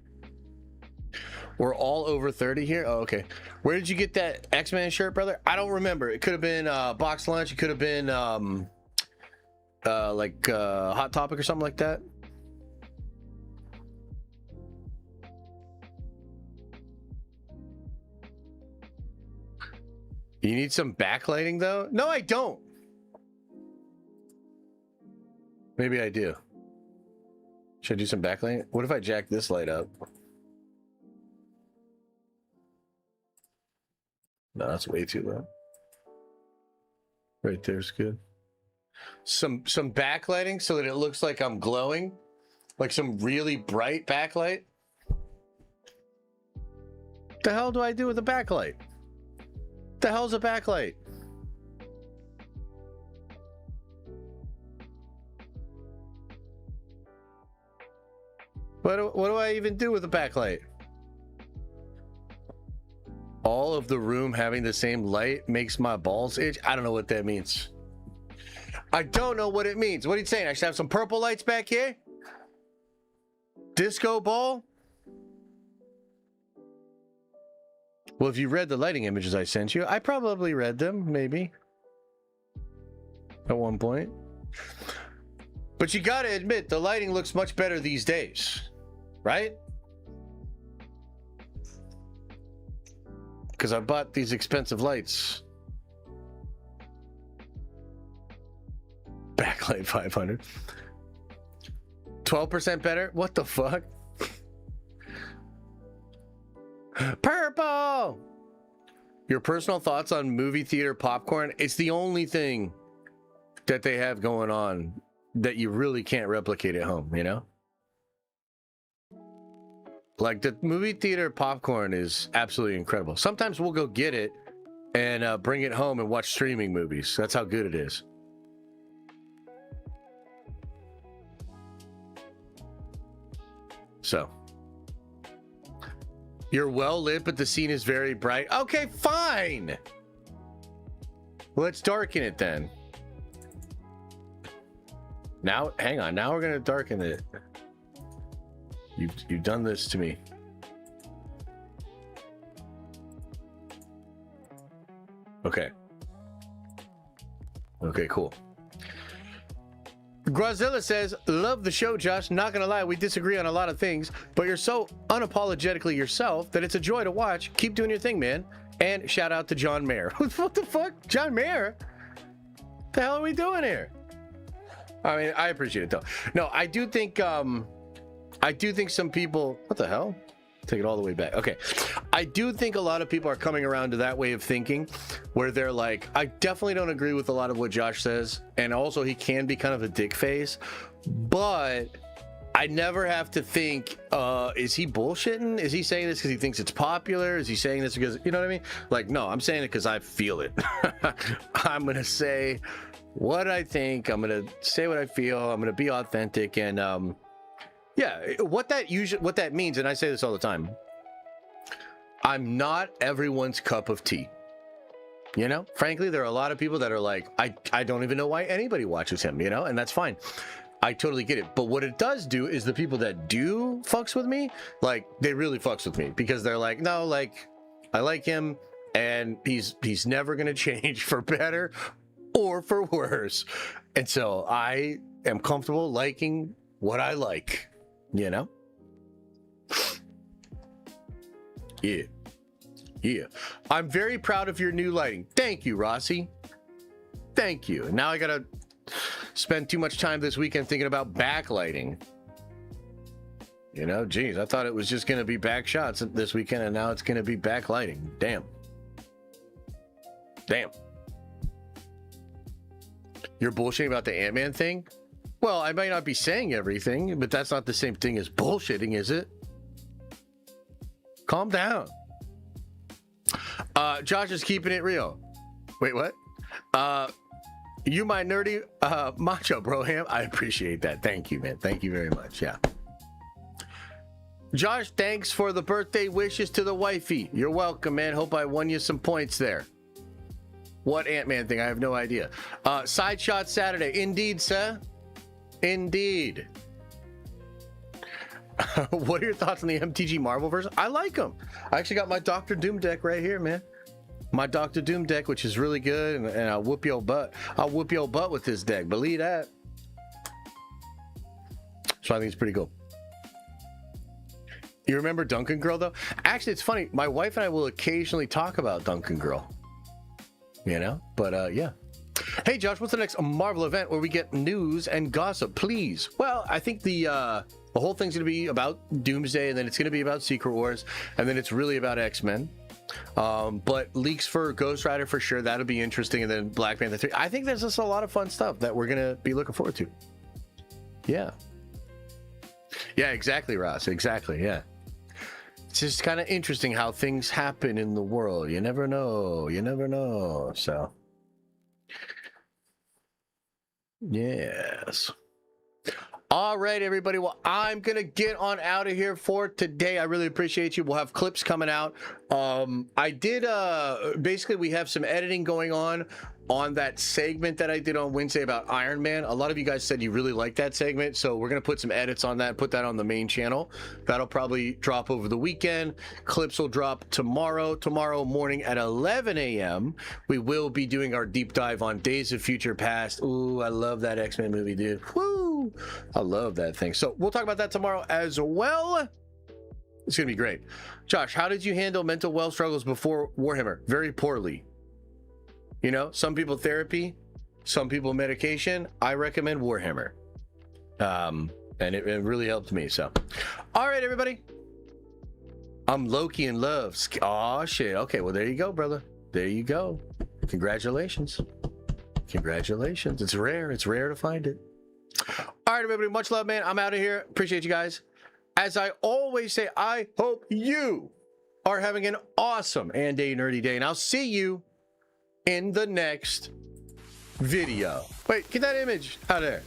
We're all over 30 here. Oh, okay. Where did you get that X-Men shirt, brother? I don't remember. It could have been Box Lunch. It could have been Hot Topic or something like that. You need some backlighting though? No, I don't. Maybe I do. Should I do some backlighting? What if I jack this light up? No, that's way too low. Right there's good. Some backlighting so that it looks like I'm glowing, like some really bright backlight. The hell do I do with a backlight? The hell's a backlight? What do I even do with a backlight? All of the room having the same light makes my balls itch. I don't know what that means. I don't know what it means. What are you saying? I should have some purple lights back here? Disco ball? Well, if you read the lighting images I sent you, I probably read them, maybe. At one point. But you gotta admit, the lighting looks much better these days. Right? Because I bought these expensive lights. Backlight 500. 12% better? What the fuck? Purple! Your personal thoughts on movie theater popcorn? It's the only thing that they have going on that you really can't replicate at home, you know? Like, the movie theater popcorn is absolutely incredible. Sometimes we'll go get it and bring it home and watch streaming movies. That's how good it is. So, you're well lit, but the scene is very bright. Okay, fine. Let's darken it then. Now, hang on. Now we're gonna darken it. You've done this to me. Okay. Okay, cool. Grazilla says, love the show, Josh. Not gonna lie, we disagree on a lot of things, but you're so unapologetically yourself that it's a joy to watch. Keep doing your thing, man. And shout out to John Mayer. What the fuck? John Mayer? What the hell are we doing here? I mean, I appreciate it though. No, I do think some people, what the hell? Take it all the way back. Okay. I do think a lot of people are coming around to that way of thinking where they're like, I definitely don't agree with a lot of what Josh says. And also he can be kind of a dick face, but I never have to think, is he bullshitting? Is he saying this because he thinks it's popular? Is he saying this because, you know what I mean? Like, no, I'm saying it because I feel it. I'm going to say what I think. I'm going to say what I feel. I'm going to be authentic. And, yeah, what that means, and I say this all the time, I'm not everyone's cup of tea. You know, frankly, there are a lot of people that are like, I don't even know why anybody watches him, you know, and that's fine. I totally get it. But what it does do is the people that do fucks with me, like, they really fucks with me because they're like, no, like, I like him and he's never going to change for better or for worse. And so I am comfortable liking what I like. You know? Yeah. Yeah. I'm very proud of your new lighting. Thank you, Rossi. Thank you. And now I gotta spend too much time this weekend thinking about backlighting. You know, geez, I thought it was just gonna be back shots this weekend, and now it's gonna be backlighting. Damn. Damn. You're bullshitting about the Ant-Man thing? Well, I might not be saying everything, but that's not the same thing as bullshitting, is it? Calm down. Josh is keeping it real. Wait, what? You my nerdy macho, Broham. I appreciate that. Thank you, man. Thank you very much. Yeah. Josh, thanks for the birthday wishes to the wifey. You're welcome, man. Hope I won you some points there. What Ant-Man thing? I have no idea. Side shot Saturday. Indeed, sir. Indeed. What are your thoughts on the MTG Marvel version? I like them. I actually got my Doctor Doom deck right here, man. My Doctor Doom deck, which is really good, and I'll whoop your butt. I'll whoop your butt with this deck. Believe that. So I think it's pretty cool. You remember Duncan Girl, though? Actually, it's funny. My wife and I will occasionally talk about Duncan Girl. You know? But, yeah. Hey, Josh, what's the next Marvel event where we get news and gossip, please? Well, I think the whole thing's going to be about Doomsday, and then it's going to be about Secret Wars, and then it's really about X-Men. But leaks for Ghost Rider for sure, that'll be interesting, and then Black Panther 3. I think there's just a lot of fun stuff that we're going to be looking forward to. Yeah. Yeah, exactly, Ross. Exactly, yeah. It's just kind of interesting how things happen in the world. You never know. You never know. So... yes. All right, everybody. Well, I'm going to get on out of here for today. I really appreciate you. We'll have clips coming out. I did, basically, we have some editing going on that segment that I did on Wednesday about Iron Man. A lot of you guys said you really liked that segment, so we're going to put some edits on that, put that on the main channel. That'll probably drop over the weekend. Clips will drop tomorrow morning at 11 a.m. We will be doing our deep dive on Days of Future Past. Ooh, I love that X-Men movie, dude. Woo! I love that thing. So we'll talk about that tomorrow as well. It's going to be great. Josh, how did you handle mental health struggles before Warhammer? Very poorly. You know, some people therapy, some people medication. I recommend Warhammer. And it really helped me. So, all right, everybody. I'm Loki in love. Oh, shit. Okay, well, there you go, brother. There you go. Congratulations. Congratulations. It's rare. It's rare to find it. All right, everybody. Much love, man. I'm out of here. Appreciate you guys. As I always say, I hope you are having an awesome and a nerdy day. And I'll see you in the next video. Wait, get that image out of there.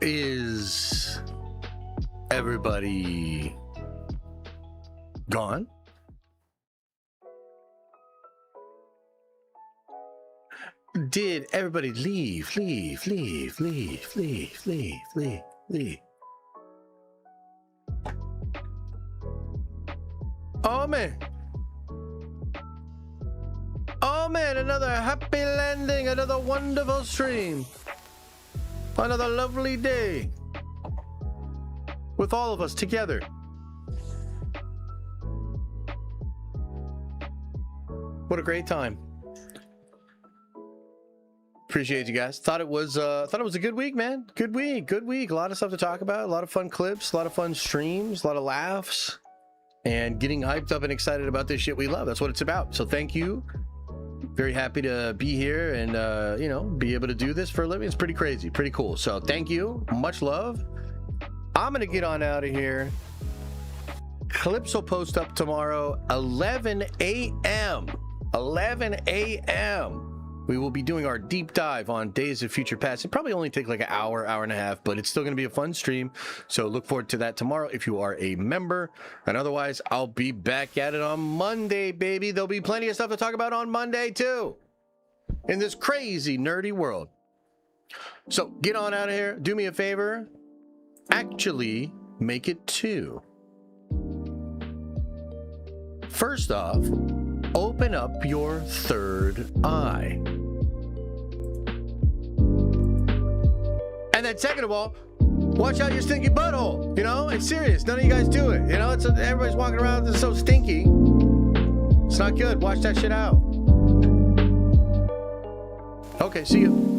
Is everybody gone? Did everybody leave? Oh man. Oh man, another happy landing, another wonderful stream. Another lovely day. With all of us together. What a great time. Appreciate you guys. Thought it was a good week, man. Good week. A lot of stuff to talk about, a lot of fun clips, a lot of fun streams, a lot of laughs, and getting hyped up and excited about this shit we love. That's what it's about. So thank you. Very happy to be here and you know, be able to do this for a living. It's pretty crazy, pretty cool. So thank you. Much love. I'm gonna get on out of here. Clips will post up tomorrow, 11 a.m. 11 a.m. We will be doing our deep dive on Days of Future Past. It probably only take like an hour, hour and a half, but it's still going to be a fun stream. So look forward to that tomorrow if you are a member. And otherwise, I'll be back at it on Monday, baby. There'll be plenty of stuff to talk about on Monday, too. In this crazy, nerdy world. So get on out of here. Do me a favor. Actually, make it 2. First off, open up your third eye. And then second of all, watch out your stinky butthole. You know, it's serious. None of you guys do it. You know, everybody's walking around so stinky. It's not good. Watch that shit out. Okay, see you.